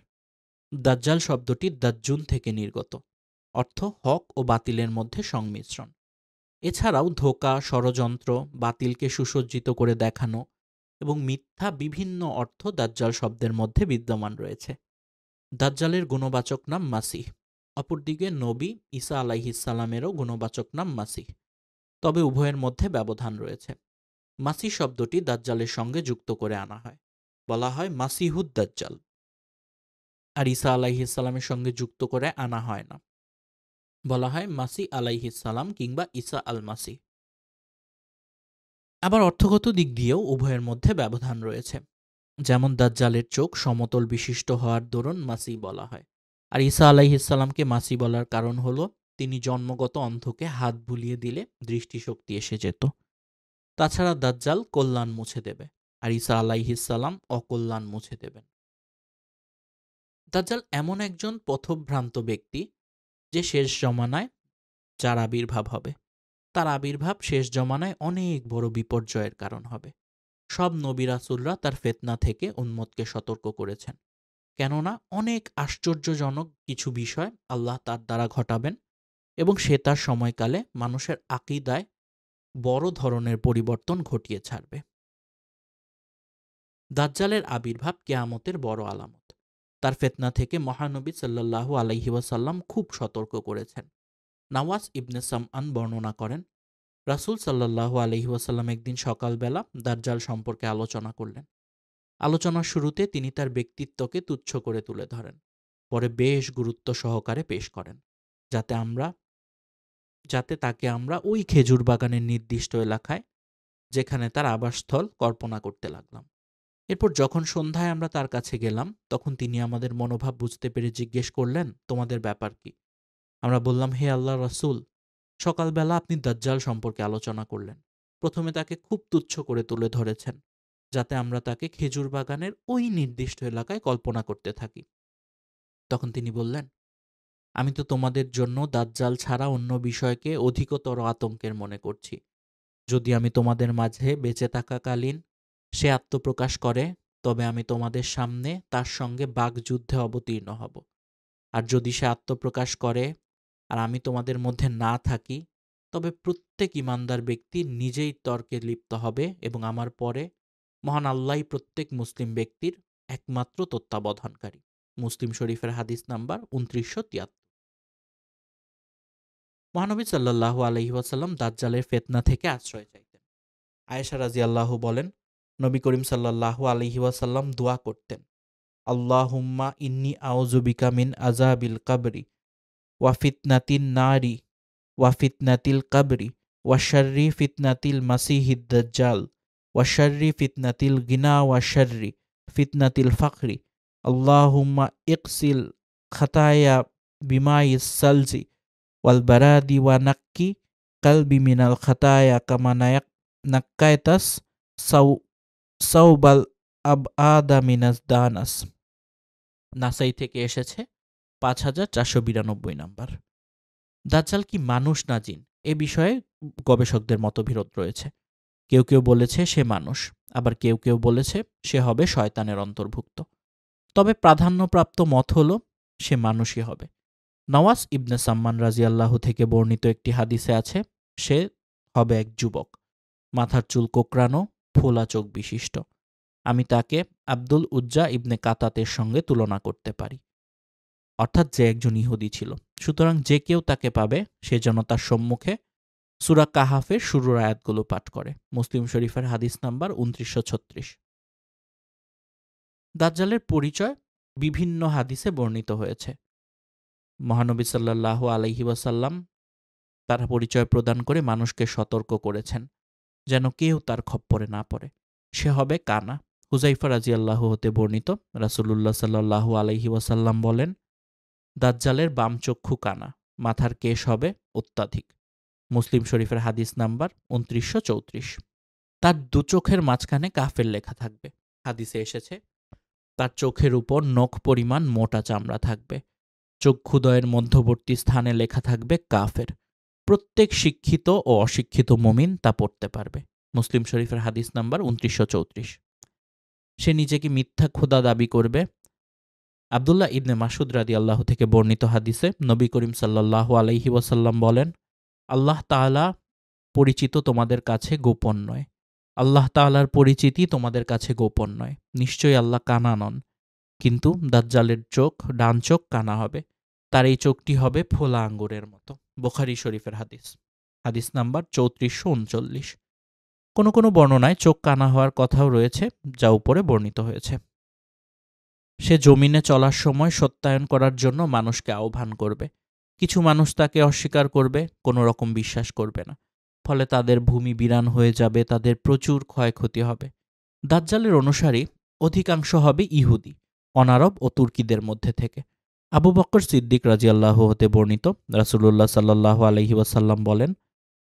দাজ্জাল শব্দটি দাজ্জুন থেকে নির্গত, অর্থ হক ও বাতিলের মধ্যে সংমিশ্রণ। এছাড়াও ধোঁকা, ষড়যন্ত্র, বাতিলকে সুসজ্জিত করে দেখানো এবং মিথ্যা বিভিন্ন অর্থ দাজ্জাল শব্দের মধ্যে বিদ্যমান রয়েছে। দাজ্জালের গুণবাচক নাম মাসিহ। অপরদিকে নবী ঈসা আলাইহিস সালামেরও গুণবাচক নাম মাসিহ, তবে উভয়ের মধ্যে ব্যবধান রয়েছে। মাসিহ শব্দটি দাজ্জালের সঙ্গে যুক্ত করে আনা হয়, বলা হয় মাসিহুদ দাজ্জাল। আর ঈসা আলাইহিস সালামের সঙ্গে যুক্ত করে আনা হয় না, বলা হয় মাসিহ আলাইহিস সালাম কিংবা ঈসা আল মাসিহ। আবার অর্থগত দিক দিয়েও উভয়ের মধ্যে ব্যবধান রয়েছে। যেমন দাজ্জালের চোখ সমতল বিশিষ্ট হওয়ার দরুন মাসি বলা হয়। আর ঈসা আলাইহিসসালামকে মাসি বলার কারণ হলো তিনি জন্মগত অন্ধকে হাত বুলিয়ে দিলে দৃষ্টিশক্তি এসে যেত। তাছাড়া দাজ্জাল কল্যাণ মুছে দেবে, আর ঈসা আলাইহিসসালাম অকল্যাণ মুছে দেবেন। দাজ্জাল এমন একজন পথভ্রান্ত ব্যক্তি যে শেষ জমানায় যার আবির্ভাব হবে, তার আবির্ভাব শেষ জমানায় অনেক বড় বিপর্যয়ের কারণ হবে। সব নবী রাসূলরা তার ফিতনা থেকে উম্মতকে সতর্ক করেছেন, কেননা অনেক আশ্চর্যজনক কিছু বিষয় আল্লাহ তার দ্বারা ঘটাবেন এবং সে তার সময়কালে মানুষের আকীদায় বড় ধরনের পরিবর্তন ঘটিয়ে ছাড়বে। দাজ্জালের আবির্ভাব কিয়ামতের বড় আলামত। তার ফিতনা থেকে মহানবী সাল্লাল্লাহু আলাইহি ওয়াসাল্লাম খুব সতর্ক করেছেন। নাওয়াস ইবনে সামআন বর্ণনা করেন, রাসূল সাল্লাল্লাহু আলাইহি ওয়াসাল্লাম একদিন সকালবেলা দাজ্জাল সম্পর্কে আলোচনা করলেন। আলোচনার শুরুতে তিনি তার ব্যক্তিত্বকে তুচ্ছ করে তুলে ধরেন, পরে বেশ গুরুত্ব সহকারে পেশ করেন, যাতে তাকে আমরা ওই খেজুর বাগানের নির্দিষ্ট এলাকায়, যেখানে তার আবাসস্থল, কল্পনা করতে লাগলাম। এরপর যখন সন্ধ্যায় আমরা তার কাছে গেলাম, তখন তিনি আমাদের মনোভাব বুঝতে পেরে জিজ্ঞেস করলেন, তোমাদের ব্যাপার কি? আমরা বললাম, হে আল্লাহর রাসূল, সকালবেলা আপনি দাজ্জাল সম্পর্কে আলোচনা করলেন। প্রথমে তাকে খুব তুচ্ছ করে তুলে ধরেছেন, যাতে আমরা তাকে খেজুর বাগানের ওই নির্দিষ্ট এলাকায় কল্পনা করতে থাকি। তখন তিনি বললেন, আমি তো তোমাদের জন্য দাজ্জাল ছাড়া অন্য বিষয়কে অধিকতর আতঙ্কের মনে করছি। যদি আমি তোমাদের মাঝে বেঁচে থাকাকালীন সে আত্মপ্রকাশ করে, তবে আমি তোমাদের সামনে তার সঙ্গে বাগযুদ্ধে অবতীর্ণ হব। আর যদি সে আত্মপ্রকাশ করে আর আমি তোমাদের মধ্যে না থাকি, তবে প্রত্যেক ঈমানদার ব্যক্তি নিজেই তর্কে লিপ্ত হবে এবং আমার পরে মহান আল্লাহই প্রত্যেক মুসলিম ব্যক্তির একমাত্র তত্ত্বাবধানকারী। মুসলিম শরীফের হাদিস নাম্বার ২৯৭৩। মহানবী সাল্লাল্লাহু আলাইহি ওয়াসাল্লাম দাজ্জালের ফিতনা থেকে আশ্রয় চাইতেন। আয়েশা রাদিয়াল্লাহু বলেন, নবী করিম সাল্লাল্লাহু আলাইহি ওয়াসাল্লাম দোয়া করতেন, আল্লাহুম্মা ইন্নী আউযু বিকা মিন আযাবিল কবরি ওয়া ফিতনাতিন নারি ওয়া ফিতনাতিল কবরি ওয়া শাররি ফিতনাতিল মাসিহিদ দাজ্জাল ওয়া শাররি ফিতনাতিল গিনা ওয়া শাররি ফিতনাতিল ফাকরি। আল্লাহুম্মা ইকসিল খাতায়া বিমাইস সালজি ওয়াল বারাদি ওয়া নাক্কি কালবি মিনাল খাতায়া কামা নাক্কায়তাস সাউবাল আবআদা মিনাস দানাস। নাসাই থেকে এসেছে ৫,৪৯২ নাম্বার। দাজ্জাল কি মানুষ না জিন, এ বিষয়ে গবেষকদের মতবিরোধ রয়েছে। কেউ কেউ বলেছে সে মানুষ, আবার কেউ কেউ বলেছে সে হবে শয়তানের অন্তর্ভুক্ত। তবে প্রাধান্যপ্রাপ্ত মত হল সে মানুষই হবে। নওয়াস ইবনে সাম্মান রাজিয়াল্লাহু থেকে বর্ণিত একটি হাদিসে আছে, সে হবে এক যুবক, মাথার চুল কোঁকড়ানো, ফোলা চোখ বিশিষ্ট। আমি তাকে আব্দুল উজ্জা ইবনে কাতাতের সঙ্গে তুলনা করতে পারি, অর্থাৎ যে একজন ইহুদি ছিল। সুতরাং যে কেউ তাকে পাবে সে যেন তার সম্মুখে সূরা কাহাফের শুরুর আয়াতগুলো পাঠ করে। মুসলিম শরীফের হাদিস নাম্বার ২৯৩৬। দাজ্জালের পরিচয় বিভিন্ন হাদিসে বর্ণিত হয়েছে। মহানবী সাল্লাল্লাহু আলাইহি ওয়াসাল্লাম তার পরিচয় প্রদান করে মানুষকে সতর্ক করেছেন যেন কেউ তার খপ্পরে না পড়ে। সে হবে কানা। হুযাইফা রাদিয়াল্লাহু হতে বর্ণিত, রাসূলুল্লাহ সাল্লাল্লাহু আলাইহি ওয়াসাল্লাম বলেন, দাজ্জালের বাম চক্ষু কানা, মাথার কেশ হবে অত্যাধিক। মুসলিম শরীফের হাদিস নাম্বার ২৯৩৪। তার দু চোখের মাঝখানে কাফের লেখা থাকবে। হাদিসে এসেছে তার চোখের উপর নখ পরিমাণ মোটা চামড়া থাকবে। চক্ষুদ্বয়ের মধ্যবর্তী স্থানে লেখা থাকবে কাফের। প্রত্যেক শিক্ষিত ও অশিক্ষিত মুমিন তা পড়তে পারবে। মুসলিম শরীফের হাদিস নাম্বার ২৯৩৪। সে নিজেকে মিথ্যা খোদা দাবি করবে। আব্দুল্লাহ ইবনে মাসউদ রাদিয়াল্লাহু থেকে বর্ণিত হাদিসে নবী করিম সাল্লাল্লাহু আলাইহি ওয়াসাল্লাম বলেন, আল্লাহ তাআলা পরিচিত তোমাদের কাছে গোপন নয়। আল্লাহ তাআলার পরিচিতি তোমাদের কাছে গোপন নয়। নিশ্চয়ই আল্লাহ কানা নন, কিন্তু দাজ্জালের চোখ, ডান চোখ কানা হবে। তার এই চোখটি হবে ফোলা আঙ্গুরের মতো। বুখারী শরীফের হাদিস, হাদিস নাম্বার ৩৪৩৯। কোনো কোনো বর্ণনায় চোখ কানা হওয়ার কথাও রয়েছে, যা উপরে বর্ণিত হয়েছে। সে জমিনে চলার সময় সত্যায়ন করার জন্য মানুষকে আহ্বান করবে। কিছু মানুষ তাকে অস্বীকার করবে, কোনো রকম বিশ্বাস করবে না। ফলে তাদের ভূমি বিরান হয়ে যাবে, তাদের প্রচুর ক্ষয়ক্ষতি হবে। দাজ্জালের অনুসারী অধিকাংশ হবে ইহুদি, অনারব ও তুর্কিদের মধ্যে থেকে। আবু বকর সিদ্দিক রাজিয়াল্লাহু হতে বর্ণিত, রাসূলুল্লাহ সাল্লাল্লাহু আলাইহি ওয়াসাল্লাম বলেন,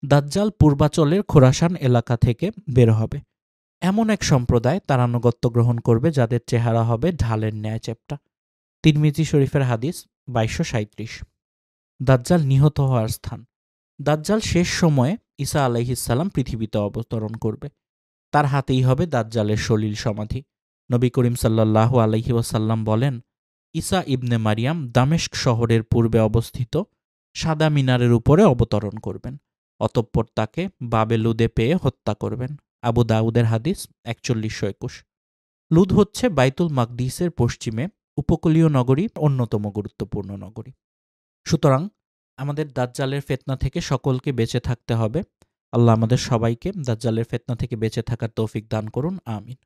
দাজ্জাল পূর্বাচলের খোরাসান এলাকা থেকে বের হবে। এমন এক সম্প্রদায় তার আনুগত্য গ্রহণ করবে যাদের চেহারা হবে ঢালের ন্যায় চ্যাপ্টা। তিরমিজি শরীফের হাদিস 2237। দাজ্জাল নিহত হওয়ার স্থান। দাজ্জাল শেষ সময়ে ঈসা আলাইহিসসালাম পৃথিবীতে অবতরণ করবে। তার হাতেই হবে দাজ্জালের সলিল সমাধি। নবী করিম সাল্লাল্লাহু আলাইহি ওয়াসাল্লাম বলেন, ঈসা ইবনে মারিয়াম দামেস্ক শহরের পূর্বে অবস্থিত সাদা মিনারের উপরে অবতরণ করবেন। অতঃপর তাকে বাবেলুদে পেয়ে হত্যা করবেন। আবু দাউদের হাদিস 4121। লুদ হচ্ছে বাইতুল মাকদিসের পশ্চিমে উপকূলীয় নগরী, অন্যতম গুরুত্বপূর্ণ নগরী। সুতরাং আমাদের দাজ্জালের ফিতনা থেকে সকলকে বেঁচে থাকতে হবে। আল্লাহ আমাদের সবাইকে দাজ্জালের ফিতনা থেকে বেঁচে থাকার তৌফিক দান করুন। আমিন।